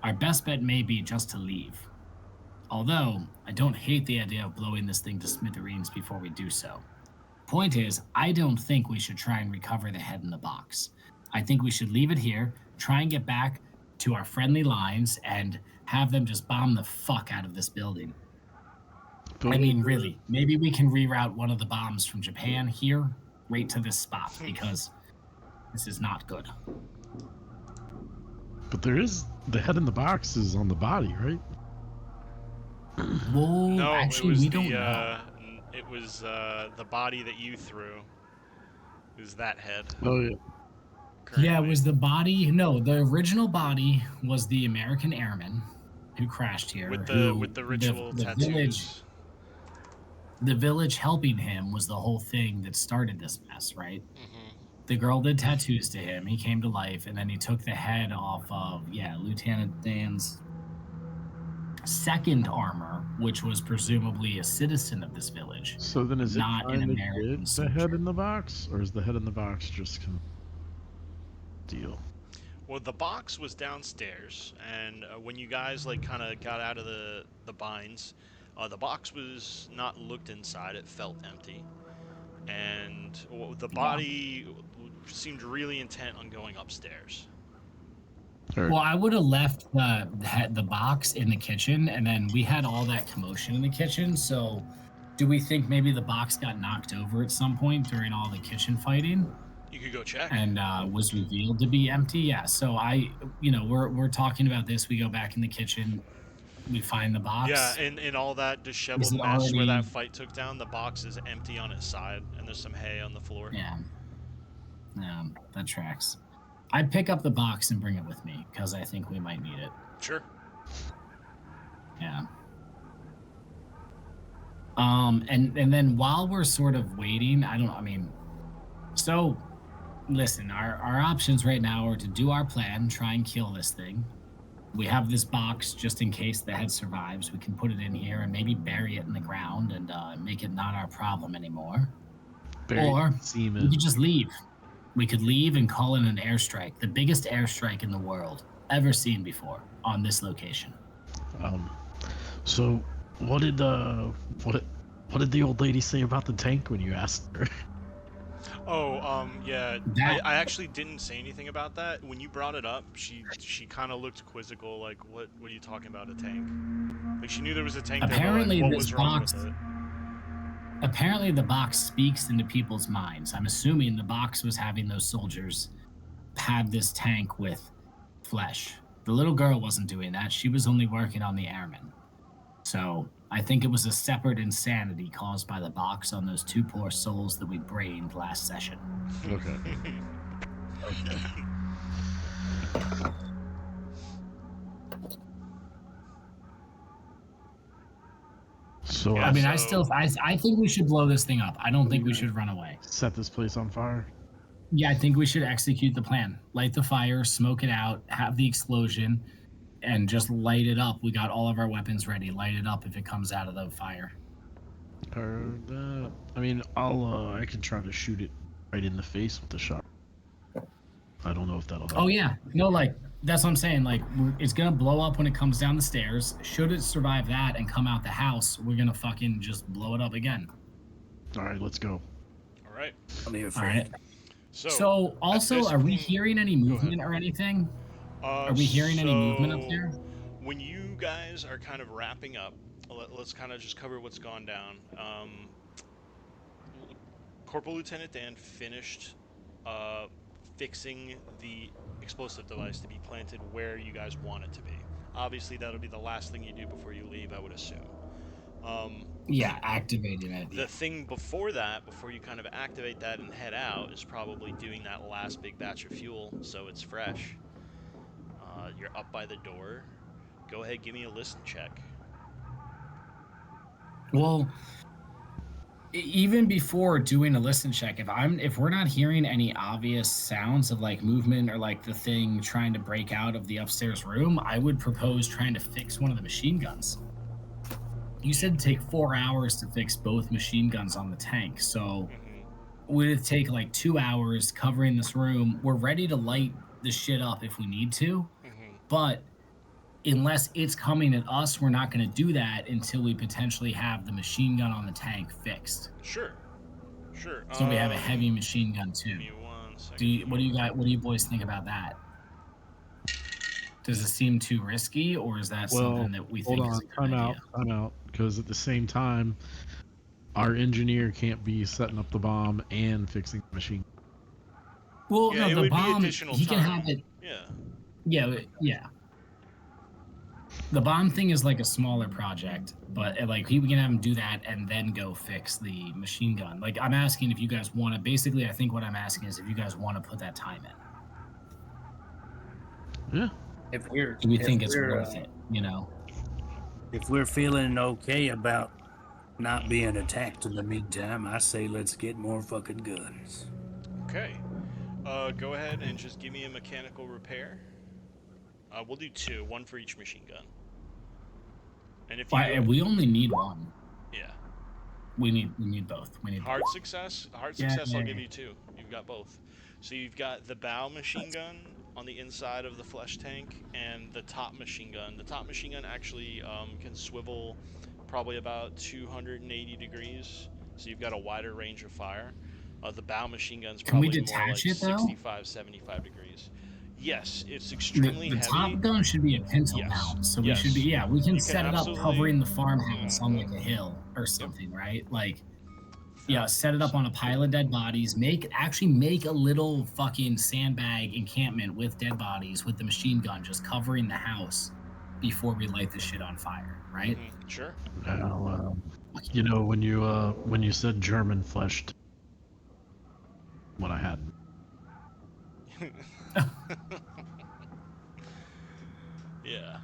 our best bet may be just to leave. Although, I don't hate the idea of blowing this thing to smithereens before we do so. Point is, I don't think we should try and recover the head in the box. I think we should leave it here, try and get back to our friendly lines, and have them just bomb the fuck out of this building. I mean, really, maybe we can reroute one of the bombs from Japan here right to this spot, because this is not good. But the head in the box is on the body, right? Well, No, actually, it was we don't know. It was the body that you threw. It was that head. Oh yeah. Yeah, it currently. was the body. No, the original body was the American airman who crashed here. with who the ritual the tattoos. The village helping him was the whole thing that started this mess, right? Mhm. The girl did tattoos to him. He came to life, and then he took the head off of Lieutenant Dan's second armor, which was presumably a citizen of this village. So then is it Not an trying to American get the soldier. head in the box, or is the head in the box just kind of deal? Well, the box was downstairs, and when you guys like kind of got out of the binds, the box was not looked inside. It felt empty, and the body seemed really intent on going upstairs. Well, I would have left the box in the kitchen, and then we had all that commotion in the kitchen. So, do we think maybe the box got knocked over at some point during all the kitchen fighting? You could go check. And was revealed to be empty. Yeah. So we're talking about this. We go back in the kitchen. We find the box. Yeah, and all that disheveled it mess where already- that fight took down, the box is empty on its side, and there's some hay on the floor. Yeah. Yeah, that tracks. I pick up the box and bring it with me because I think we might need it. Sure. Yeah. And then while we're sort of waiting, so listen, our options right now are to do our plan, try and kill this thing. We have this box just in case the head survives. We can put it in here and maybe bury it in the ground and make it not our problem anymore. Or semen. we could just leave. We could leave and call in an airstrike, the biggest airstrike in the world ever seen before on this location. So what did the old lady say about the tank when you asked her? Oh, yeah. That- I actually didn't say anything about that. When you brought it up, she kind of looked quizzical, like, what are you talking about, a tank? Like, she knew there was a tank Apparently there, but like, what this was wrong box- with it? Apparently, the box speaks into people's minds. I'm assuming the box was having those soldiers pad this tank with flesh. The little girl wasn't doing that. She was only working on the airmen. So I think it was a separate insanity caused by the box on those two poor souls that we brained last session. Okay. So Yeah, I mean, so- I think we should blow this thing up. I don't think we should run away. set this place on fire. Yeah, I think we should execute the plan. Light the fire, smoke it out, have the explosion, and just light it up. We got all of our weapons ready. Light it up if it comes out of the fire. Or I mean, I can try to shoot it right in the face with the shot. I don't know if that'll help. Oh yeah, no, like that's what I'm saying. Like it's gonna blow up when it comes down the stairs. Should it survive that and come out the house, we're gonna fucking just blow it up again. All right, let's go. All right. I'm here for All right. So, also, this are we point- hearing any movement or anything? Are we hearing any movement up there? When you guys are kind of wrapping up, let's kind of just cover what's gone down. Corporal Lieutenant Dan finished fixing the explosive device to be planted where you guys want it to be. Obviously, that'll be the last thing you do before you leave, I would assume. Yeah, activating it. The thing before that, before you kind of activate that and head out, is probably doing that last big batch of fuel so it's fresh. You're up by the door. Go ahead, give me a listen check. Well, even before doing a listen check, if we're not hearing any obvious sounds of like movement or like the thing trying to break out of the upstairs room, I would propose trying to fix one of the machine guns. You said it'd take 4 hours to fix both machine guns on the tank, so would it take like 2 hours covering this room? We're ready to light the shit up if we need to, but unless it's coming at us, we're not going to do that until we potentially have the machine gun on the tank fixed. Sure. Sure. So we have a heavy machine gun too. Give me 1 second. What do you boys think about that? Does it seem too risky, or is that something that we think hold is on, a good idea? time out. Because at the same time, our engineer can't be setting up the bomb and fixing the machine. Well, Yeah, it no, the would be bomb, additional he can time. have it. Yeah. Yeah. The bomb thing is like a smaller project, but like we can have him do that and then go fix the machine gun. Like I'm asking if you guys want to. Basically, I think what I'm asking is if you guys want to put that time in. Yeah. If we're, Do we if think it's we're, worth it? You know. If we're feeling okay about not being attacked in the meantime, I say let's get more fucking guns. Okay. Go ahead and just give me a mechanical repair. We'll do 2, 1 for each machine gun. And if you Why, we only need one. yeah, We need both. We need hard both. success, Yeah, I'll give you 2. You've got both. So you've got the bow machine gun on the inside of the flesh tank, and the top machine gun. The top machine gun actually can swivel probably about 280 degrees, so you've got a wider range of fire. The bow machine gun's Can we probably more like detach it though? 65, 75 degrees. Yes, it's The, extremely the heavy. top gun should be a pintle Yes. mount, so we Yes. should be. Yeah, we can You can set it up absolutely- covering the farmhouse on like a hill or something, right? Like, yeah, set it up on a pile of dead bodies. Actually make a little fucking sandbag encampment with dead bodies with the machine gun just covering the house before we light the shit on fire, right? Sure. Now, you know, when you said German fleshed, what I had. Yeah.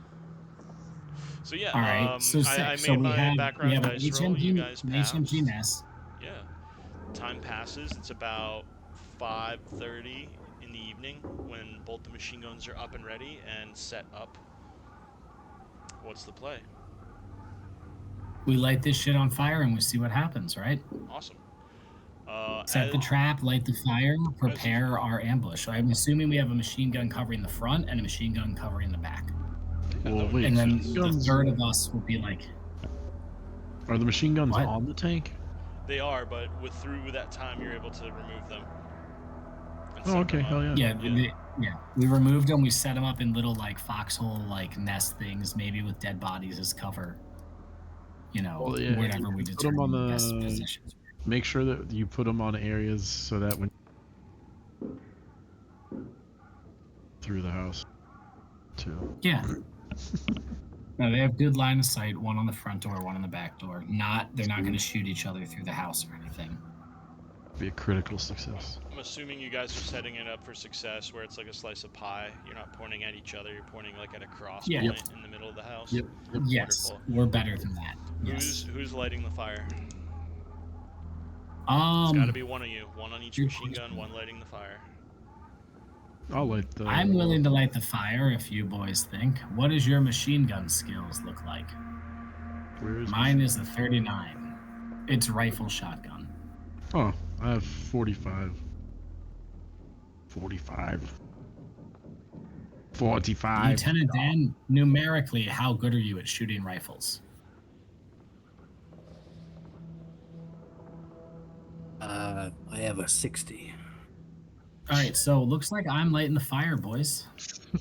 So yeah, All right. So sick. I made So my background we have an dice roll. You guys passed. HMG mess. Yeah. Time passes. It's about 5:30 in the evening when both the machine guns are up and ready and set up. What's the play? We light this shit on fire and we see what happens, right? Awesome. Set the trap, light the fire, prepare our ambush. So I'm assuming we have a machine gun covering the front and a machine gun covering the back. Well, wait. And then sense. the third of us will be like, Are the machine guns What? on the tank? They are, but through that time, you're able to remove them. and Oh, set okay. them up. Hell yeah. yeah, we removed them. We set them up in little like foxhole like nest things, maybe with dead bodies as cover. You know, Well, yeah, wherever we put 'em determine on the best the- positions. Make sure that you put them on areas so that when through the house, too. Yeah. No, they have good line of sight. One on the front door, one on the back door. They're not going to shoot each other through the house or anything. Be a critical success. I'm assuming you guys are setting it up for success, where it's like a slice of pie. You're not pointing at each other. You're pointing like at a cross Yeah. point in the middle of the house. Yep. Yes, Wonderful. we're better than that. Yes. Who's lighting the fire? It's got to be Um, one of you. One on each Good machine gun, question. one lighting the fire. I'll light the. I'm willing to light the fire if you boys think. What does your machine gun skills look like? Where is Mine is a 39. It's rifle shotgun. Oh, I have 45. 45. 45. Lieutenant Dan, numerically, how good are you at shooting rifles? I have a 60. All right, so looks like I'm lighting the fire, boys.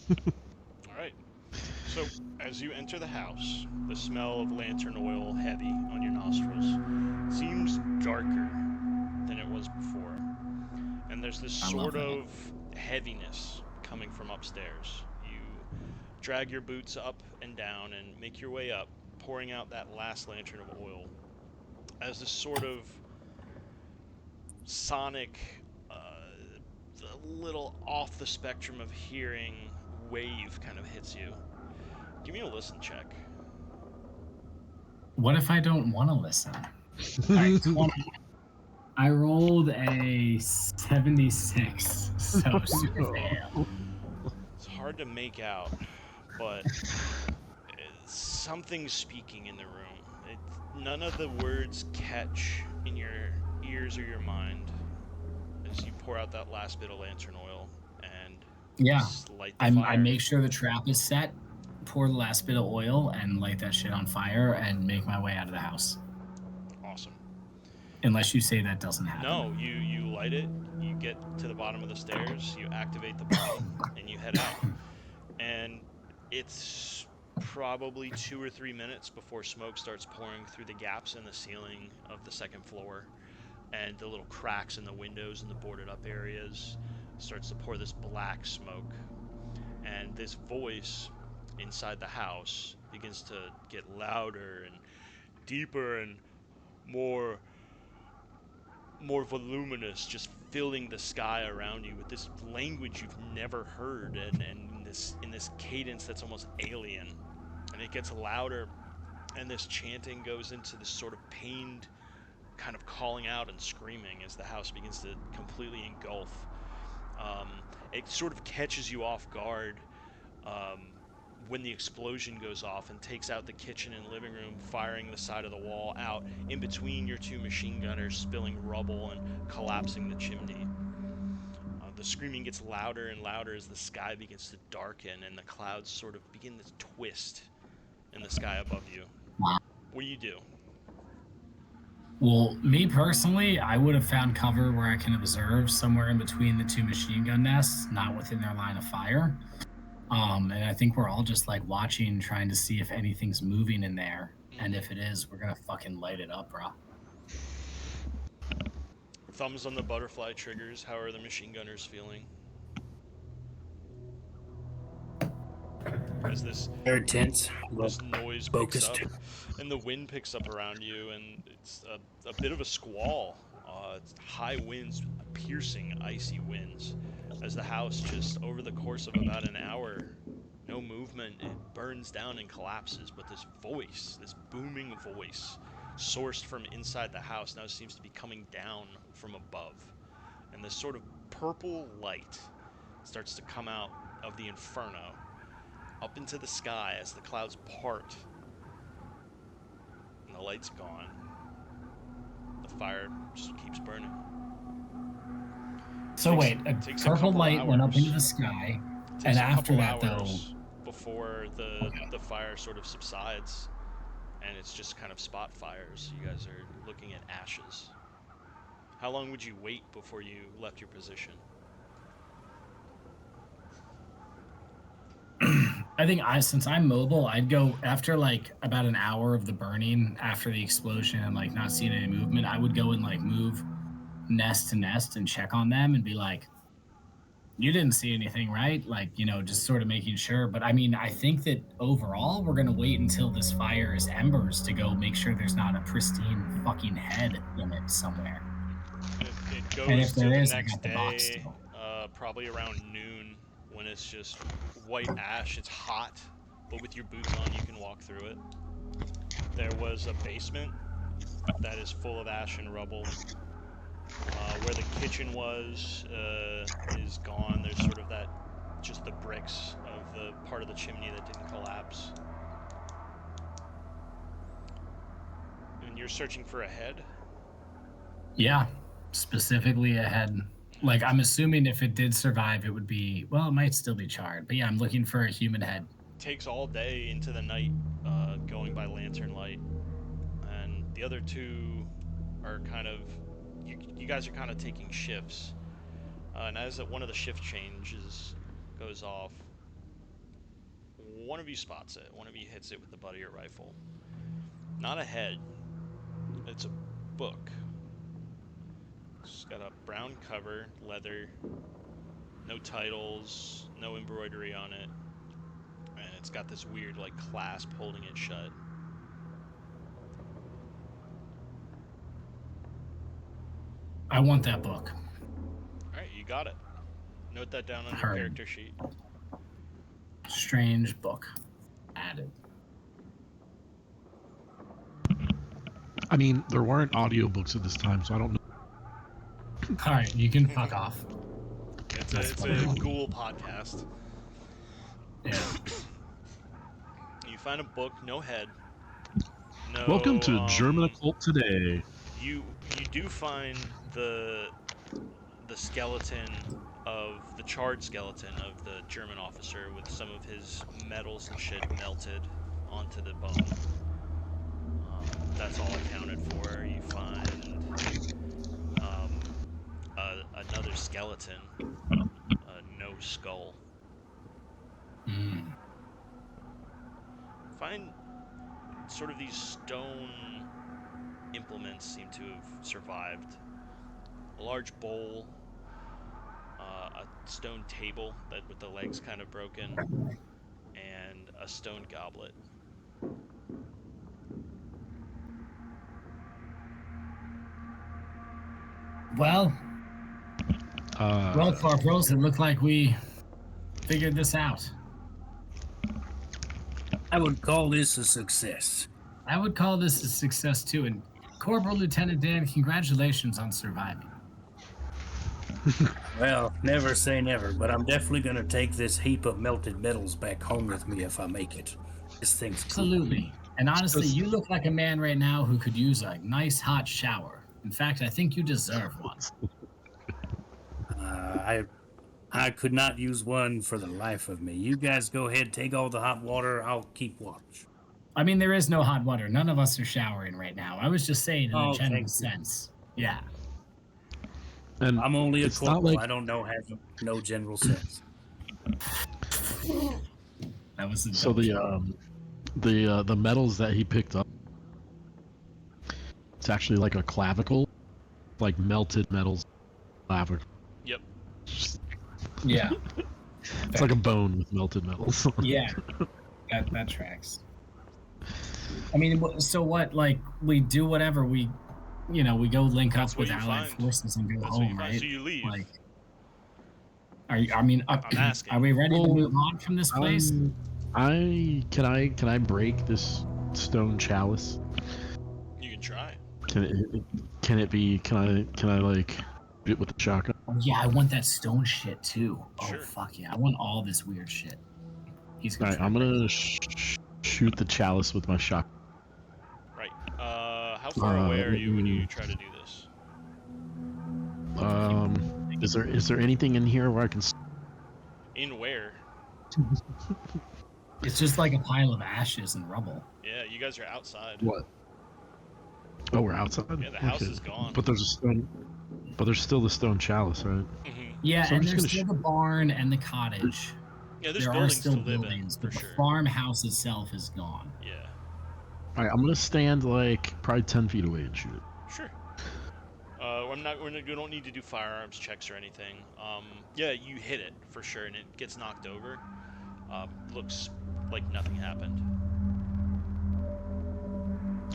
All right. So as you enter the house, the smell of lantern oil heavy on your nostrils seems darker than it was before, and there's this I love sort that. of heaviness coming from upstairs. You drag your boots up and down and make your way up, pouring out that last lantern of oil as this sort of sonic, a little off the spectrum of hearing wave kind of hits you. Give me a listen check. What if I don't want to listen? All right, 20. I rolled a 76, so super fail. It's hard to make out, but something's speaking in the room. None of the words catch in your ears or your mind as you pour out that last bit of lantern oil and Yeah, just light the I fire. make sure the trap is set, pour the last bit of oil, and light that shit on fire, and make my way out of the house. Awesome. Unless you say that doesn't happen. No, you light it, you get to the bottom of the stairs, you activate the button, and you head out. And it's probably 2 or 3 minutes before smoke starts pouring through the gaps in the ceiling of the second floor, and the little cracks in the windows and the boarded up areas starts to pour this black smoke. And this voice inside the house begins to get louder and deeper and more voluminous, just filling the sky around you with this language you've never heard, and in this cadence that's almost alien. And it gets louder, and this chanting goes into this sort of pained kind of calling out and screaming as the house begins to completely engulf. It sort of catches you off guard when the explosion goes off and takes out the kitchen and living room, firing the side of the wall out in between your two machine gunners, spilling rubble and collapsing the chimney. The screaming gets louder and louder as the sky begins to darken and the clouds sort of begin to twist in the sky above you. Wow. What do you do? Well, me personally, I would have found cover where I can observe somewhere in between the two machine gun nests, not within their line of fire. And I think we're all just like watching, trying to see if anything's moving in there. And if it is, we're gonna fucking light it up, bro. Thumbs on the butterfly triggers. How are the machine gunners feeling? As this tense. noise Focused. picks up, and the wind picks up around you, and it's a bit of a squall. It's high winds, piercing, icy winds. As the house, just over the course of about an hour, no movement, it burns down and collapses. But this voice, this booming voice, sourced from inside the house, now seems to be coming down from above. And this sort of purple light starts to come out of the inferno up into the sky as the clouds part. And the light's gone. The fire just keeps burning. So wait, a purple light went up into the sky, and after that, though, before the fire sort of subsides, and it's just kind of spot fires. You guys are looking at ashes. How long would you wait before you left your position? I think since I'm mobile, I'd go after like about an hour of the burning, after the explosion, and like not seeing any movement. I would go and like move nest to nest and check on them and be like, you didn't see anything, right? Like, you know, just sort of making sure. But I mean, I think that overall we're going to wait until this fire is embers to go make sure there's not a pristine fucking head in it somewhere. It goes And if to there the is, I next got the box day, still. probably around noon, when it's just white ash. It's hot, but with your boots on you can walk through it. There was a basement that is full of ash and rubble. Where the kitchen was is gone. There's sort of that, just the bricks of the part of the chimney that didn't collapse. And you're searching for a head? Yeah, specifically a head. Like, I'm assuming if it did survive, it would be, well, it might still be charred. But yeah, I'm looking for a human head. Takes all day into the night, going by lantern light. And the other two are kind of, you guys are kind of taking shifts. And as one of the shift changes goes off, one of you spots it. One of you hits it with the butt of your rifle. Not a head. It's a book. It's got a brown cover, leather, no titles, no embroidery on it. And it's got this weird, like, clasp holding it shut. I want that book. Alright, you got it. Note that down on your Heard. character sheet. Strange book. Added. I mean, there weren't audiobooks at this time, so I don't know. All right, you can fuck off. It's a ghoul podcast. Yeah. You find a book, no head. No, Welcome to German Occult Today. You do find the skeleton of the charred skeleton of the German officer with some of his metals and shit melted onto the bone. That's all accounted for. You find another skeleton, no skull. Find sort of these stone implements seem to have survived. A large bowl, a stone table that with the legs kind of broken, and a stone goblet. Well, Corporals, it looked like we figured this out. I would call this a success. I would call this a success too, and Corporal Lieutenant Dan, congratulations on surviving. Well, never say never, but I'm definitely gonna take this heap of melted metals back home with me if I make it. This thing's cool. Absolutely. And honestly, Just- you look like a man right now who could use a nice hot shower. In fact, I think you deserve one. I could not use one for the life of me. You guys go ahead, take all the hot water. I'll keep watch. I mean, there is no hot water. None of us are showering right now. I was just saying in a Oh, general thank you. sense. Yeah. And I'm only a it's not corporal. like I don't know have no general sense. That was a so dumb the metals that he picked up. It's actually like a clavicle, like melted metals clavicle. Yep. Yeah. It's like a bone with melted metals. Yeah. That tracks. I mean, so what? Like, we do whatever we go link That's up with what you allied find. forces and go That's what you home, find. right? So you leave. Like, are you? I mean, I'm asking. are we ready to Well, move on from this place? Can I break this stone chalice? You can try. Can I like shoot it with the shotgun? Oh, yeah, I want that stone shit too. Oh Sure. fuck yeah, I want all this weird shit. He's All right, I'm gonna shoot the chalice with my shotgun. Right. How far away are you when you try to do this? Is there anything in here where I can? In where? It's just like a pile of ashes and rubble. Yeah, you guys are outside. What? Oh, we're outside. Yeah, the house Okay. is gone. But there's a stone. But there's still the stone chalice, right? Mhm. Yeah, So I'm and just there's gonna still the barn and the cottage. Yeah, there's There are buildings still to live buildings, in, but for the sure. farmhouse itself is gone. Yeah, All right, I'm gonna stand like probably 10 feet away and shoot it. sure. We don't need to do firearms checks or anything. Yeah, you hit it for sure, and it gets knocked over. Looks like nothing happened.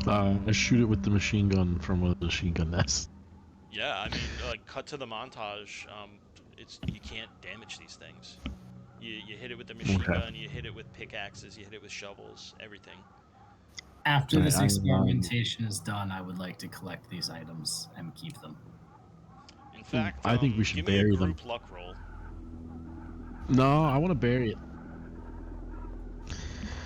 I shoot it with the machine gun from a machine gun nest. Yeah, I mean, cut to the montage. You can't damage these things. You hit it with the machine Okay. gun, you hit it with pickaxes, you hit it with shovels, everything. After Right, this I'm, experimentation is done, I would like to collect these items and keep them. In fact, I think we should give me bury a them. group luck roll. No, I want to bury it.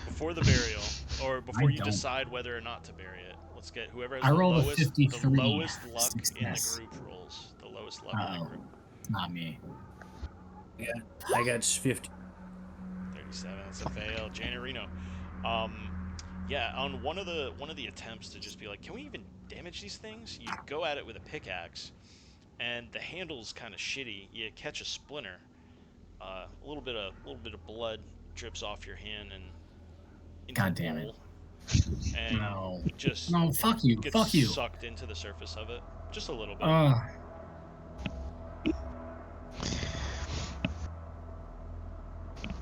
Before the burial, or before you don't. decide whether or not to bury it. Let's get whoever has I the rolled a lowest, 53 the lowest luck success. in the group rolls. The lowest luck in Uh-oh. the group. Not me. Yeah, I got 50. 37. That's a fail. Janarino. Yeah, on one of the attempts to just be like, can we even damage these things? You go at it with a pickaxe, and the handle's kind of shitty. You catch a splinter. A little bit of blood drips off your hand and into God the damn it. bowl, and No. just No, fuck you. gets Fuck you. sucked into the surface of it, just a little bit.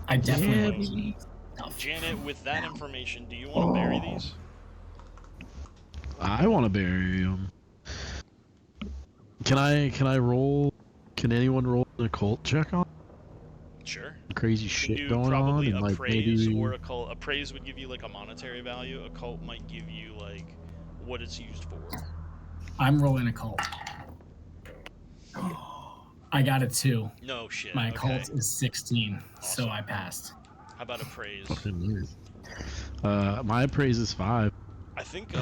I definitely Yeah, need stuff. Janet, with that information, do you want to bury these? I want to bury them. Can I roll? Can anyone roll an occult check on Sure. crazy You can shit do going on? probably And like appraise maybe or occult. Appraise would give you like a monetary value. Occult might give you like what it's used for. I'm rolling a cult. I got a 2. No shit. My okay. cult is 16, so Awesome. I passed. How about appraise? my appraise is 5. I think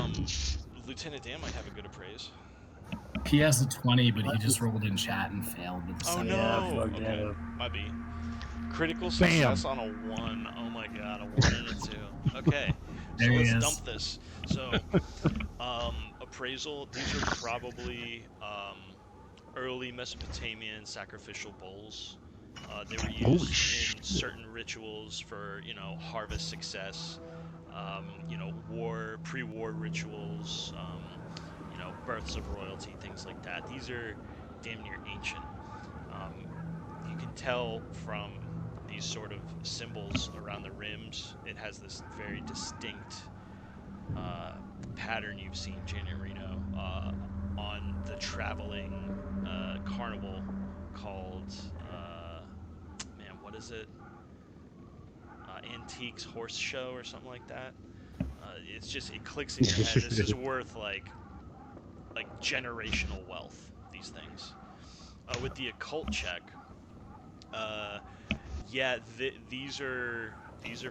Lieutenant Dan might have a good appraise. He has a 20, but he just rolled in chat and failed with the Oh 7. no. Yeah, fuck that Okay. up. Might be. Critical Bam. success on a 1. Oh my god, a 1 and a 2. Okay. So There he let's is. dump this. So appraisal, these are probably early Mesopotamian sacrificial bowls. They were Holy used in shit. certain rituals for, harvest success, pre-war rituals, births of royalty, things like that. These are damn near ancient. You can tell from these sort of symbols around the rims, it has this very distinct pattern you've seen, Janet Reno, on the traveling carnival called, what is it? Antiques Horse Show or something like that. It clicks in your head. This is worth like generational wealth, these things. with the occult check, yeah, these are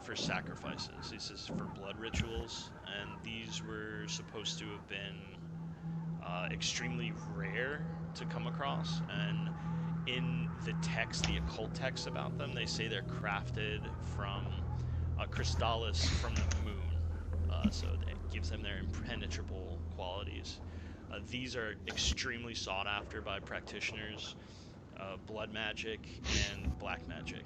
for sacrifices. This is for blood rituals, and these were supposed to have been extremely rare to come across. And in the text, the occult text about them, they say they're crafted from a crystallis from the moon, so it gives them their impenetrable qualities. These are extremely sought after by practitioners, blood magic and black magic.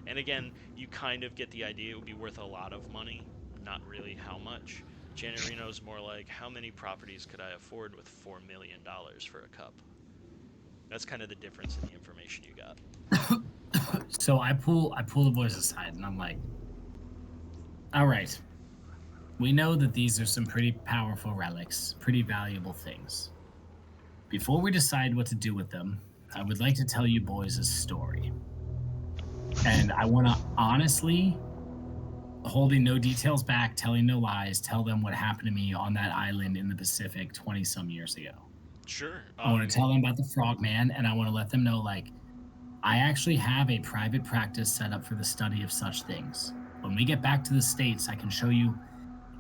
And again, you kind of get the idea it would be worth a lot of money, not really how much. Janet Reno's more like, how many properties could I afford with $4 million for a cup? That's kind of the difference in the information you got. So I pull the boys aside, and I'm like, all right. We know that these are some pretty powerful relics, pretty valuable things. Before we decide what to do with them, I would like to tell you boys a story. And I want to honestly, holding no details back, telling no lies, tell them what happened to me on that island in the Pacific 20-some years ago. Sure. I want to tell them about the Frogman, and I want to let them know, like, I actually have a private practice set up for the study of such things. When we get back to the States, I can show you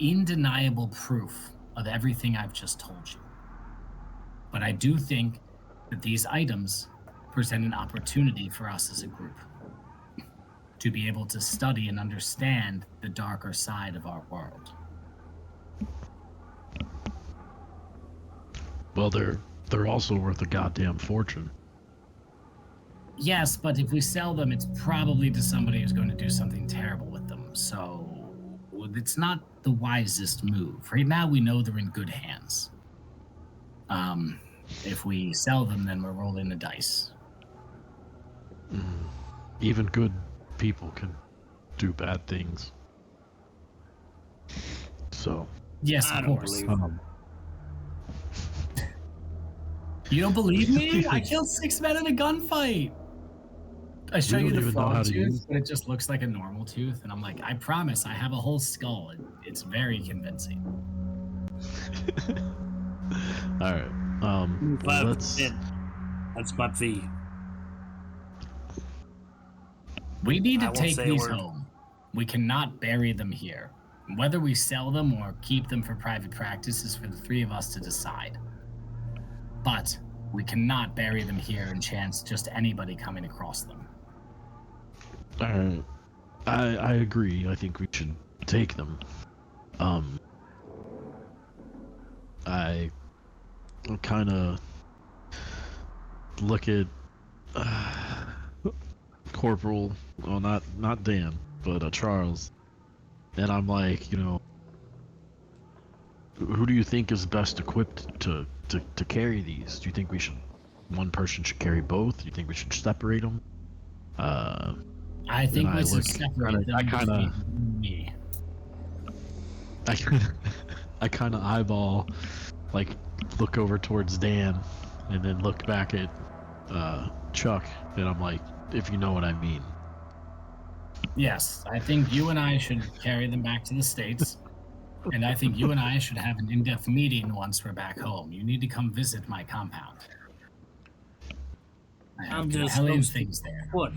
undeniable proof of everything I've just told you. But I do think that these items present an opportunity for us as a group to be able to study and understand the darker side of our world. Well, they're also worth a goddamn fortune. Yes, but if we sell them, it's probably to somebody who's going to do something terrible with them. So it's not the wisest move. Right now, we know they're in good hands. If we sell them, then we're rolling the dice. Even good people can do bad things. So. Yes, I of don't course. believe You don't believe me? I killed 6 men in a gunfight. I show You you don't the even know how frog to use tooth, but it just looks like a normal tooth. And I'm like, I promise, I have a whole skull. It's very convincing. All right. 5%. That's my fee. We need I to won't take say a these word. home. We cannot bury them here. Whether we sell them or keep them for private practice is for the 3 of us to decide. But we cannot bury them here and chance just anybody coming across them. All right. I agree. I think we should take them. I kind of look at Corporal, well, not Dan, but Charles, and I'm like, who do you think is best equipped to carry these? Do you think one person should carry both? Do you think we should separate them? I think I we should look- separate them I kinda- between me. I kind of eyeball, like, look over towards Dan, and then look back at Chuck, and I'm like, if you know what I mean. Yes, I think you and I should carry them back to the States. And I think you and I should have an in-depth meeting once we're back home. You need to come visit my compound. I have I'm just compelling supposed to- things there. What?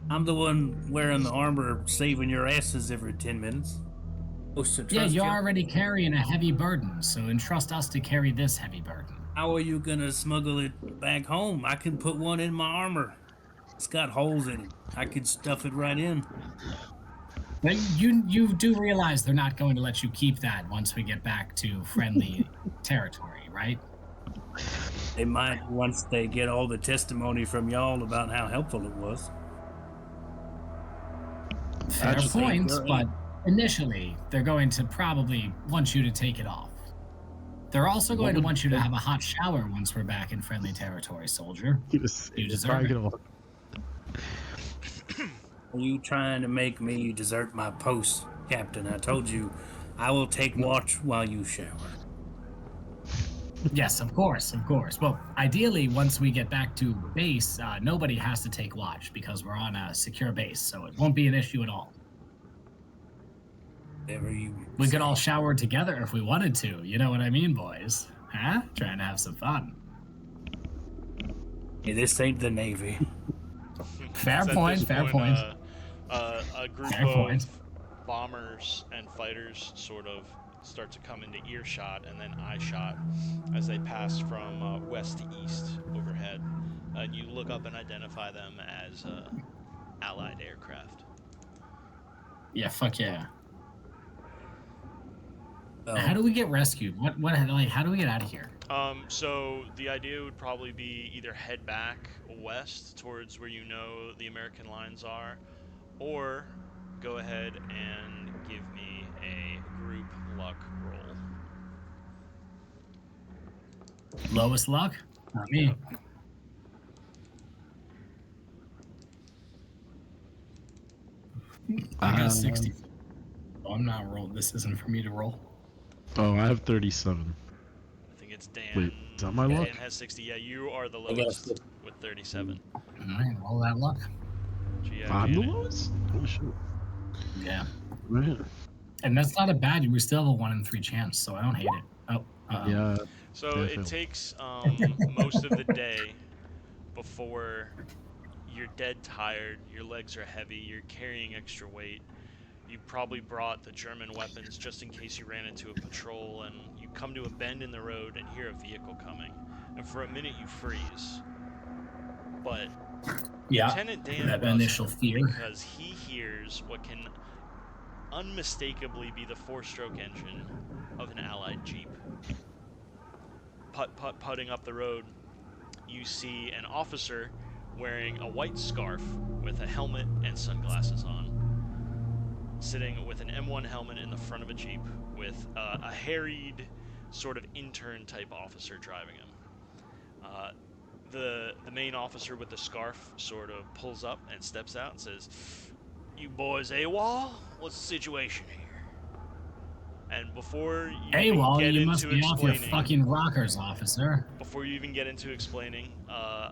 I'm the one wearing the armor, saving your asses every 10 minutes. Supposed to Yeah, trust you're you. already carrying a heavy burden, so entrust us to carry this heavy burden. How are you gonna smuggle it back home? I can put one in my armor. It's got holes in it. I could stuff it right in. But you do realize they're not going to let you keep that once we get back to friendly territory, right? They might once they get all the testimony from y'all about how helpful it was. Fair just think point, you're but initially they're going to probably want you to take it off. They're also going to want you to have a hot shower once we're back in friendly territory, soldier. You deserve it. Are you trying to make me desert my post, Captain? I told you I will take watch while you shower. Yes, of course, of course. Well, ideally, once we get back to base, nobody has to take watch because we're on a secure base, so it won't be an issue at all. Whatever you We say. could all shower together if we wanted to. You know what I mean, boys? Huh? Trying to have some fun. Hey, this ain't the Navy. Fair At point, this fair point. A group Fair of point. bombers and fighters sort of start to come into earshot and then eye shot as they pass from west to east overhead. And you look up and identify them as Allied aircraft. Yeah, fuck yeah. Oh, How do we get rescued? Like, how do we get out of here? So the idea would probably be either head back west towards where you know the American lines are, or go ahead and give me a group luck roll. Lowest luck? Not me. I got 60. Oh, I'm not rolled. This isn't for me to roll. Oh, I have 37. I think it's Dan. Wait, is that my Dan luck? has 60. Yeah, you are the I got lowest 50. with 37. All right, roll that luck. I'm the Janet. lowest? Holy shit. Yeah. Right. And that's not a bad. We still have a 1 in 3 chance, so I don't hate it. Oh, Yeah. So Yeah, I it feel- takes most of the day before you're dead tired, your legs are heavy, you're carrying extra weight. You probably brought the German weapons just in case you ran into a patrol, and you come to a bend in the road and hear a vehicle coming. And for a minute you freeze. But yeah. Lieutenant Dan That doesn't, initial fear. because he hears what can unmistakably be the 4-stroke engine of an Allied Jeep. Putting up the road, you see an officer wearing a white scarf with a helmet and sunglasses on, sitting with an M1 helmet in the front of a Jeep with a harried sort of intern type officer driving him. The main officer with the scarf sort of pulls up and steps out and says, "You boys AWOL? What's the situation here?" And before you Hey, even Wall, get you into must be off your explaining, fucking rockers, officer. before you even get into explaining, a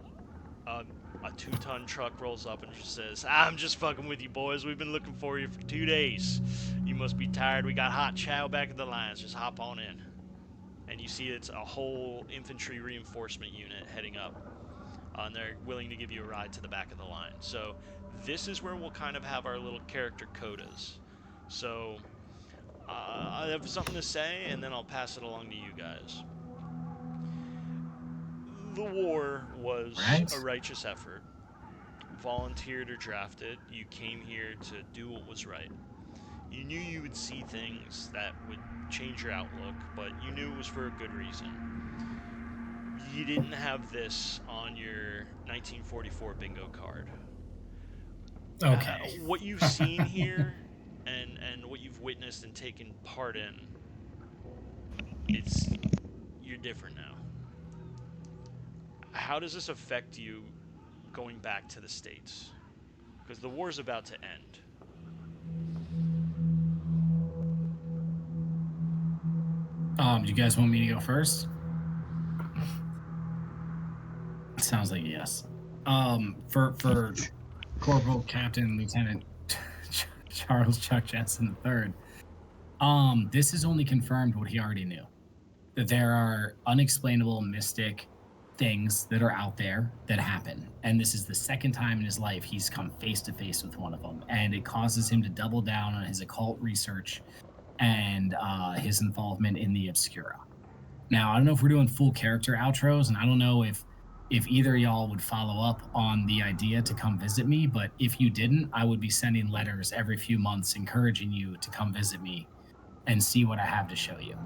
2-ton truck rolls up and just says, "I'm just fucking with you boys. We've been looking for you for 2 days. You must be tired. We got hot chow back at the lines. Just hop on in." And you see it's a whole infantry reinforcement unit heading up. And they're willing to give you a ride to the back of the line. So this is where we'll kind of have our little character codas. So I have something to say, and then I'll pass it along to you guys. The war was Right. a righteous effort. Volunteered or drafted, you came here to do what was right. You knew you would see things that would change your outlook, but you knew it was for a good reason. You didn't have this on your 1944 bingo card. Okay. What you've seen here and what you've witnessed and taken part in, you're different now. How does this affect you going back to the States? Because the war's about to end. Do you guys want me to go first? Sounds like yes. For Corporal Captain Lieutenant Charles Chuck Jensen III, this has only confirmed what he already knew. That there are unexplainable mystic things that are out there that happen. And this is the second time in his life he's come face to face with one of them. And it causes him to double down on his occult research and his involvement in the Obscura. Now, I don't know if we're doing full character outros, and I don't know if either of y'all would follow up on the idea to come visit me, but if you didn't, I would be sending letters every few months encouraging you to come visit me and see what I have to show you.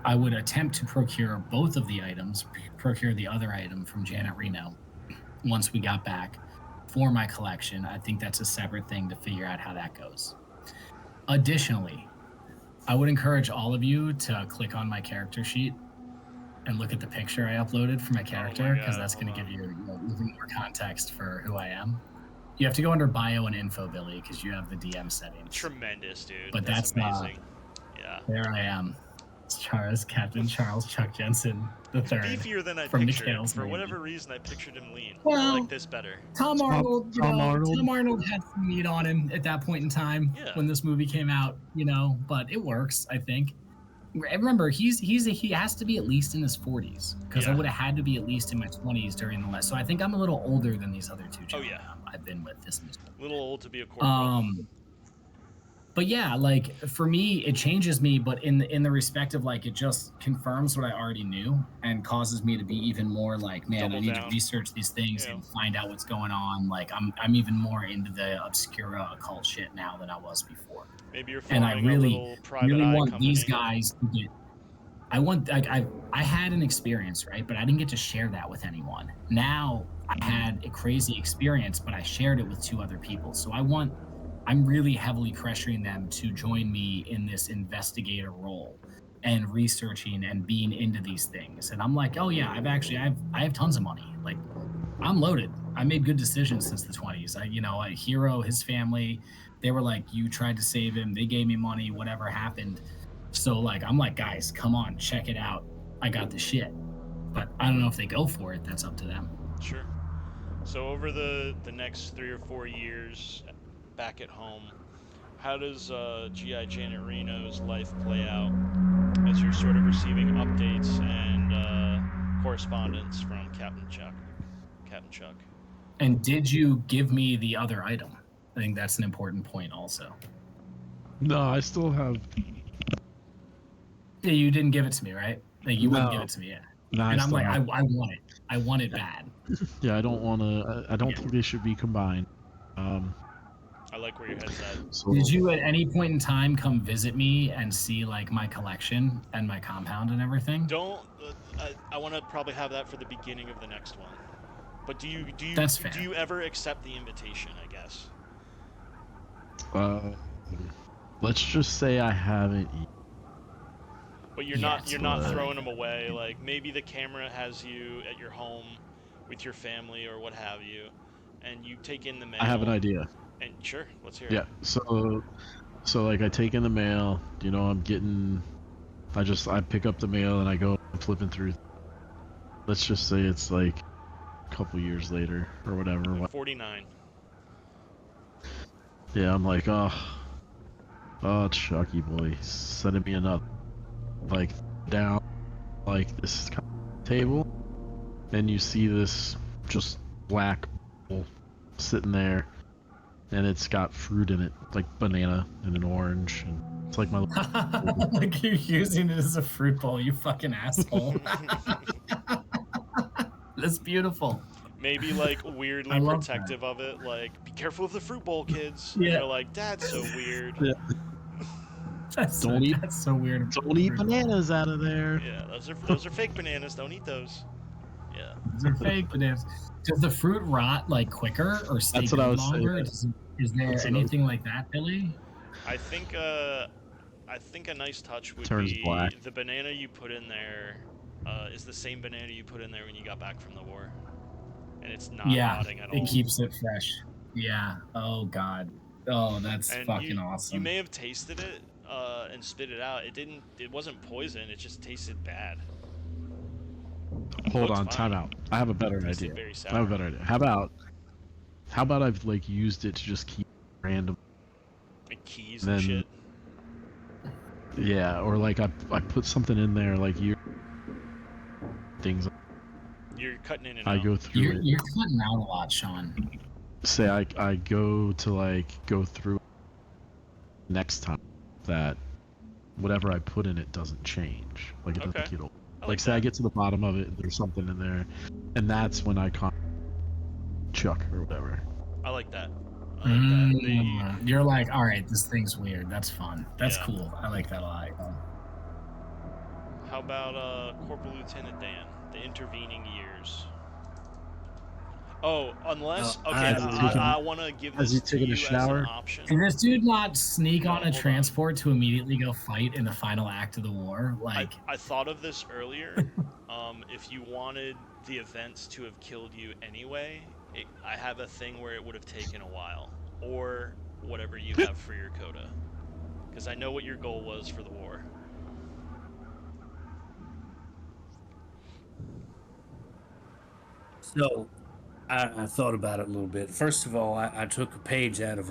I would attempt to procure both of the items, procure the other item from Janet Reno once we got back for my collection. I think that's a separate thing to figure out how that goes. Additionally, I would encourage all of you to click on my character sheet and look at the picture I uploaded for my character, because that's going to give you even more context for who I am. You have to go under bio and info, Billy, because you have the DM settings. Tremendous, dude. But that's amazing. There I am. It's Captain Charles Chuck Jensen the third. Beefier than I from pictured him. Mikhail's For Navy. whatever reason, I pictured him lean. I Well, like this better. Tom Arnold, Tom Arnold had some meat on him at that point in time Yeah. when this movie came out, but it works, I think. remember he has to be at least in his 40s because I Yeah. would have had to be at least in my 20s during the last. So I think I'm a little older than these other two Oh, gentlemen yeah. I've been with this mission. Little old to be a corporal. But yeah, like for me, it changes me, but in the respect of like it just confirms what I already knew and causes me to be even more like, man, Double I need down. to research these things Yeah. and find out what's going on. Like I'm even more into the obscura occult shit now than I was before. Maybe you're And I forming a little private really eye want company. these guys to get I want like I had an experience, right? But I didn't get to share that with anyone. Now I had a crazy experience, but I shared it with two other people. So I'm really heavily pressuring them to join me in this investigator role and researching and being into these things. And I'm like, oh yeah, I have tons of money. Like I'm loaded. I made good decisions since the 20s. I Hero, his family, they were like, you tried to save him. They gave me money, whatever happened. So like, I'm like, guys, come on, check it out. I got the shit. But I don't know if they go for it. That's up to them. Sure. So over the next 3 or 4 years back at home, how does GI Janet Reno's life play out as you're sort of receiving updates and correspondence from Captain Chuck? And did you give me the other item? I think that's an important point also. No, I still have. Yeah, you didn't give it to me, right? Like you wouldn't No. give it to me yet. No, And I I'm still like, have. I want it. I want it bad. Yeah, I don't want to. I don't Yeah. think they should be combined. I like where your head's at. So Did you at any point in time come visit me and see like my collection and my compound and everything? Don't. I want to probably have that for the beginning of the next one. But do you That's fair. do you ever accept the invitation? I guess. let's just say I haven't. But you're Yeah, not but- throwing them away. Like maybe the camera has you at your home with your family or what have you, and you take in the mail. I have an idea. And sure, let's hear it. Yeah. So like I take in the mail. I pick up the mail and I go flipping through. Let's just say it's like a couple years later or whatever. 49. Yeah, I'm like, oh, Chucky boy, sending me another, like, down, like, this table, and you see this just black bowl sitting there, and it's got fruit in it, like banana and an orange, and it's like my Like you're using it as a fruit bowl, you fucking asshole. That's beautiful. Maybe like weirdly I love protective of it. Like, be careful of the fruit bowl, kids. Yeah. And you're like, that's so weird. Yeah. That's Don't eat- that's so weird. don't eat bananas out of there. Yeah, those are fake bananas. Don't eat those. Yeah. Those are fake bananas. Does the fruit rot like quicker or stay That's what I good was saying. longer? Is there That's what I was- anything like that, Billy? I think a nice touch would Turns be black. the banana you put in there is the same banana you put in there when you got back from the war, and it's not Yeah, rotting at all. it keeps it fresh. Yeah. Oh God. Oh, that's And fucking you awesome. may have tasted it and spit it out. It wasn't poison. It just tasted bad. Hold Looks on, fine. time out. I have a better Tasted idea. very I have a sour. better idea. How about I've like used it to just keep random. Like keys and Then- shit. Yeah, or like I put something in there like things. You're cutting in and I out. go through it. You're cutting out a lot, Sean. Say I go through next time that whatever I put in it doesn't change. Like it doesn't Okay. get old. I Like say I that. get to the bottom of it and there's something in there, and that's when I con Chuck or whatever. I like that. I like that. You're like, all right, this thing's weird. That's fun. That's Yeah. cool. I like that a lot. How about Corporal Lieutenant Dan? The intervening years. Oh, unless Oh, okay, has he I want to give has this he to taken you a as shower? an option. Can this dude not sneak No, on a hold on. transport to immediately go fight in the final act of the war? Like, I thought of this earlier. If you wanted the events to have killed you anyway, I have a thing where it would have taken a while, or whatever you have for your coda, because I know what your goal was for the war. So, I thought about it a little bit. First of all, I took a page out of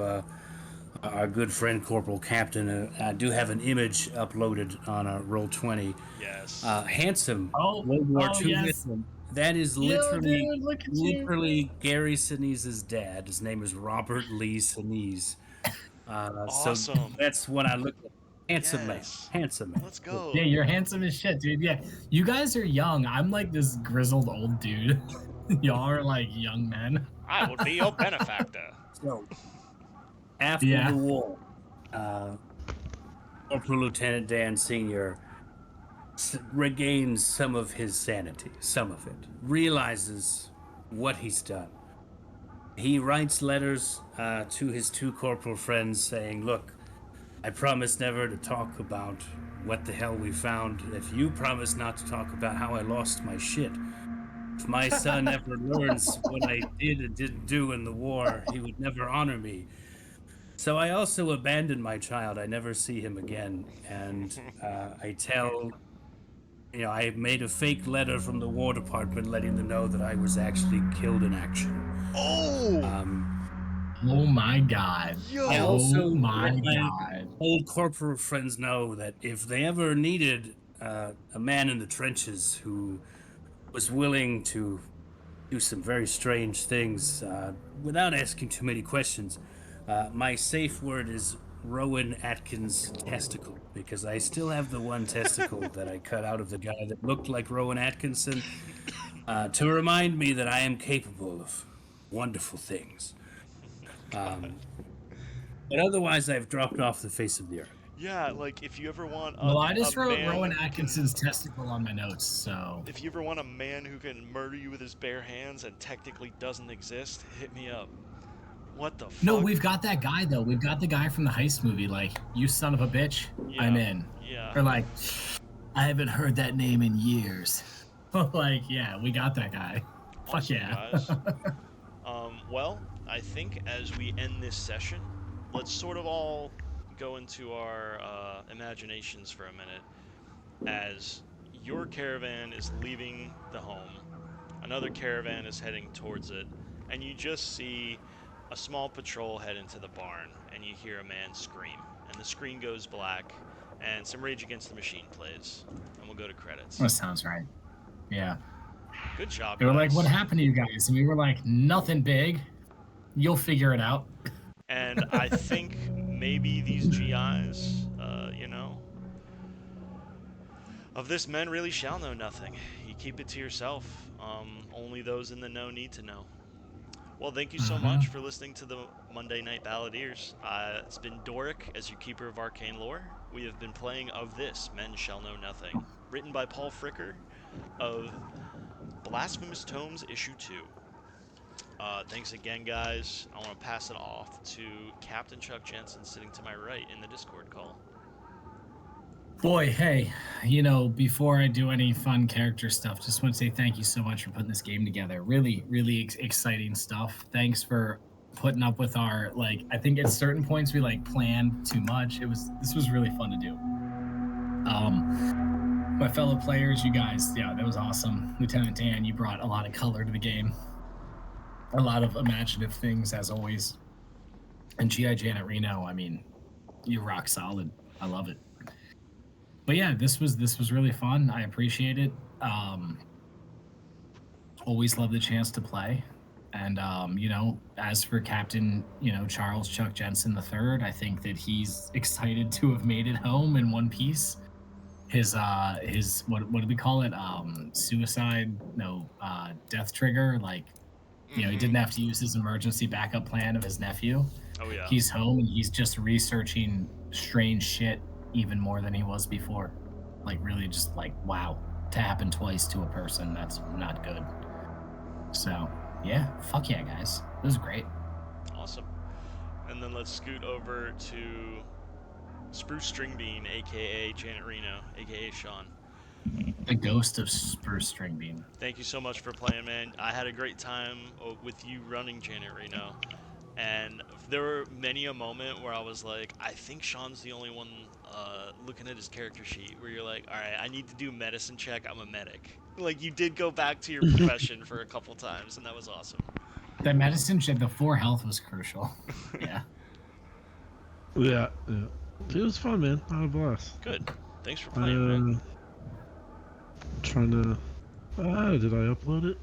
our good friend Corporal Captain. I do have an image uploaded on Roll20. Yes. Handsome Oh, World War oh, II yes. veteran. That is Yo, literally, dude, look at you. literally Gary Sinise's dad. His name is Robert Lee Sinise. So Awesome. that's what I look at. Handsome Yes. man. Handsome man. Let's go. Yeah, you're handsome as shit, dude. Yeah, you guys are young. I'm like this grizzled old dude. Y'all are like young men. I will be your benefactor. So after Yeah. the war, Corporal Lieutenant Dan Sr. Regains some of his sanity, some of it, realizes what he's done. He writes letters to his two corporal friends saying, look, I promise never to talk about what the hell we found if you promise not to talk about how I lost my shit. If my son ever learns what I did and didn't do in the war, he would never honor me. So I also abandoned my child. I never see him again. And I tell, I made a fake letter from the War Department letting them know that I was actually killed in action. Oh! Oh my god. Yo! I also Oh my let my god. old corporal friends know that if they ever needed a man in the trenches who was willing to do some very strange things without asking too many questions, my safe word is Rowan Atkins testicle, because I still have the one testicle that I cut out of the guy that looked like Rowan Atkinson to remind me that I am capable of wonderful things. But otherwise, I've dropped off the face of the earth. Yeah, like if you ever want a, Well, I just a wrote man Rowan who can- Atkinson's testicle on my notes, so. If you ever want a man who can murder you with his bare hands and technically doesn't exist, hit me up. What the fuck? No, we've got that guy though. We've got the guy from the heist movie. Like, you son of a bitch, I'm in. Yeah. Or like, I haven't heard that name in years. Like, yeah, we got that guy. Fuck Awesome, yeah. guys. Well, I think as we end this session, let's sort of all go into our imaginations for a minute. As your caravan is leaving the home, another caravan is heading towards it, and you just see a small patrol head into the barn, and you hear a man scream, and the screen goes black, and some Rage Against the Machine plays, and we'll go to credits. That sounds right. Yeah. Good job, They were like, guys. what happened to you guys? And we were like, nothing big. You'll figure it out. And I think maybe these GIs, of this men really shall know nothing. You keep it to yourself. Only those in the know need to know. Well, thank you so much for listening to the Monday Night Balladeers. It's been Doric as your keeper of arcane lore. We have been playing Of This, Men Shall Know Nothing, written by Paul Fricker of Blasphemous Tomes Issue 2. Thanks again, guys. I want to pass it off to Captain Chuck Jensen sitting to my right in the Discord call. Boy, hey, before I do any fun character stuff, just want to say thank you so much for putting this game together. Really, really exciting stuff. Thanks for putting up with our, I think at certain points we planned too much. This was really fun to do. My fellow players, you guys, yeah, that was awesome. Lieutenant Dan, you brought a lot of color to the game. A lot of imaginative things, as always. And G.I. Janet Reno, I mean, you rock solid. I love it. But yeah, this was really fun. I appreciate it. Always love the chance to play. And, as for Captain, Charles Chuck Jensen III, I think that he's excited to have made it home in one piece. His what do we call it? Death trigger. He didn't have to use his emergency backup plan of his nephew. Oh, yeah. He's home and he's just researching strange shit even more than he was before. Really just wow, to happen twice to a person, that's not good. So, yeah, fuck yeah, guys. It was great. Awesome. And then let's scoot over to Spruce Stringbean, a.k.a. Janet Reno, a.k.a. Sean. The ghost of Spruce Stringbean. Thank you so much for playing, man. I had a great time with you running Janet Reno. And there were many a moment where I was like, I think Sean's the only one looking at his character sheet where you're like, all right, I need to do medicine check. I'm a medic. You did go back to your profession for a couple times, and that was awesome. That medicine check, the 4 health was crucial. Yeah. Yeah. It was fun, man. I had a blast. Good. Thanks for playing, man. Trying to. Did I upload it?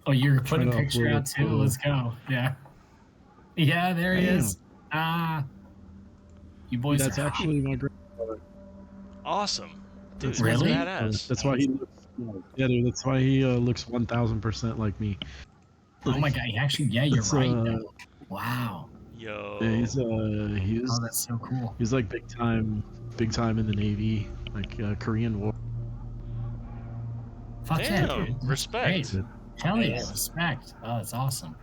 Oh, you're Trying putting a to picture upload out it too? to- Let's go. Yeah. Yeah, there he Damn. is. You boys That's are actually my grandfather. Awesome. Dude, That's Really? that's badass. That's why he looks. Yeah, dude. That's why he looks 1000% like me. Oh my god, actually, yeah, you're It's, right. though. Wow. Yo. Yeah, he's Oh, that's so cool. He's like big time in the Navy, like Korean War. Fuck yeah, Damn, dude. That's respect. great. Hell yeah, Nice. respect. Oh, that's awesome.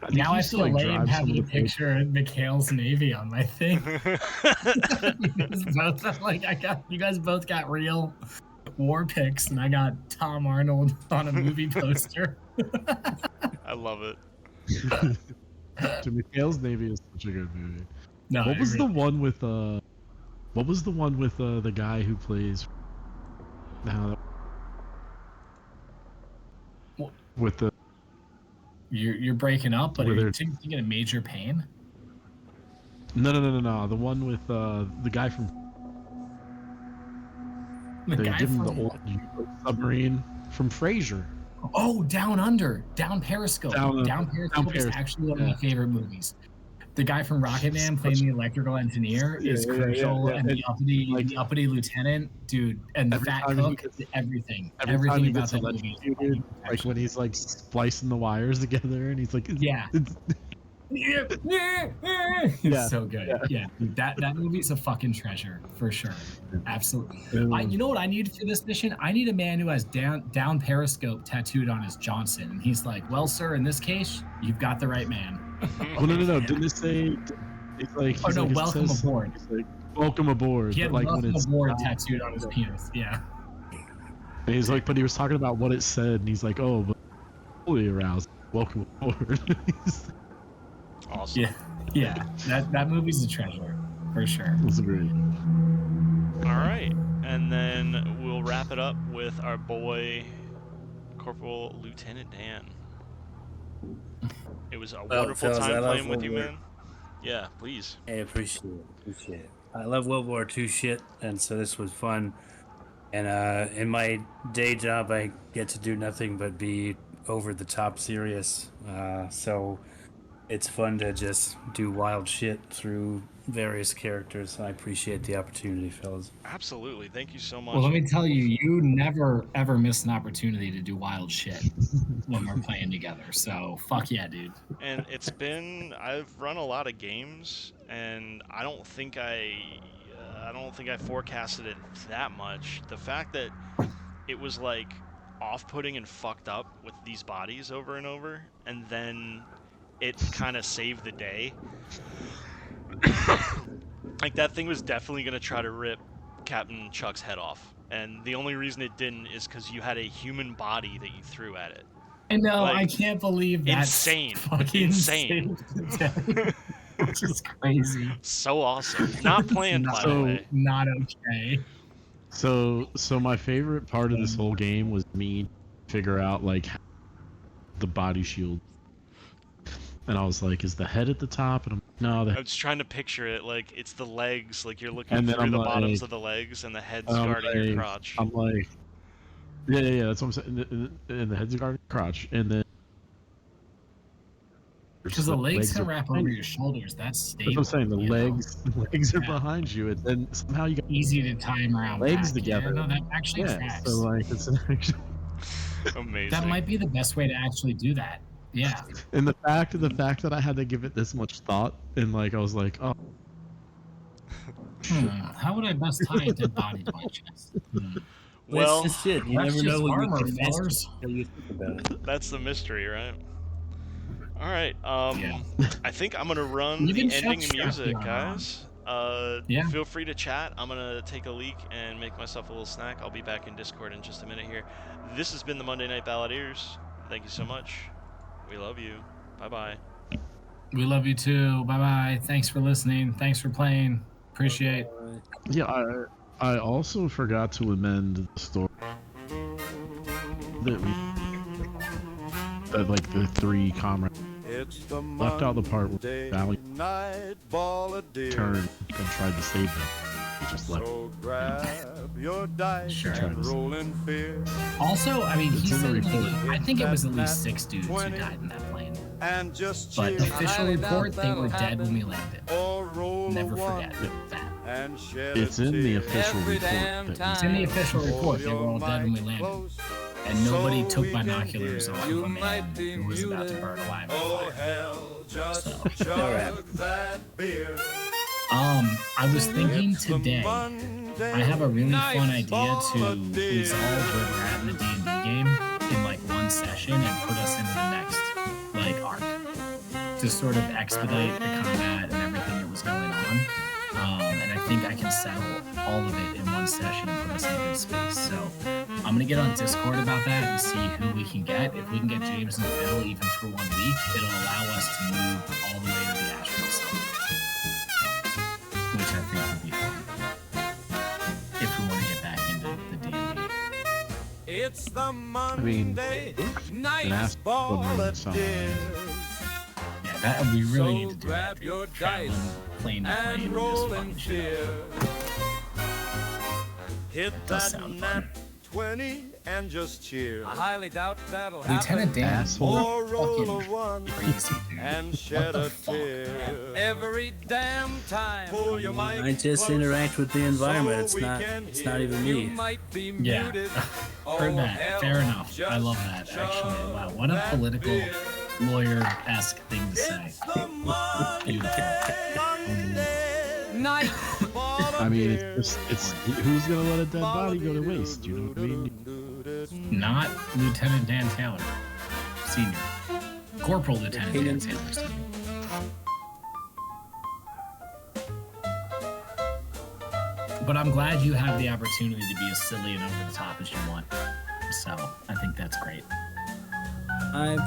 think Now he I used to, feel like, lame drive some having a of the places. picture of Mikhail's Navy on my thing. You guys both, like, you guys both got real war pics, and I got Tom Arnold on a movie poster. I love it. To Mikhail's Navy is such a good movie. No, What it was the really- one with the guy who plays What? with the You're breaking up, but Where are you they're- thinking of Major Pain? no, the one with the guy from The they guy give him from the old U-boat submarine from Frasier. Down Under, Down Periscope. Down Periscope is Periscope, actually one of my yeah. favorite movies. The guy from Rocket Man playing the electrical engineer is Yeah, crucial, yeah. and the Like- uppity lieutenant, dude, and the Every fat time he cook, gets- everything Every time he about gets that movie. is electrocuted, like perfection. when he's like splicing the wires together, and he's like, Yeah. it's- It's Yeah, so good. Yeah, dude, that movie's a fucking treasure for sure. Absolutely. You know what I need for this mission? I need a man who has down Periscope tattooed on his Johnson, and he's like, "Well, sir, in this case, you've got the right man." Well, no. Didn't it say? It's like. Oh he's no, like, it welcome says- aboard. It's like, welcome aboard. He had but like when welcome it's aboard not- tattooed on his penis. Yeah. And he's like, but he was talking about what it said, and he's like, oh, but fully aroused. Welcome aboard. Awesome. Yeah. That movie's a treasure for sure. It's great. All right. And then we'll wrap it up with our boy, Corporal Lieutenant Dan. It was a wonderful fellas, I time love playing with you, World War- man. Yeah, please. Hey, appreciate it. I love World War II shit, and so this was fun. And in my day job, I get to do nothing but be over the top serious. So it's fun to just do wild shit through various characters. I appreciate the opportunity, fellas. Absolutely. Thank you so much. Well, let me tell you, you never ever miss an opportunity to do wild shit when we're playing together. So fuck yeah, dude. And I've run a lot of games, and I don't think I forecasted it that much. The fact that it was like off-putting and fucked up with these bodies over and over, and then it kind of saved the day. Like, that thing was definitely gonna try to rip Captain Chuck's head off, and the only reason it didn't is because you had a human body that you threw at it. And no, Like, I can't believe that's insane. fucking Insane. insane. Which is crazy. So awesome. Not planned, by the So- way. Not okay. So my favorite part of this whole game was me figure out like the body shield, and I was like, is the head at the top? And I'm no, I was trying to picture it like it's the legs, like you're looking And then through I'm the bottoms like- of the legs, and the head's I'm guarding your like- crotch. I'm like, yeah, that's what I'm saying. And the head's guarding the crotch, and then Because the legs can are wrap behind over you. your shoulders. That's stable. That's what I'm saying. The you know? legs are Yeah. behind you, and then somehow you got Easy to tie them around. legs back. together. Yeah, no, that actually yeah. tracks. So like it's an actual. Amazing. That might be the best way to actually do that. Yeah. And the fact that I had to give it this much thought, and like I was like, oh, How would I best tie a dead body to my chest? Well, That's just it. You that's never just know when armor, you can mess fellas. until you think about it. that's the mystery, right? All right. Yeah. I think I'm gonna run You the can shove ending strap music, on. guys. Yeah. Feel free to chat. I'm gonna take a leak and make myself a little snack. I'll be back in Discord in just a minute here. This has been the Monday Night Balladeers. Thank you so much. We love you. Bye bye. We love you too. Bye bye. Thanks for listening. Thanks for playing. Appreciate. yeah. I also forgot to amend the story that like the three comrades. left out the part where Valley turned and tried to save them. He just left. Sure. Tried to save Also, I mean, It's he in the said report. I think it was at least 6 dudes who died in that plane. But official report, they were dead when we landed. Never forget that. It's in the official report. It's in the official report. They were all dead when we landed. And nobody took binoculars off of a man who was about to burn alive in fire. I was thinking today, I have a really fun idea to resolve where we're at in the D&D game in like one session and put us into the next like arc to sort of expedite the combat and everything that was going on. And I think I can settle all of it in one session and put us in a good space. So I'm gonna get on Discord about that and see who we can get. If we can get James and Phil even for 1 week, it'll allow us to move all the way to the Asheville Summit, which I think would be fun if we want to get back into the D&D. It's the I mean, Monday an night ass ball something. Yeah, that we really need to do that. grab your Traveling dice plane to plane and would just roll fuck in the shit fear. Hit does that sound nat fun. 20 and just cheer. I highly doubt that'll Lieutenant Dan, Asshole. Or roll a fucking one crazy, dude. and shed the a fuck? tear. Every damn time. Pull your mic I just closer interact with the environment. so It's we not. can It's not hear. even You me. might be Yeah. muted. Heard Oh, that. hell, Fair enough. I just love that, actually. shove Wow, what a that political, beer. lawyer-esque thing to say. It's the Monday night ball I mean, it's who's gonna let a dead body go to waste? You know what I mean? Not Lieutenant Dan Taylor, Senior. Corporal Lieutenant Dan Hayden. Taylor, Senior. But I'm glad you have the opportunity to be as silly and over the top as you want. So I think that's great. I'm